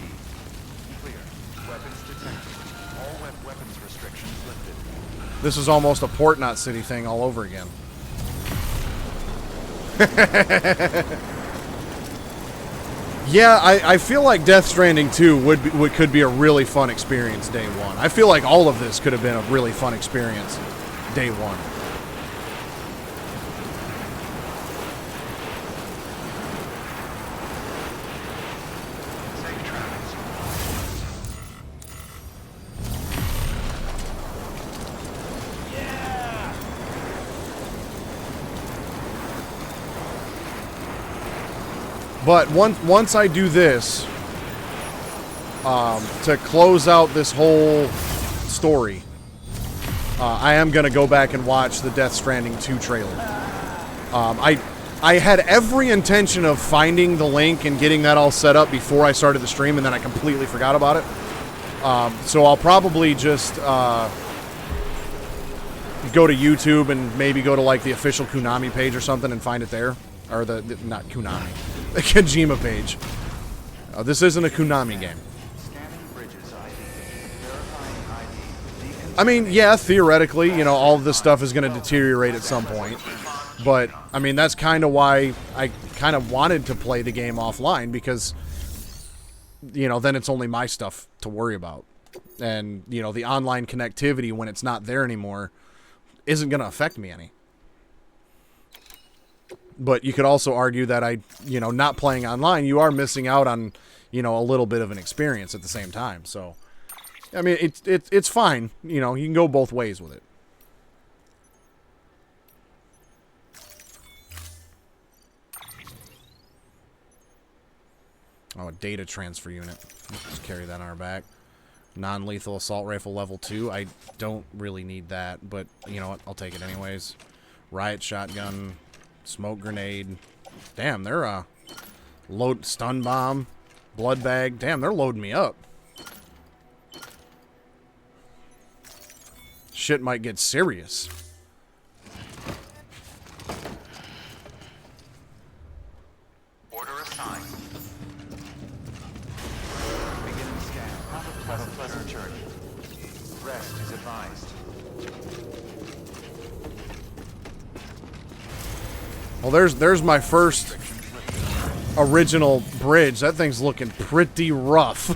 Speaker 12: Clear. Weapons detected. All weapons restrictions lifted.
Speaker 1: This is almost a Port Knot City thing all over again. Yeah, I feel like Death Stranding 2 could be a really fun experience day one. I feel like all of this could have been a really fun experience day one. But once I do this, to close out this whole story, I am going to go back and watch the Death Stranding 2 trailer. I had every intention of finding the link and getting that all set up before I started the stream, and then I completely forgot about it. So I'll probably just go to YouTube and maybe go to like the official Konami page or something and find it there. Or not Konami, the Kojima page. This isn't a Konami game. I mean, yeah, theoretically, you know, all of this stuff is going to deteriorate at some point. But, I mean, that's kind of why I kind of wanted to play the game offline, because, you know, then it's only my stuff to worry about. And, you know, the online connectivity, when it's not there anymore, isn't going to affect me any. But you could also argue that you know, not playing online, you are missing out on, you know, a little bit of an experience at the same time. So, I mean, it's fine. You know, you can go both ways with it. Oh, a data transfer unit. Let's just carry that on our back. Non-lethal assault rifle level 2. I don't really need that, but you know what? I'll take it anyways. Riot shotgun. Smoke grenade. Damn, they're load stun bomb, blood bag. Damn, they're loading me up. Shit might get serious.
Speaker 12: Order assigned. Beginning scan. Have a pleasant journey. Rest is advised.
Speaker 1: Well, there's my first original bridge. That thing's looking pretty rough.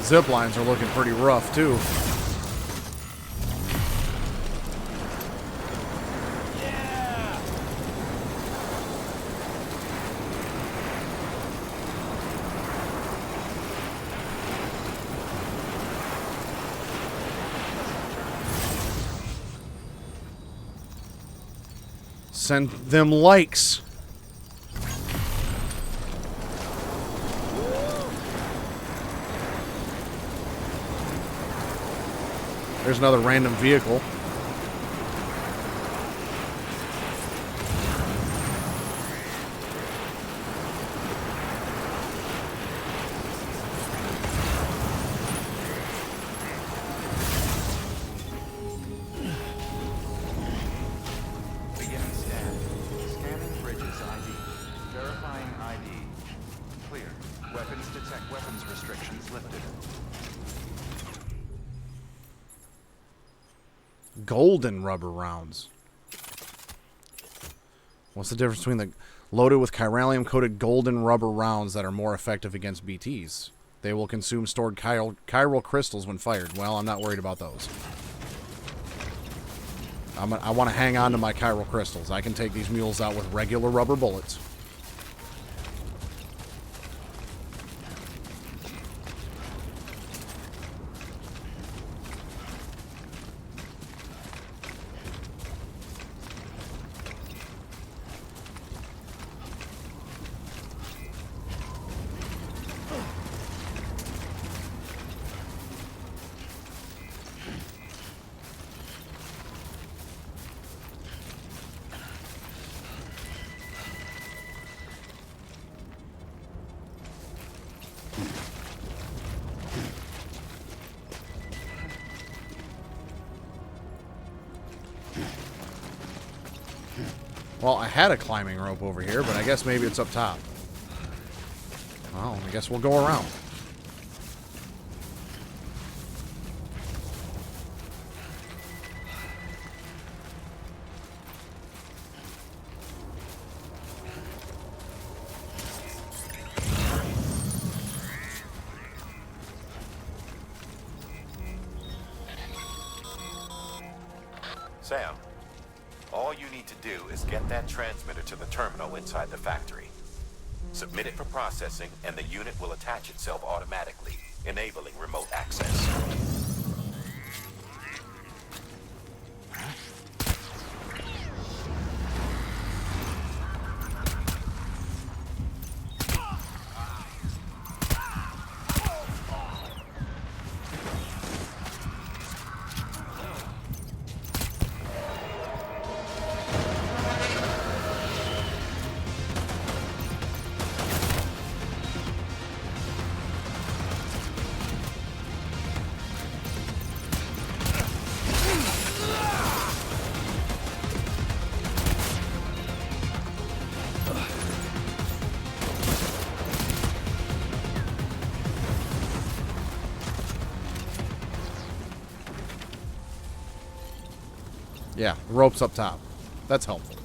Speaker 1: Zip lines are looking pretty rough too. Send them likes. There's another random vehicle.
Speaker 12: Beginning scan. Scanning bridges ID. Verifying ID. Clear. Weapons detect weapons restrictions lifted.
Speaker 1: Golden rubber rounds. What's the difference between the loaded with chiralium-coated golden rubber rounds that are more effective against BTs? They will consume stored chiral crystals when fired. Well, I'm not worried about those. I want to hang on to my chiral crystals. I can take these mules out with regular rubber bullets. Well, I had a climbing rope over here, but I guess maybe it's up top. Well, I guess we'll go around.
Speaker 10: Sam, all you need to do is get that transmitter to the terminal inside the factory. Submit it for processing, and the unit will attach itself automatically, enabling remote access. Yeah, the rope's up top. That's helpful.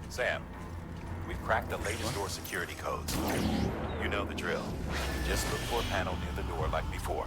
Speaker 10: Sam, we've cracked the latest door security codes. You know the drill. Just look for a panel near the door like before.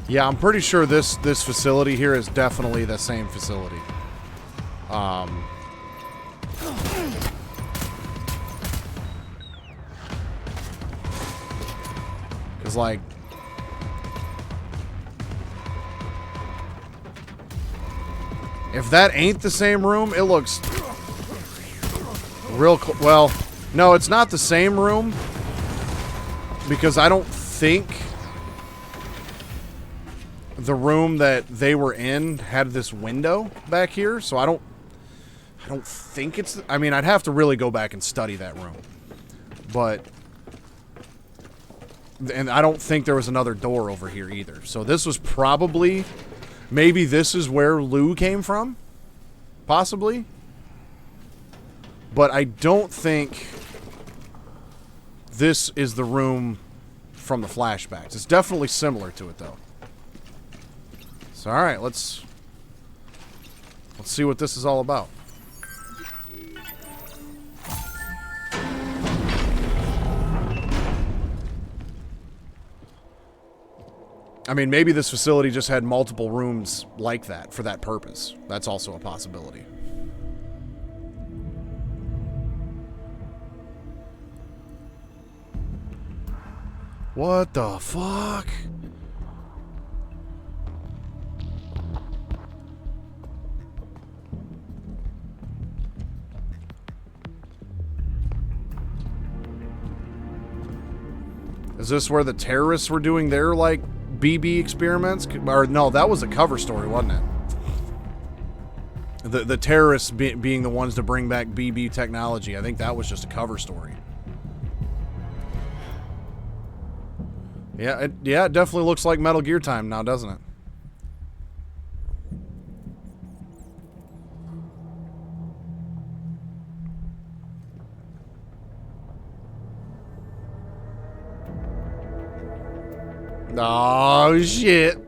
Speaker 10: Yeah, I'm pretty sure this facility here is definitely the same facility. Because, like, if that ain't the same room, it looks real well, no, it's not the same room, because I don't think the room that they were in had this window back here, so I don't think it's... I mean, I'd have to really go back and study that room. But
Speaker 1: And I don't think there was another door over here either. So this was probably... Maybe this is where Lou came from? Possibly? But I don't think this is the room from the flashbacks. It's definitely similar to it, though. So, alright, let's see what this is all about. I mean, maybe this facility just had multiple rooms like that for that purpose. That's also a possibility. What the fuck? Is this where the terrorists were doing their, like, BB experiments? Or no, that was a cover story, wasn't it? The terrorists being the ones to bring back BB technology. I think that was just a cover story. Yeah, it definitely looks like Metal Gear time now, doesn't it? Oh, shit.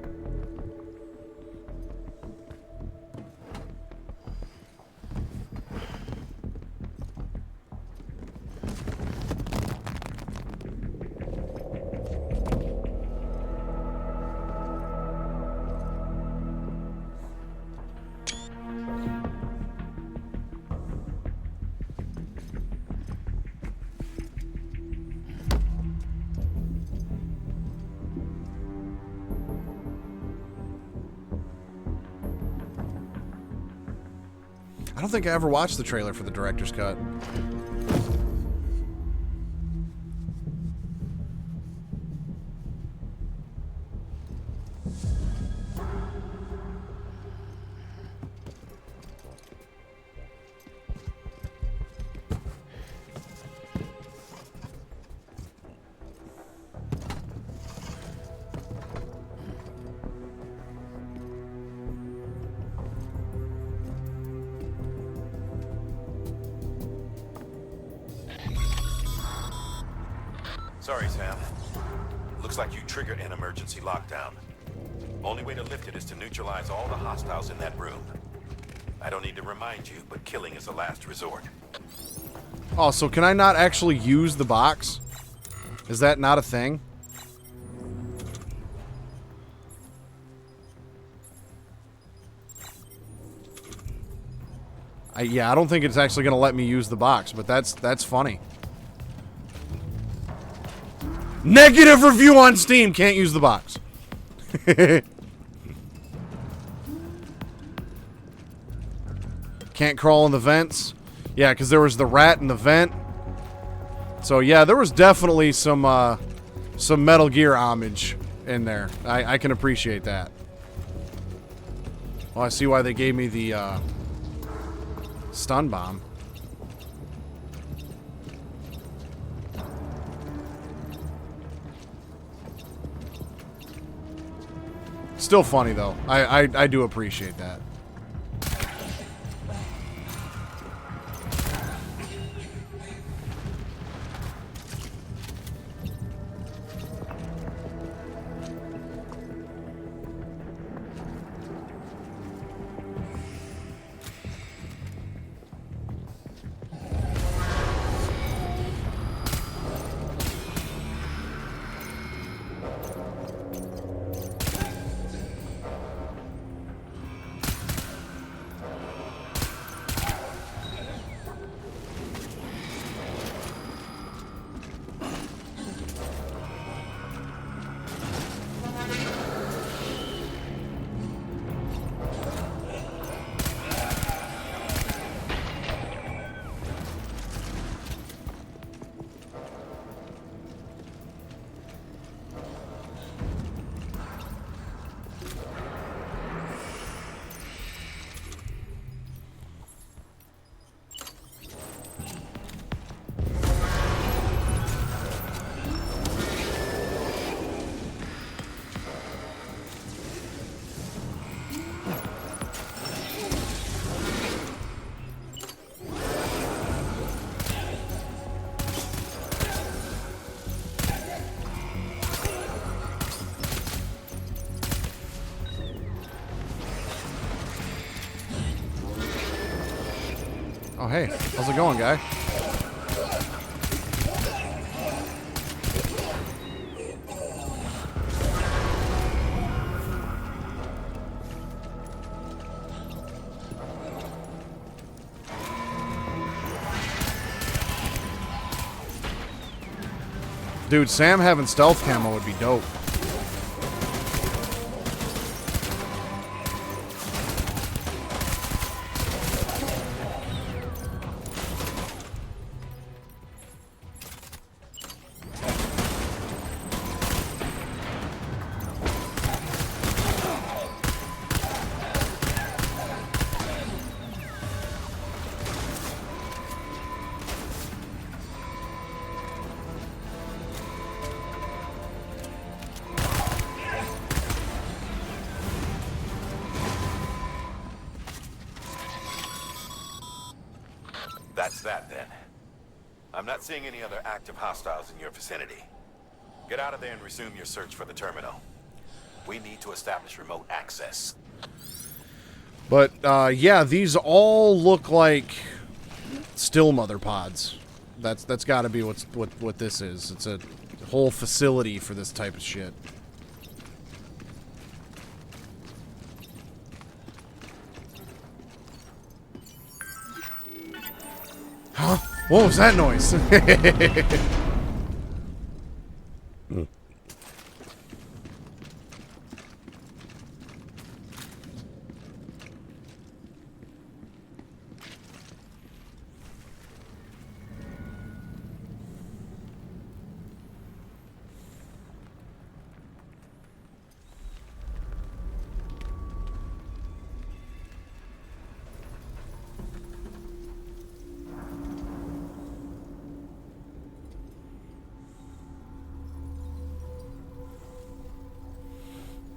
Speaker 1: I don't think I ever watched the trailer for the director's cut.
Speaker 10: Sorry, Sam. Looks like you triggered an emergency lockdown. Only way to lift it is to neutralize all the hostiles in that room. I don't need to remind you, but killing is a last resort.
Speaker 1: Oh, so can I not actually use the box? Is that not a thing? Yeah, I don't think it's actually going to let me use the box, but that's funny. Negative review on Steam. Can't use the box. Can't crawl in the vents. Yeah, because there was the rat in the vent. So yeah, there was definitely some Metal Gear homage in there. I can appreciate that. Well, I see why they gave me the stun bomb. Still funny though. I do appreciate that. Oh, hey. How's it going, guy? Dude, Sam having stealth camo would be dope.
Speaker 10: That's that, then. I'm not seeing any other active hostiles in your vicinity. Get out of there and resume your search for the terminal. We need to establish remote access.
Speaker 1: But, yeah, these all look like still mother pods. That's got to be what this is. It's a whole facility for this type of shit. Huh? What was that noise?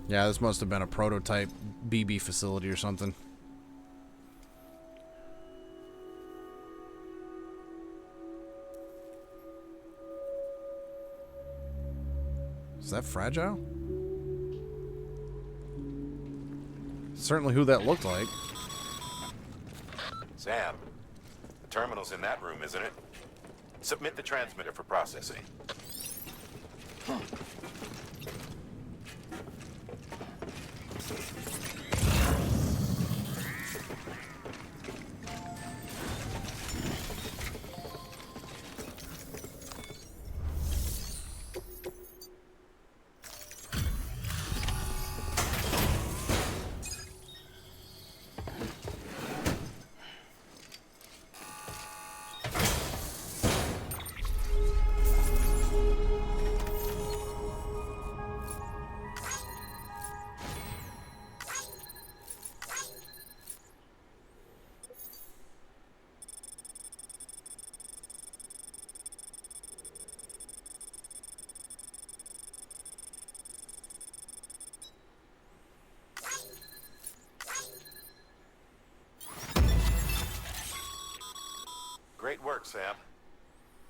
Speaker 1: Yeah, this must have been a prototype BB facility or something. Is that fragile? Certainly who that looked like.
Speaker 10: Sam, the terminal's in that room, isn't it? Submit the transmitter for processing. Great work, Sam.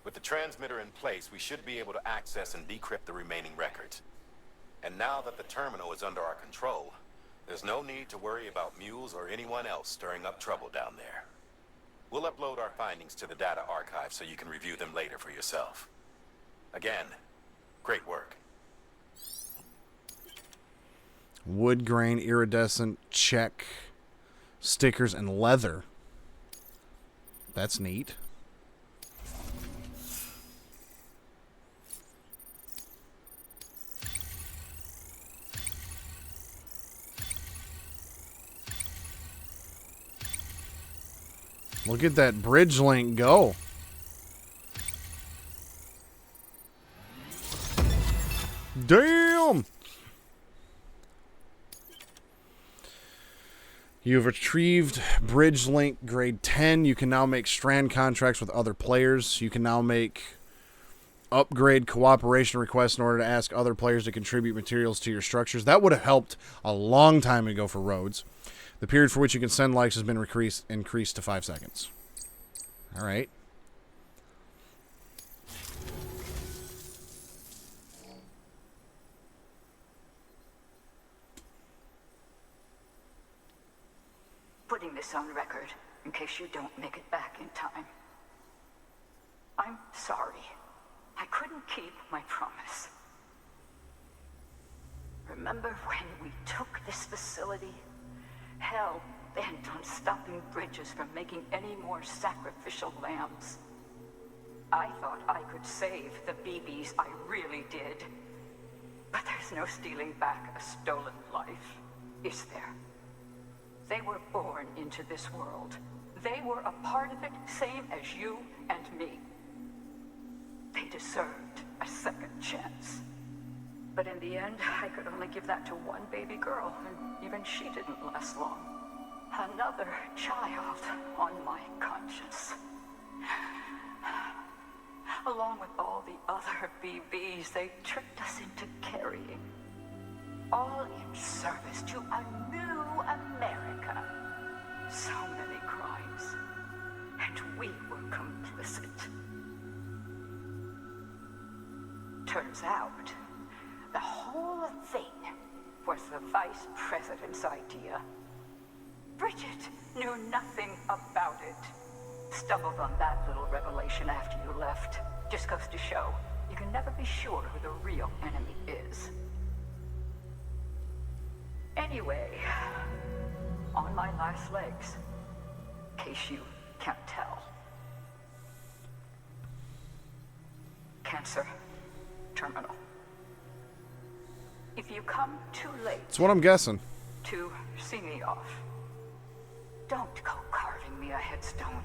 Speaker 10: With the transmitter in place, we should be able to access and decrypt the remaining records. And now that the terminal is under our control, there's no need to worry about mules or anyone else stirring up trouble down there. We'll upload our findings to the data archive so you can review them later for yourself. Again, great work.
Speaker 1: Wood grain, iridescent, check, stickers, and leather. That's neat. Look at that bridge link go. Damn! You've retrieved Bridge Link Grade 10. You can now make strand contracts with other players. You can now make upgrade cooperation requests in order to ask other players to contribute materials to your structures. That would have helped a long time ago for roads. The period for which you can send likes has been increased to 5 seconds. All right.
Speaker 9: putting this on record in case you don't make it back in time. I'm sorry. I couldn't keep my promise. Remember when we took this facility? Hell bent on stopping Bridges from making any more sacrificial lambs. I thought I could save the BBs, I really did. But there's no stealing back a stolen life, is there? They were born into this world. They were a part of it, same as you and me. They deserved a second chance. But in the end, I could only give that to one baby girl, and even she didn't last long. Another child on my conscience. Along with all the other BBs they tricked us into carrying. All in service to a new America. So many crimes. And we were complicit. Turns out, the whole thing was the vice president's idea. Bridget knew nothing about it. Stumbled on that little revelation after you left. Just goes to show, you can never be sure who the real enemy is. Anyway, on my last legs, in case you can't tell. Cancer, terminal. If you come too late...
Speaker 1: That's what I'm guessing.
Speaker 9: ...to see me off, don't go carving me a headstone.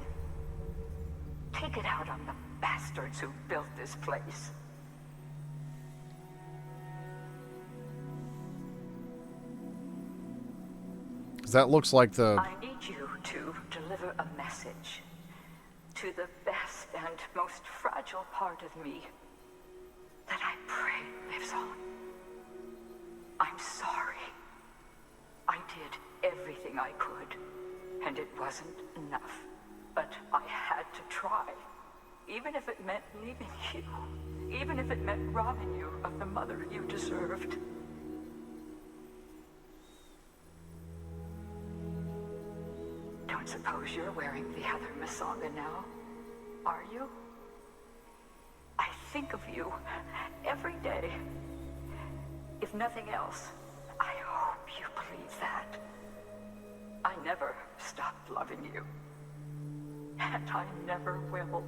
Speaker 9: Take it out on the bastards who built this place.
Speaker 1: That looks like the...
Speaker 9: I need you to deliver a message to the best and most fragile part of me that I pray lives on. I'm sorry. I did everything I could, and it wasn't enough. But I had to try, even if it meant leaving you, even if it meant robbing you of the mother you deserved. Don't suppose you're wearing the other Masanga now, are you? I think of you every day. If nothing else, I hope you believe that. I never stopped loving you. And I never will.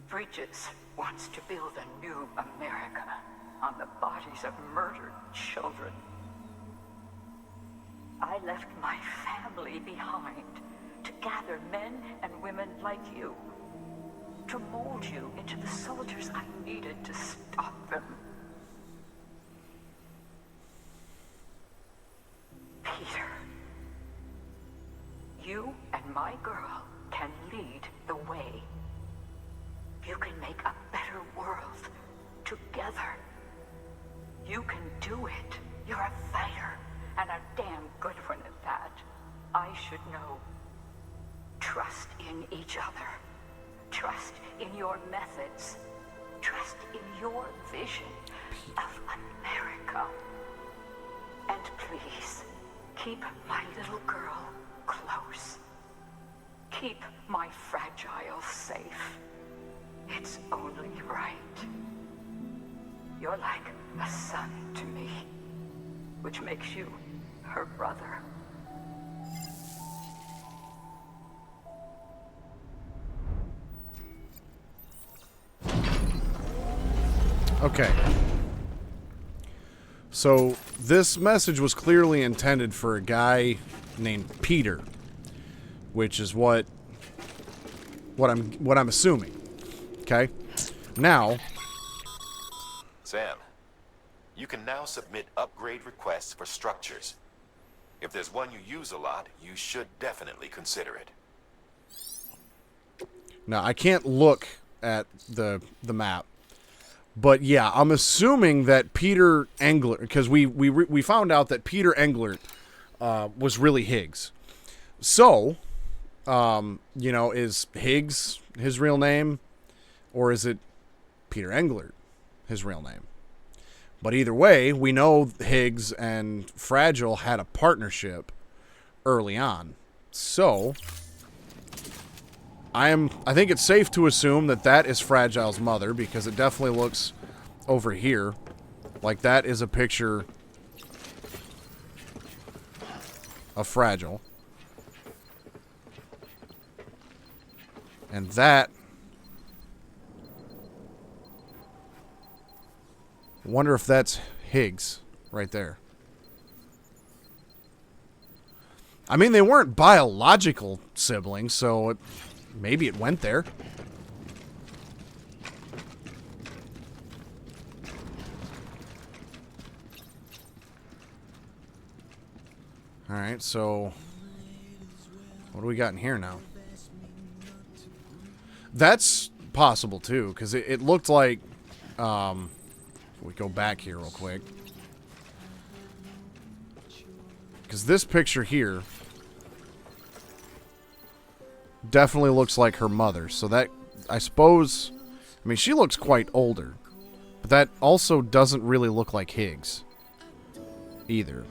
Speaker 9: Bridges wants to build a new America on the bodies of murdered children. I left my family behind to gather men and women like you, to mold you into the soldiers I needed to stop them. Peter, you and my girl can lead the way. You can make a better world together. You can do it. You're a fighter, and a damn good one at that. I should know. Trust in each other. Trust in your methods. Trust in your vision of America. And please, keep my little girl close. Keep my fragile safe. It's only right. You're like a son to me, which makes you her brother.
Speaker 1: Okay. So this message was clearly intended for a guy named Peter, which is what I'm assuming. Okay? Now,
Speaker 10: Sam, you can now submit upgrade requests for structures. If there's one you use a lot, you should definitely consider it.
Speaker 1: now I can't look at the map. But yeah, I'm assuming that Peter Englert, because we found out that Peter Englert was really Higgs. So, is Higgs his real name, or is it Peter Englert his real name? But either way, we know Higgs and Fragile had a partnership early on. So, I think it's safe to assume that that is Fragile's mother, because it definitely looks over here like that is a picture of Fragile. And that... I wonder if that's Higgs right there. I mean, they weren't biological siblings, so maybe it went there. Alright, so... what do we got in here now? That's possible, too, because it looked like... we go back here real quick. Because this picture here definitely looks like her mother. So that, I suppose... I mean, she looks quite older. But that also doesn't really look like Higgs. Either.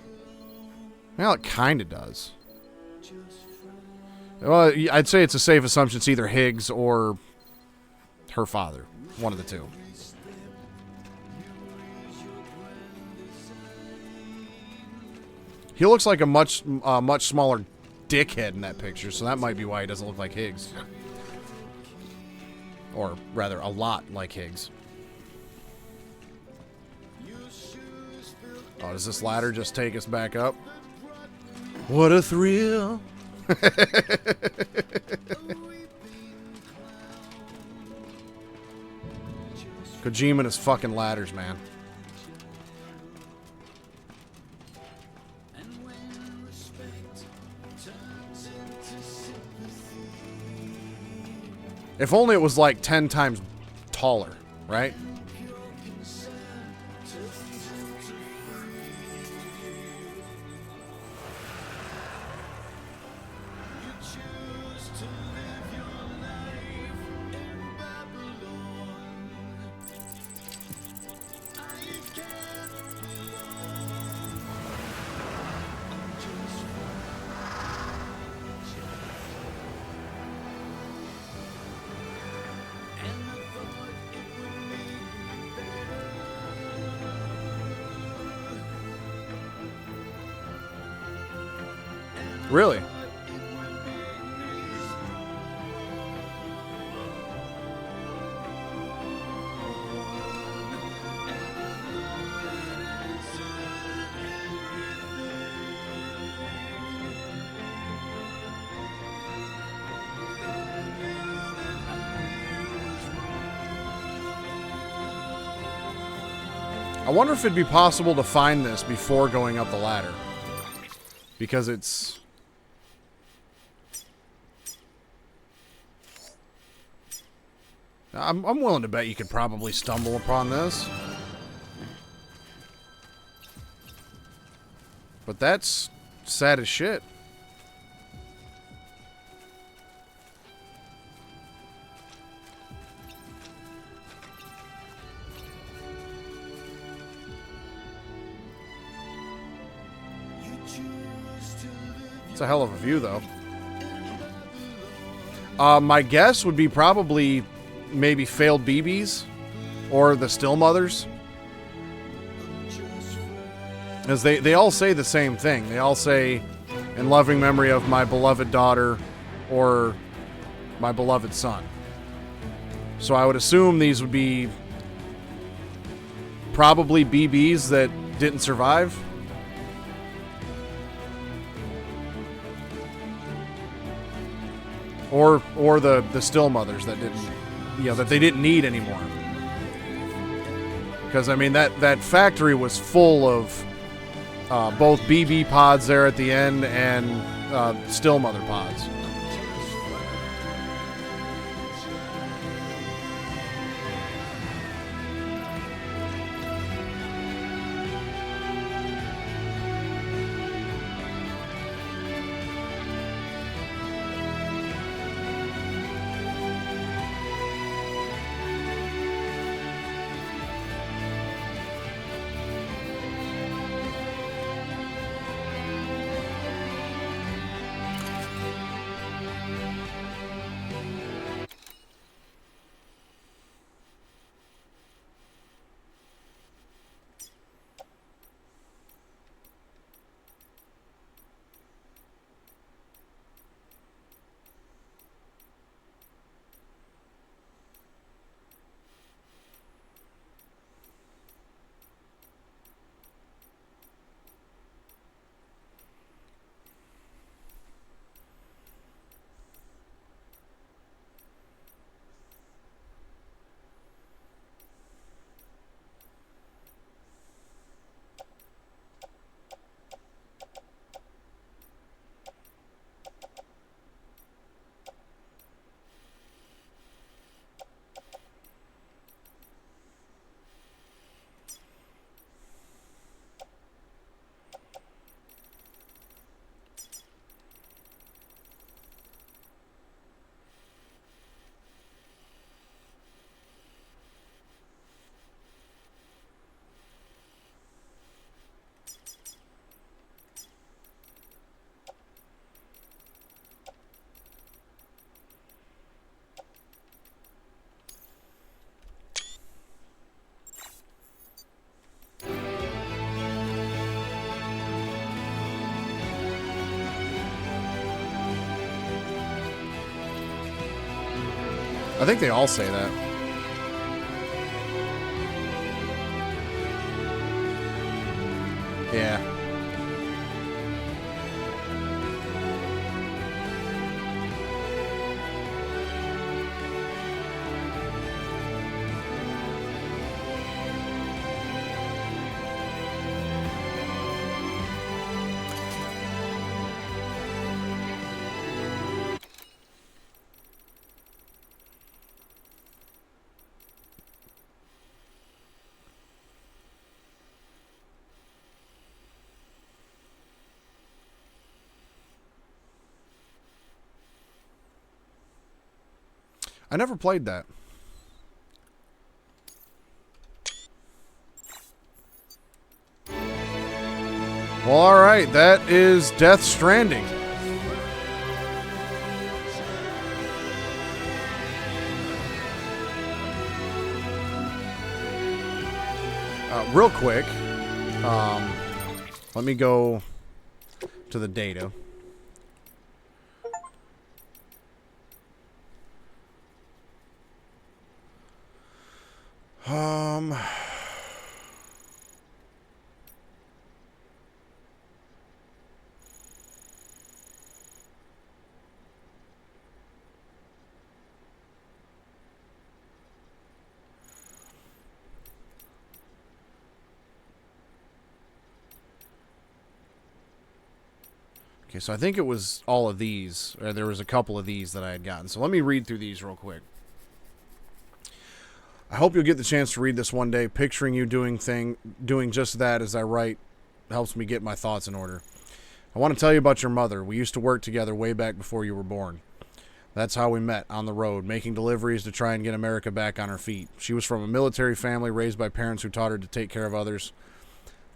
Speaker 1: Well, it kind of does. Well, I'd say it's a safe assumption it's either Higgs or her father. One of the two. He looks like a much smaller dickhead in that picture, so that might be why he doesn't look like Higgs. Or, rather, a lot like Higgs. Oh, does this ladder just take us back up? What a thrill! Kojima and his fucking ladders, man. If only it was like 10 times taller, right? Really? I wonder if it'd be possible to find this before going up the ladder. Because it's... I'm willing to bet you could probably stumble upon this. But that's sad as shit. It's a hell of a view, though. My guess would be probably maybe failed BBs or the still mothers. As they all say the same thing. They all say, in loving memory of my beloved daughter or my beloved son. So I would assume these would be probably BBs that didn't survive. Or the still mothers that didn't, that they didn't need anymore. Because, I mean, that factory was full of both BB pods there at the end and still mother pods. I think they all say that. Yeah. I never played that. Well, alright, that is Death Stranding. Real quick, let me go to the data. Okay, so I think it was all of these, or there was a couple of these that I had gotten. So let me read through these real quick. I hope you'll get the chance to read this one day. Picturing you doing just that as I write helps me get my thoughts in order. I want to tell you about your mother. We used to work together way back before you were born. That's how we met, on the road, making deliveries to try and get America back on her feet. She was from a military family raised by parents who taught her to take care of others.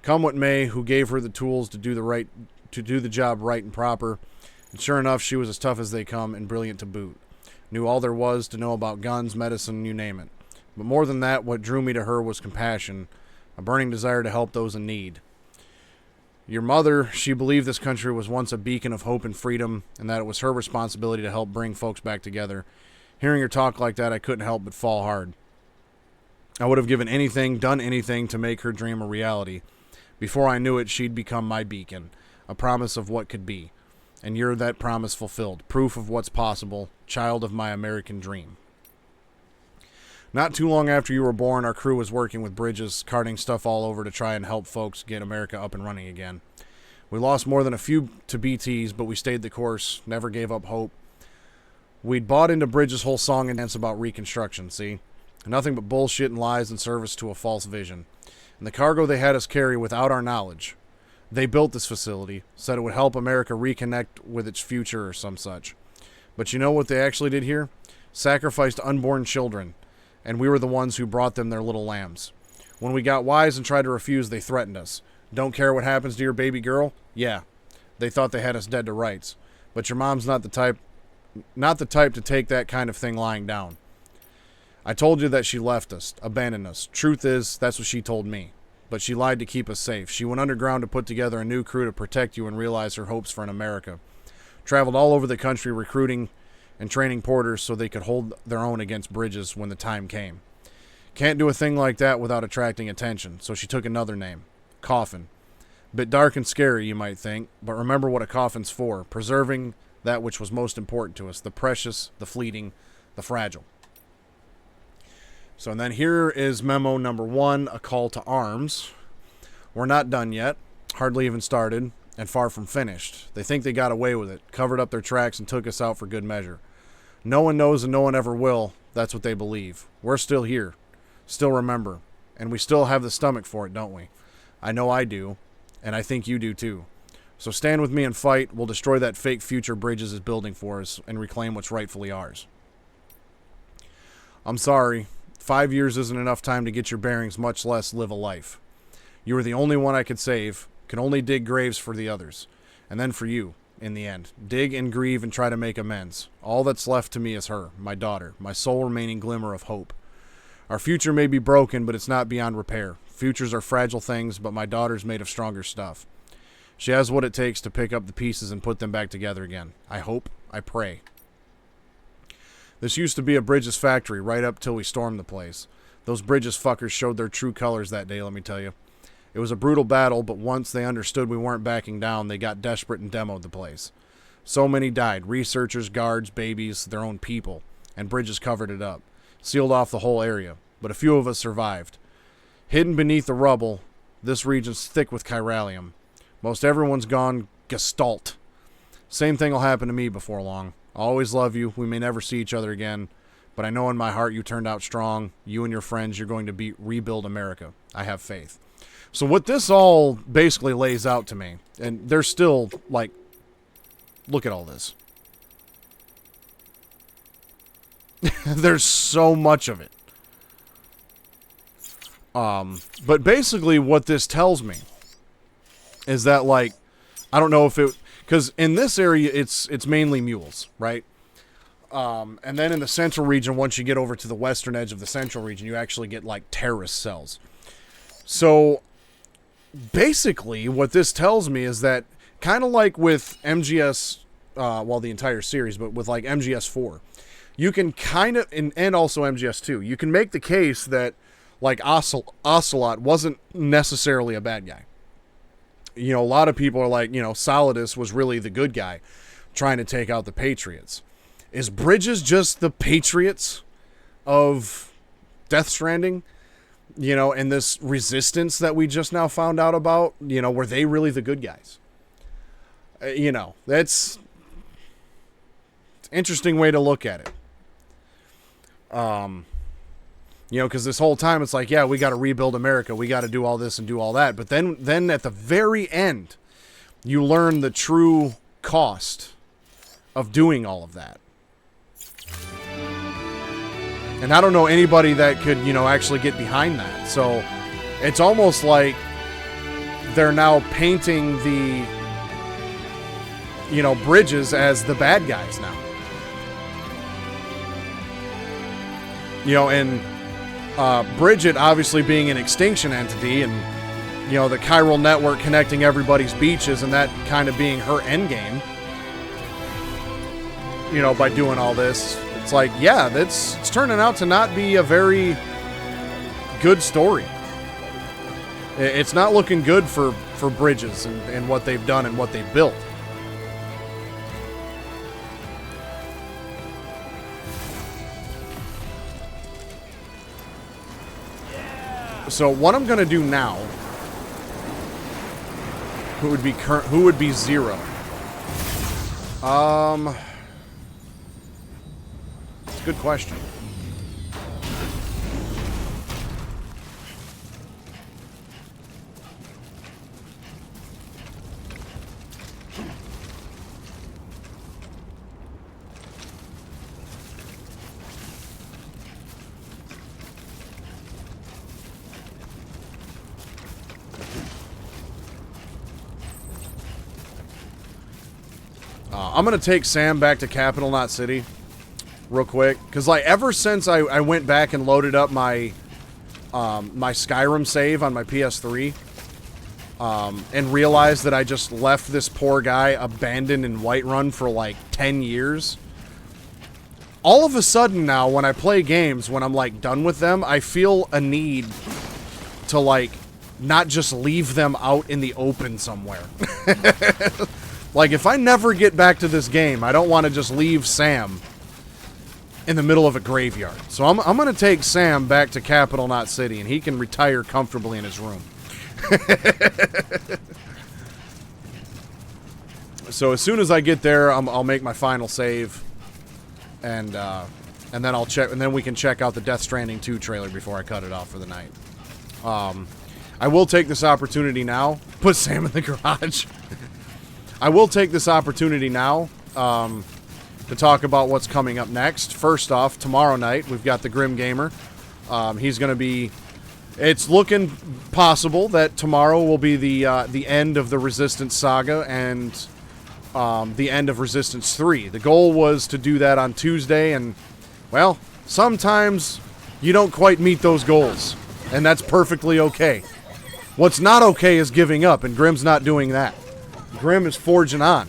Speaker 1: Come what may, who gave her the tools to do the job right and proper. And sure enough, she was as tough as they come and brilliant to boot. Knew all there was to know about guns, medicine, you name it. But more than that, what drew me to her was compassion, a burning desire to help those in need. Your mother, she believed this country was once a beacon of hope and freedom, and that it was her responsibility to help bring folks back together. Hearing her talk like that, I couldn't help but fall hard. I would have given anything, done anything to make her dream a reality. Before I knew it, she'd become my beacon, a promise of what could be. And you're that promise fulfilled, proof of what's possible, child of my American dream. Not too long after you were born, our crew was working with bridges, carting stuff all over to try and help folks get America up and running again. We lost more than a few to BTs, but we stayed the course, never gave up hope. We'd bought into Bridges' whole song and dance about reconstruction, see? Nothing but bullshit and lies in service to a false vision. And the cargo they had us carry without our knowledge. They built this facility, said it would help America reconnect with its future or some such. But you know what they actually did here? Sacrificed unborn children. And we were the ones who brought them their little lambs. When we got wise and tried to refuse, they threatened us. Don't care what happens to your baby girl? Yeah. They thought they had us dead to rights. But your mom's not the type to take that kind of thing lying down. I told you that she left us, abandoned us. Truth is, that's what she told me. But she lied to keep us safe. She went underground to put together a new crew to protect you and realize her hopes for an America. Traveled all over the country recruiting and training porters so they could hold their own against Bridges when the time came. Can't do a thing like that without attracting attention, so she took another name, Coffin. Bit dark and scary, you might think, but remember what a coffin's for, preserving that which was most important to us, the precious, the fleeting, the fragile. So and then here is memo number 1, a call to arms. We're not done yet, hardly even started, and far from finished. They think they got away with it, covered up their tracks and took us out for good measure. No one knows and no one ever will. That's what they believe. We're still here. Still remember. And we still have the stomach for it, don't we? I know I do. And I think you do too. So stand with me and fight. We'll destroy that fake future Bridges is building for us and reclaim what's rightfully ours. I'm sorry. 5 years isn't enough time to get your bearings, much less live a life. You were the only one I could save. Could only dig graves for the others. And then for you. In the end, dig and grieve and try to make amends. All that's left to me is her, my daughter, my sole remaining glimmer of hope. Our future may be broken, but it's not beyond repair. Futures are fragile things, but my daughter's made of stronger stuff. She has what it takes to pick up the pieces and put them back together again. I hope, I pray. This used to be a Bridges factory right up till we stormed the place. Those Bridges fuckers showed their true colors that day, let me tell you. It was a brutal battle, but once they understood we weren't backing down, they got desperate and demoed the place. So many died. Researchers, guards, babies, their own people. And Bridges covered it up. Sealed off the whole area. But a few of us survived. Hidden beneath the rubble, this region's thick with chiralium. Most everyone's gone gestalt. Same thing will happen to me before long. I always love you. We may never see each other again. But I know in my heart you turned out strong. You and your friends, you're going to rebuild America. I have faith. So what this all basically lays out to me, and they're still, like, look at all this. There's so much of it. But basically what this tells me is that, like, I don't know if it, because in this area it's mainly mules, right? And then in the central region, once you get over to the western edge of the central region, you actually get, like, terrorist cells. So basically what this tells me is that, kind of like with MGS, well, the entire series, but with, like, MGS4, you can kind of, and also MGS2, you can make the case that, like, Ocelot wasn't necessarily a bad guy. You know, a lot of people are like, you know, Solidus was really the good guy trying to take out the Patriots. Is Bridges just the Patriots of Death Stranding? You know, and this resistance that we just now found out about, you know, were they really the good guys? You know, that's an interesting way to look at it. You know, because this whole time it's like, yeah, we got to rebuild America. We got to do all this and do all that. But then at the very end, you learn the true cost of doing all of that. And I don't know anybody that could, you know, actually get behind that. So it's almost like they're now painting the, you know, Bridges as the bad guys now. You know, and Bridget obviously being an extinction entity, and, you know, the chiral network connecting everybody's beaches, and that kind of being her endgame, you know, by doing all this. It's like, yeah, it's turning out to not be a very good story. It's not looking good for Bridges and what they've done and what they've built. So what I'm gonna do now, who would be Zero? It's a good question. I'm going to take Sam back to Capital Knot City real quick. Because, like, ever since I went back and loaded up my my Skyrim save on my PS3 and realized that I just left this poor guy abandoned in Whiterun for, like, 10 years. All of a sudden now, when I play games, when I'm, like, done with them, I feel a need to, like, not just leave them out in the open somewhere. Like, if I never get back to this game, I don't want to just leave Sam in the middle of a graveyard. So I'm going to take Sam back to Capital Knot City, and he can retire comfortably in his room. So as soon as I get there, I'll make my final save, and then I'll check, and then we can check out the Death Stranding 2 trailer before I cut it off for the night. I will take this opportunity now. Put Sam in the garage. I will take this opportunity now to talk about what's coming up next. First off, tomorrow night, we've got the Grim Gamer. He's going to be... It's looking possible that tomorrow will be the end of the Resistance saga and the end of Resistance 3. The goal was to do that on Tuesday, and, well, sometimes you don't quite meet those goals, and that's perfectly okay. What's not okay is giving up, and Grim's not doing that. Grim is forging on.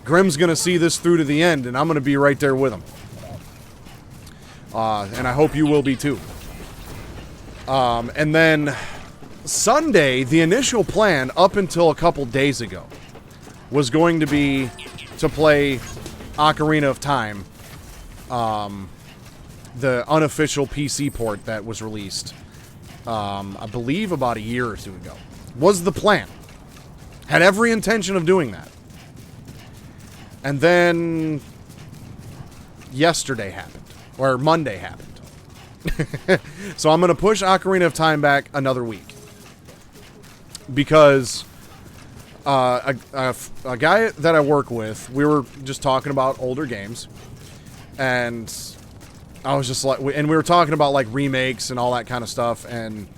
Speaker 1: Grim's going to see this through to the end, and I'm going to be right there with him. And I hope you will be too. And then Sunday, the initial plan up until a couple days ago was going to be to play Ocarina of Time, the unofficial PC port that was released, I believe about a year or two ago. Was the plan. Had every intention of doing that. And then yesterday happened, or Monday happened. So I'm going to push Ocarina of Time back another week. Because a guy that I work with, we were just talking about older games. And I was just like, and we were talking about like remakes and all that kind of stuff. And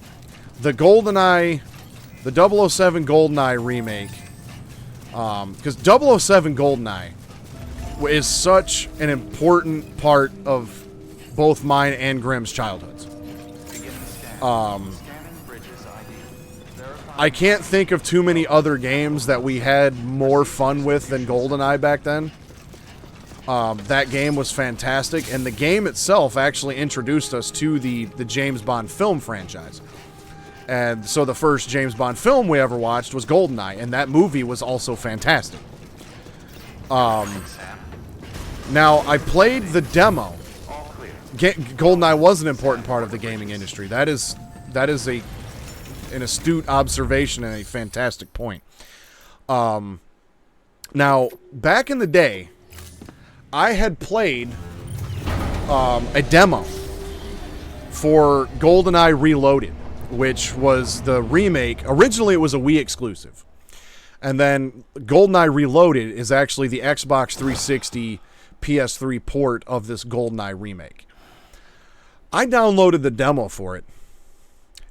Speaker 1: the GoldenEye, the 007 GoldenEye remake, because 007 GoldenEye is such an important part of both mine and Grimm's childhoods. I can't think of too many other games that we had more fun with than GoldenEye back then. That game was fantastic, and the game itself actually introduced us to the James Bond film franchise. And so the first James Bond film we ever watched was GoldenEye, and that movie was also fantastic. Now, I played the demo. GoldenEye was an important part of the gaming industry. That is an astute observation and a fantastic point. Now, back in the day, I had played a demo for GoldenEye Reloaded, which was the remake. Originally, it was a Wii exclusive. And then GoldenEye Reloaded is actually the Xbox 360 PS3 port of this GoldenEye remake. I downloaded the demo for it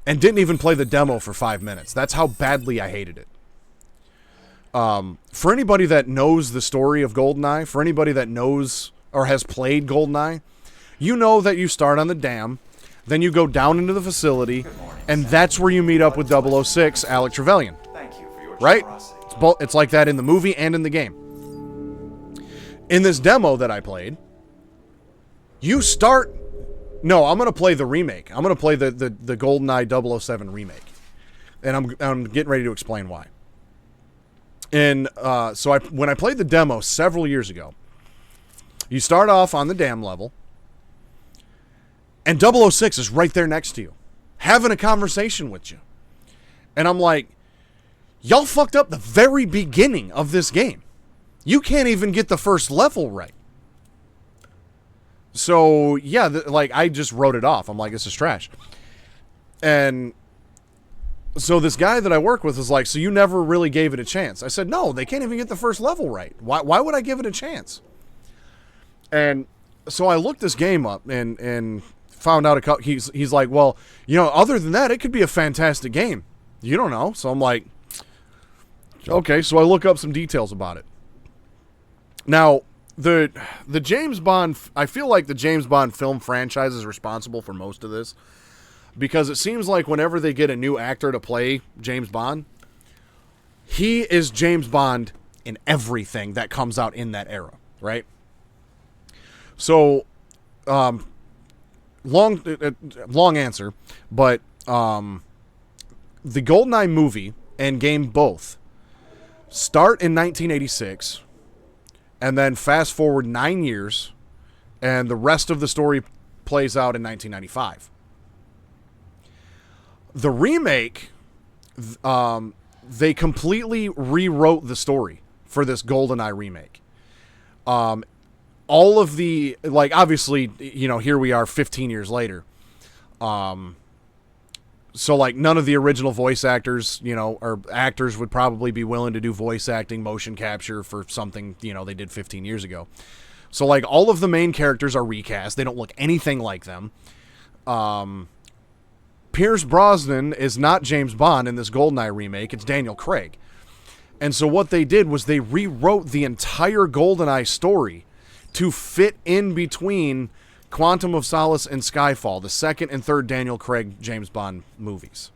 Speaker 1: and didn't even play the demo for 5 minutes. That's how badly I hated it. For anybody that knows the story of GoldenEye, for anybody that knows or has played GoldenEye, you know that you start on the dam, then you go down into the facility, and that's where you meet up with 006, Alec Trevelyan. Right? It's like that in the movie and in the game. In this demo that I played, you start... No, I'm going to play the remake. I'm going to play the GoldenEye 007 remake. And I'm getting ready to explain why. And so when I played the demo several years ago, you start off on the dam level, and 006 is right there next to you, having a conversation with you. And I'm like, y'all fucked up the very beginning of this game. You can't even get the first level right. So, yeah, like, I just wrote it off. I'm like, this is trash. And so this guy that I work with is like, so you never really gave it a chance. I said, no, they can't even get the first level right. Why would I give it a chance? And so I looked this game up and found out he's like, well, you know, other than that, it could be a fantastic game. You don't know. So I'm like, okay, so I look up some details about it. Now, the James Bond, I feel like the James Bond film franchise is responsible for most of this, because it seems like whenever they get a new actor to play James Bond, he is James Bond in everything that comes out in that era, right? So, long answer, but the GoldenEye movie and game both start in 1986, and then fast forward 9 years, and the rest of the story plays out in 1995. The remake, they completely rewrote the story for this GoldenEye remake. All of the, like, obviously, you know, here we are 15 years later. So, like, none of the original voice actors, you know, or actors would probably be willing to do voice acting, motion capture for something, you know, they did 15 years ago. So, like, all of the main characters are recast. They don't look anything like them. Pierce Brosnan is not James Bond in this GoldenEye remake. It's Daniel Craig. And so what they did was they rewrote the entire GoldenEye story to fit in between Quantum of Solace and Skyfall, the second and third Daniel Craig James Bond movies.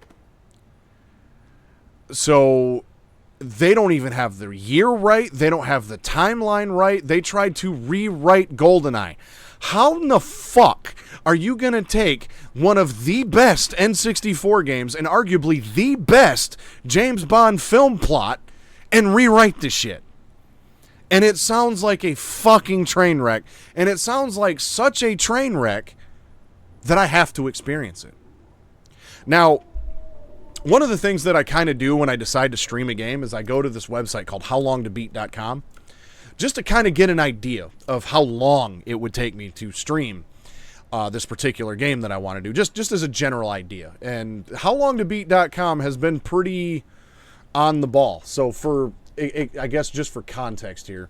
Speaker 1: So They don't even have the year right. They don't have the timeline right. They tried to rewrite GoldenEye. How in the fuck are you going to take one of the best N64 games and arguably the best James Bond film plot and rewrite this shit? And it sounds like a fucking train wreck. And it sounds like such a train wreck that I have to experience it. Now, one of the things that I kind of do when I decide to stream a game is I go to this website called howlongtobeat.com just to kind of get an idea of how long it would take me to stream this particular game that I want to do, just as a general idea. And howlongtobeat.com has been pretty on the ball. So I guess just for context here,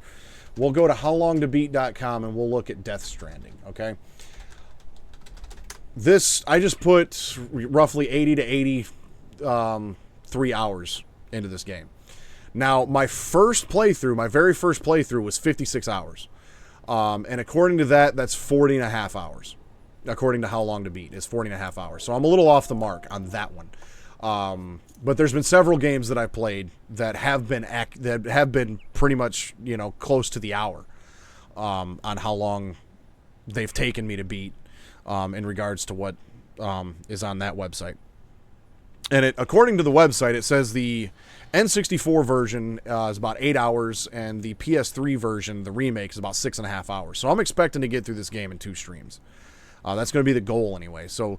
Speaker 1: we'll go to howlongtobeat.com and we'll look at Death Stranding, okay? This, I just put roughly 80 to 83 hours into this game. Now, my very first playthrough was 56 hours. And according to that, that's 40 and a half hours. According to How Long to Beat, it's 40 and a half hours. So I'm a little off the mark on that one. But there's been several games that I played that have been pretty much, close to the hour on how long they've taken me to beat in regards to what is on that website. And according to the website, it says the N64 version is about 8 hours, and the PS3 version, the remake, is about 6.5 hours. So I'm expecting to get through this game in 2 streams. That's going to be the goal anyway. So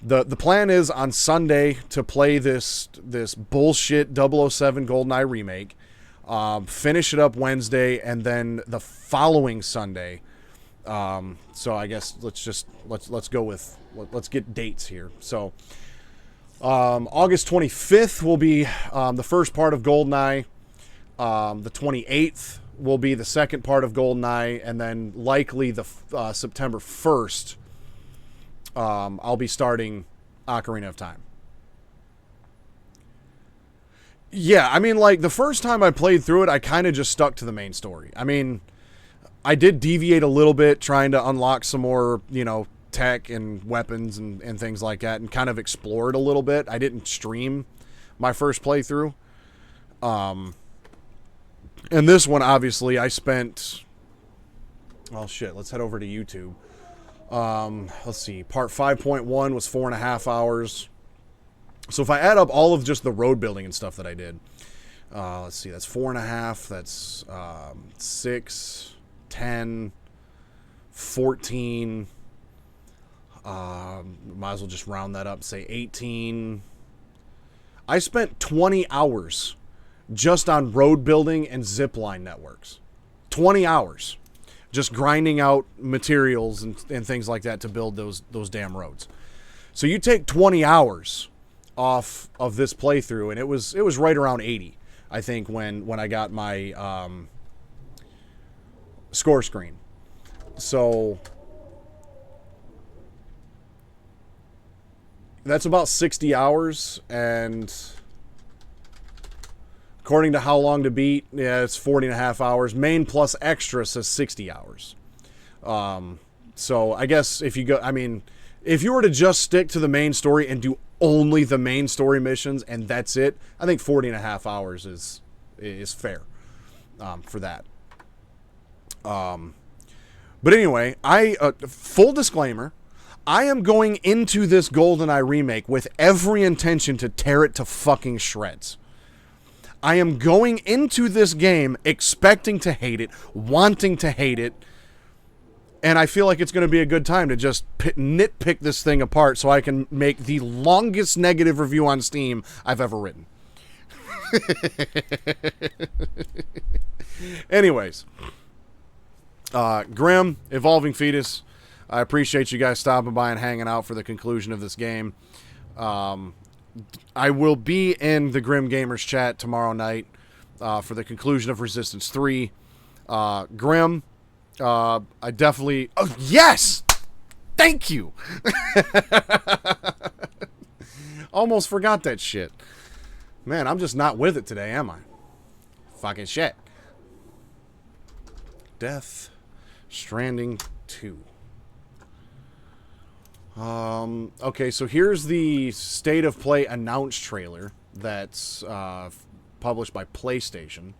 Speaker 1: the plan is on Sunday to play this bullshit 007 GoldenEye remake, finish it up Wednesday, and then the following Sunday. So I guess let's go with let's get dates here. So. August 25th will be the first part of GoldenEye. The 28th will be the second part of GoldenEye, and then likely the September 1st, I'll be starting Ocarina of Time. Yeah, I mean, like, the first time I played through it, I kind of just stuck to the main story. I mean, I did deviate a little bit, trying to unlock some more, tech and weapons and things like that, and kind of explore it a little bit. I didn't stream my first playthrough. And this one, obviously, I spent... Oh, shit. Let's head over to YouTube. Let's see. Part 5.1 was 4.5 hours. So if I add up all of just the road building and stuff that I did, let's see. That's 4.5. That's 6, 10, 14... might as well just round that up, say 18. I spent 20 hours just on road building and zipline networks. 20 hours. Just grinding out materials and things like that to build those damn roads. So you take 20 hours off of this playthrough, and it was right around 80, I think, when I got my score screen. So... that's about 60 hours, and according to How Long to Beat, yeah, it's 40 and a half hours. Main plus extra says 60 hours. So I guess if you were to just stick to the main story and do only the main story missions and that's it, I think 40 and a half hours is fair for that. But anyway, full disclaimer, I am going into this GoldenEye remake with every intention to tear it to fucking shreds. I am going into this game expecting to hate it, wanting to hate it, and I feel like it's going to be a good time to just nitpick this thing apart so I can make the longest negative review on Steam I've ever written. Anyways, Grim, Evolving Fetus, I appreciate you guys stopping by and hanging out for the conclusion of this game. I will be in the Grim Gamers chat tomorrow night for the conclusion of Resistance 3. Grim, I definitely... Oh, yes! Thank you! Almost forgot that shit. Man, I'm just not with it today, am I? Fucking shit. Death Stranding 2. Okay, so here's the State of Play announced trailer that's published by PlayStation.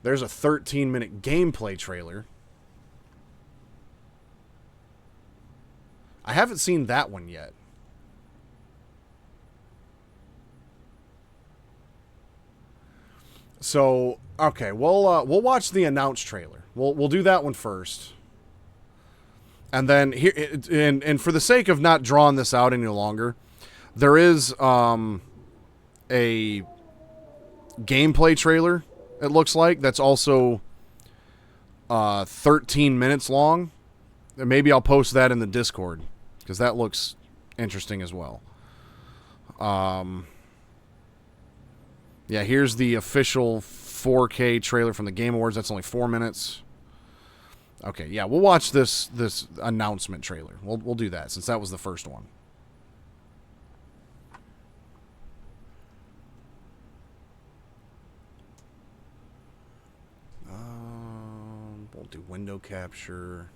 Speaker 1: There's a 13-minute gameplay trailer. I haven't seen that one yet. So, okay, we'll watch the announced trailer. We'll do that one first. And then here, and for the sake of not drawing this out any longer, there is a gameplay trailer, it looks like, that's also 13 minutes long. And maybe I'll post that in the Discord, because that looks interesting as well. Yeah, here's the official 4K trailer from the Game Awards. That's only 4 minutes. Okay, yeah, we'll watch this announcement trailer. We'll do that, since that was the first one. We'll do window capture.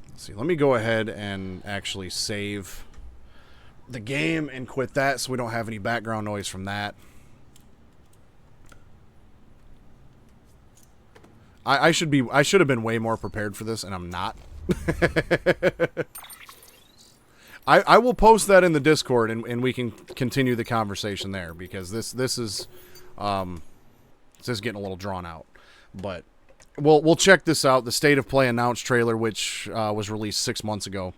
Speaker 1: Let's see. Let me go ahead and actually save the game and quit that, so we don't have any background noise from that. I should have been way more prepared for this, and I'm not. I will post that in the Discord, and we can continue the conversation there, because this is getting a little drawn out. But we'll check this out. The State of Play announced trailer, which was released 6 months ago.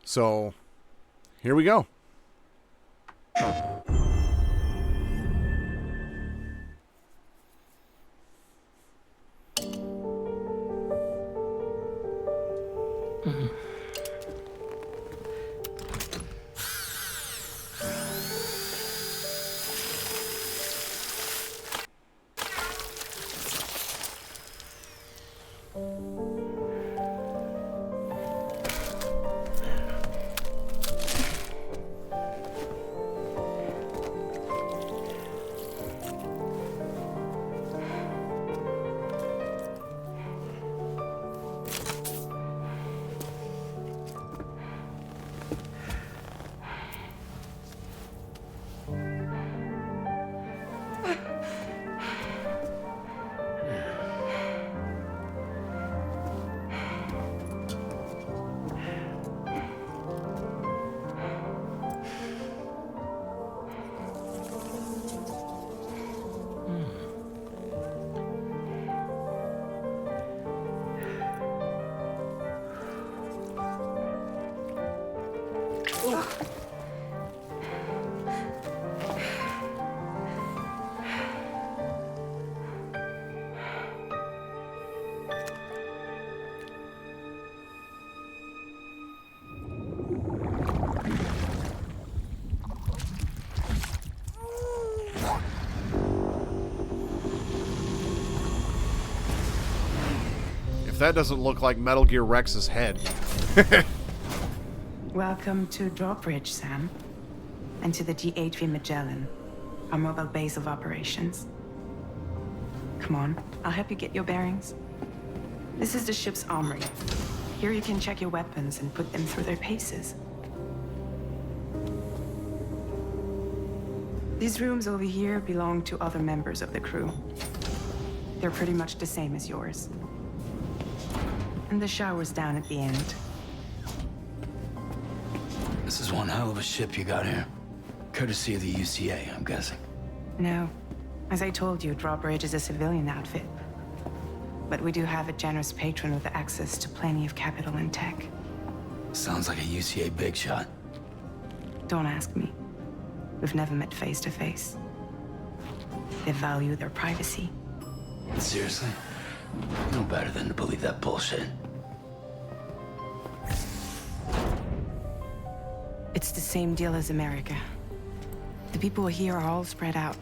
Speaker 1: So here we go. That doesn't look like Metal Gear Rex's head.
Speaker 8: Welcome to Drawbridge, Sam. And to the G8V Magellan, our mobile base of operations. Come on, I'll help you get your bearings. This is the ship's armory. Here you can check your weapons and put them through their paces. These rooms over here belong to other members of the crew. They're pretty much the same as yours. And the shower's down at the end.
Speaker 4: This is one hell of a ship you got here. Courtesy of the UCA, I'm guessing.
Speaker 8: No. As I told you, Drawbridge is a civilian outfit. But we do have a generous patron with access to plenty of capital and tech.
Speaker 4: Sounds like a UCA big shot.
Speaker 8: Don't ask me. We've never met face to face. They value their privacy.
Speaker 4: Seriously? No better than to believe that bullshit.
Speaker 8: It's the same deal as America. The people here are all spread out,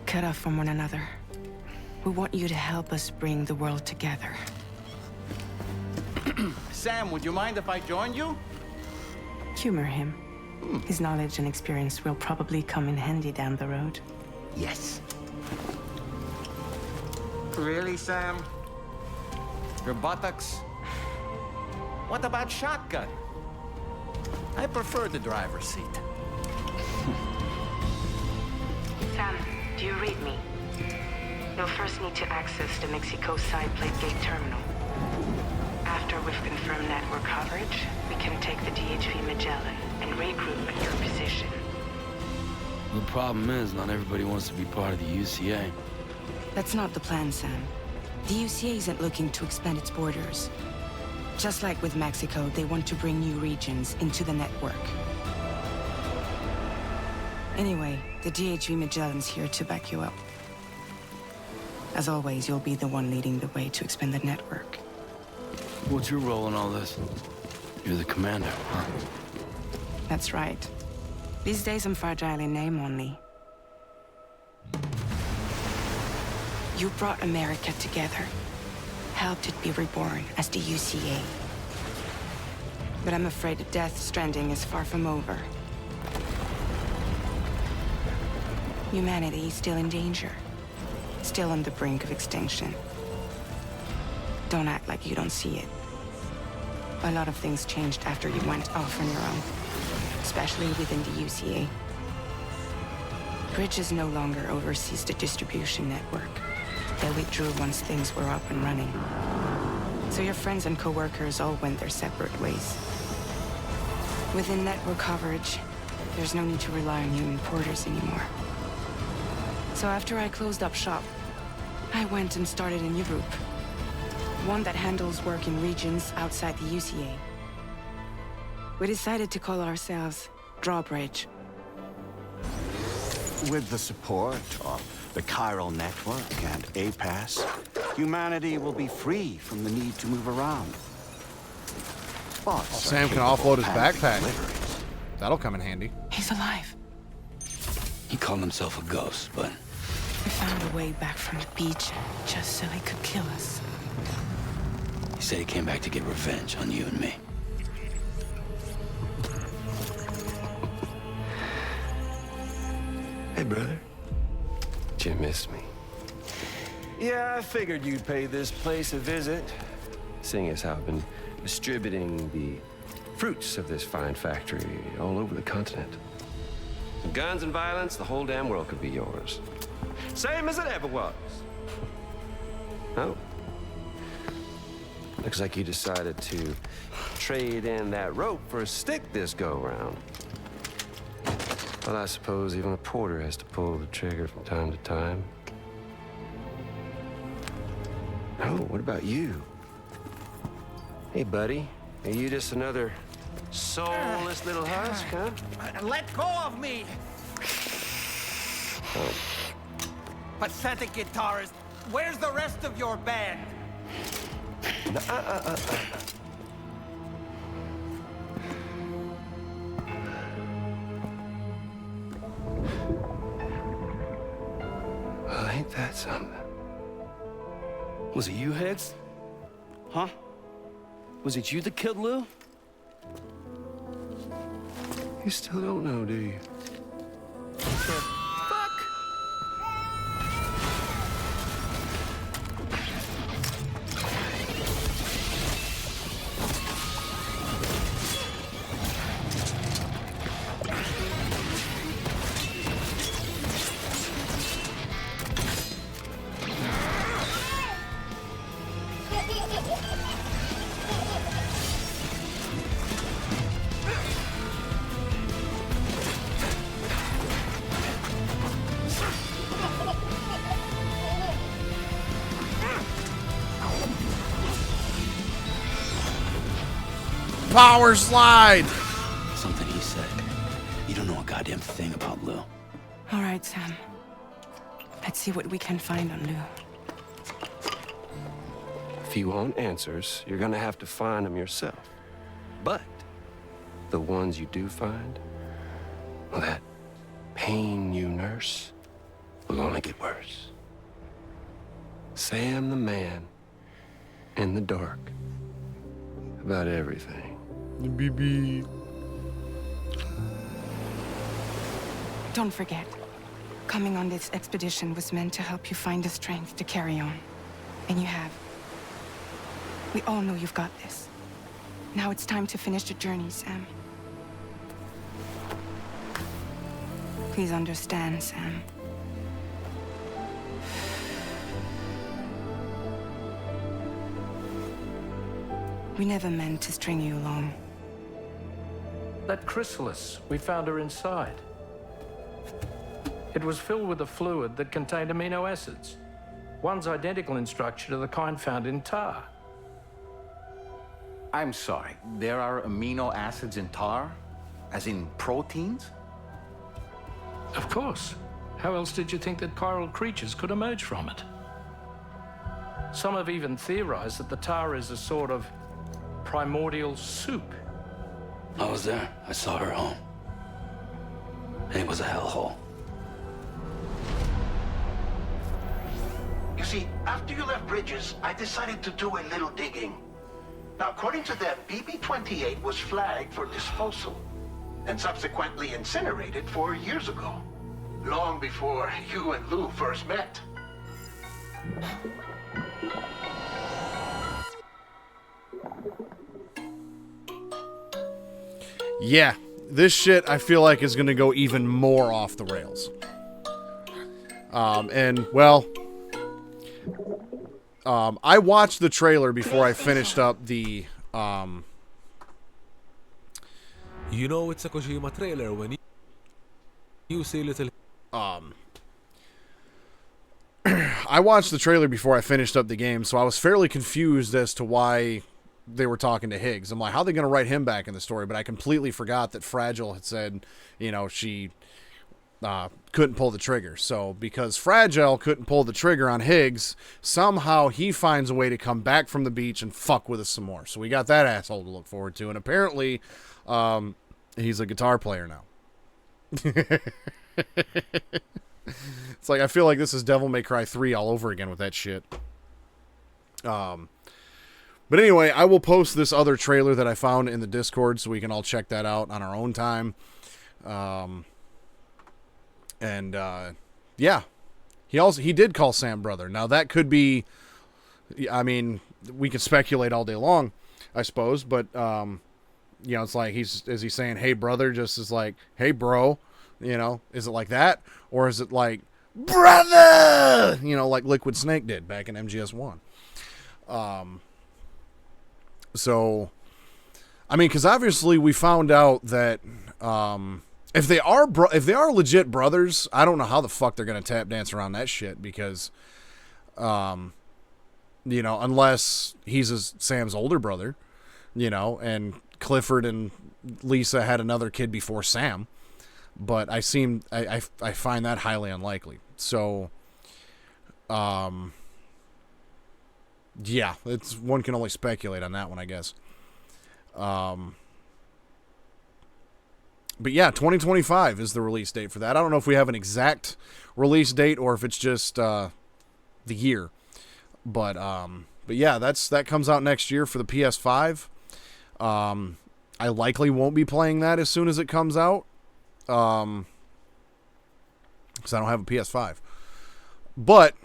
Speaker 8: cut off from one another. We want you to help us bring the world together.
Speaker 15: Sam, would you mind if I joined you?
Speaker 8: Humor him. His knowledge and experience will probably come in handy down the road.
Speaker 4: Yes.
Speaker 15: Really, Sam? Your buttocks? What about shotgun? I prefer the driver's seat.
Speaker 8: Sam, do you read me? You'll first need to access the Mexico side plate gate terminal. After we've confirmed network coverage, we can take the DHV Magellan and regroup at your position.
Speaker 4: The problem is, not everybody wants to be part of the UCA.
Speaker 8: That's not the plan, Sam. The UCA isn't looking to expand its borders. Just like with Mexico, they want to bring new regions into the network. Anyway, the DHV Magellan's here to back you up. As always, you'll be the one leading the way to expand the network.
Speaker 4: What's your role in all this? You're the commander, huh?
Speaker 8: That's right. These days I'm fragile in name only. You brought America together. Helped it be reborn as the UCA. But I'm afraid that Death Stranding is far from over. Humanity is still in danger. Still on the brink of extinction. Don't act like you don't see it. A lot of things changed after you went off on your own. Especially within the UCA. Bridges no longer oversees the distribution network. They withdrew once things were up and running. So your friends and co-workers all went their separate ways. Within network coverage, there's no need to rely on human porters anymore. So after I closed up shop, I went and started a new group. One that handles work in regions outside the UCA. We decided to call ourselves Drawbridge.
Speaker 11: With the support of the chiral network and APAS, humanity will be free from the need to move around. Bots
Speaker 1: Sam can offload his backpack. That'll come in handy.
Speaker 8: He's alive.
Speaker 4: He called himself a ghost, but...
Speaker 8: We found a way back from the beach just so he could kill us.
Speaker 4: He said he came back to get revenge on you and me.
Speaker 16: Hey, brother. Did you miss me? Yeah, I figured you'd pay this place a visit, seeing as how I've been distributing the fruits of this fine factory all over the continent. Some guns and violence, the whole damn world could be yours. Same as it ever was. Oh. Looks like you decided to trade in that rope for a stick this go-round. Well, I suppose even a porter has to pull the trigger from time to time. Oh, what about you? Hey, buddy. Are you just another soulless little husk, huh?
Speaker 15: Let go of me!
Speaker 16: Oh.
Speaker 15: Pathetic guitarist, where's the rest of your band?
Speaker 16: Well, ain't that something?
Speaker 4: Was it you, Higgs? Huh? Was it you that killed Lou?
Speaker 16: You still don't know, do you?
Speaker 1: Power slide!
Speaker 4: Something he said. You don't know a goddamn thing about Lou.
Speaker 8: All right, Sam. Let's see what we can find on Lou.
Speaker 16: If you want answers, you're gonna have to find them yourself. But the ones you do find, well, that pain you nurse will only get worse. Sam the man in the dark about everything.
Speaker 1: BB.
Speaker 8: Don't forget, coming on this expedition was meant to help you find the strength to carry on. And you have. We all know you've got this. Now it's time to finish the journey, Sam. Please understand, Sam. We never meant to string you along.
Speaker 17: That chrysalis, we found her inside. It was filled with a fluid that contained amino acids. One's identical in structure to the kind found in tar.
Speaker 14: I'm sorry, there are amino acids in tar? As in proteins?
Speaker 17: Of course. How else did you think that chiral creatures could emerge from it? Some have even theorized that the tar is a sort of primordial soup.
Speaker 4: I was there. I saw her home. It was a hellhole.
Speaker 13: You see, after you left Bridges, I decided to do a little digging. Now, according to them, BB-28 was flagged for disposal and subsequently incinerated 4 years ago, long before you and Lou first met.
Speaker 1: Yeah, this shit I feel like is going to go even more off the rails. And, well, I watched the trailer before I finished up the,
Speaker 18: You know it's a Kojima trailer when you see little...
Speaker 1: I watched the trailer before I finished up the game, so I was fairly confused as to why they were talking to Higgs. I'm like, how are they going to write him back in the story? But I completely forgot that Fragile had said, you know, she couldn't pull the trigger. So because Fragile couldn't pull the trigger on Higgs, somehow he finds a way to come back from the beach and fuck with us some more. So we got that asshole to look forward to. And apparently, he's a guitar player now. It's like, I feel like this is Devil May Cry 3 all over again with that shit. But anyway, I will post this other trailer that I found in the Discord so we can all check that out on our own time. Yeah, he did call Sam brother. Now that could be, I mean, we can speculate all day long, I suppose, but you know, it's like is he saying hey brother just as like hey bro, you know, is it like that, or is it like brother, you know, like Liquid Snake did back in MGS1? So I mean, because obviously we found out that if they are legit brothers, I don't know how the fuck they're gonna tap dance around that shit, because you know, unless he's Sam's older brother, you know, and Clifford and Lisa had another kid before Sam, but I find that highly unlikely. So yeah, it's, one can only speculate on that one, I guess. But yeah, 2025 is the release date for that. I don't know if we have an exact release date or if it's just the year. But yeah, that comes out next year for the PS5. I likely won't be playing that as soon as it comes out, because I don't have a PS5. But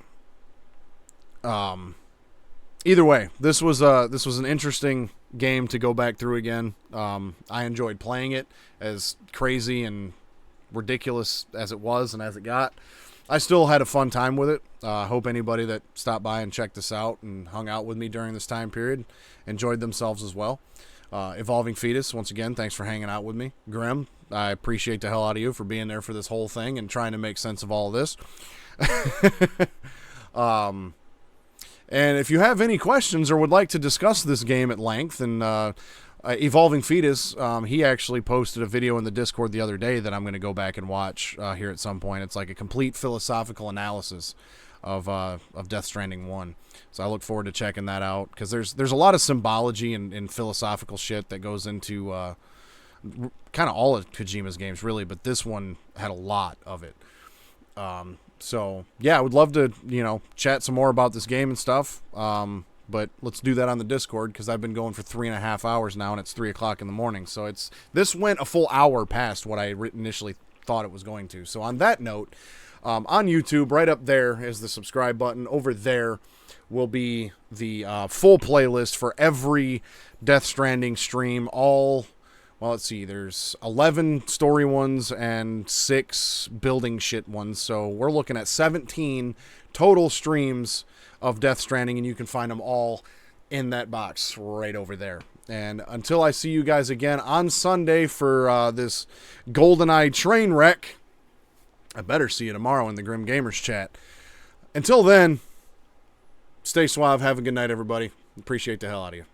Speaker 1: either way, this was an interesting game to go back through again. I enjoyed playing it, as crazy and ridiculous as it was and as it got. I still had a fun time with it. Hope anybody that stopped by and checked this out and hung out with me during this time period enjoyed themselves as well. Evolving Fetus, once again, thanks for hanging out with me. Grim, I appreciate the hell out of you for being there for this whole thing and trying to make sense of all of this. And if you have any questions or would like to discuss this game at length, and Evolving Fetus, he actually posted a video in the Discord the other day that I'm going to go back and watch here at some point. It's like a complete philosophical analysis of Death Stranding 1. So I look forward to checking that out, because there's a lot of symbology and philosophical shit that goes into kind of all of Kojima's games, really, but this one had a lot of it. So yeah, I would love to, you know, chat some more about this game and stuff. But let's do that on the Discord, because I've been going for 3.5 hours now, and it's 3 o'clock in the morning. So this went a full hour past what I initially thought it was going to. So on that note, on YouTube, right up there is the subscribe button. Over there will be the full playlist for every Death Stranding stream. All, well, let's see, there's 11 story ones and 6 building shit ones. So we're looking at 17 total streams of Death Stranding, and you can find them all in that box right over there. And until I see you guys again on Sunday for this GoldenEye train wreck, I better see you tomorrow in the Grim Gamers chat. Until then, stay suave. Have a good night, everybody. Appreciate the hell out of you.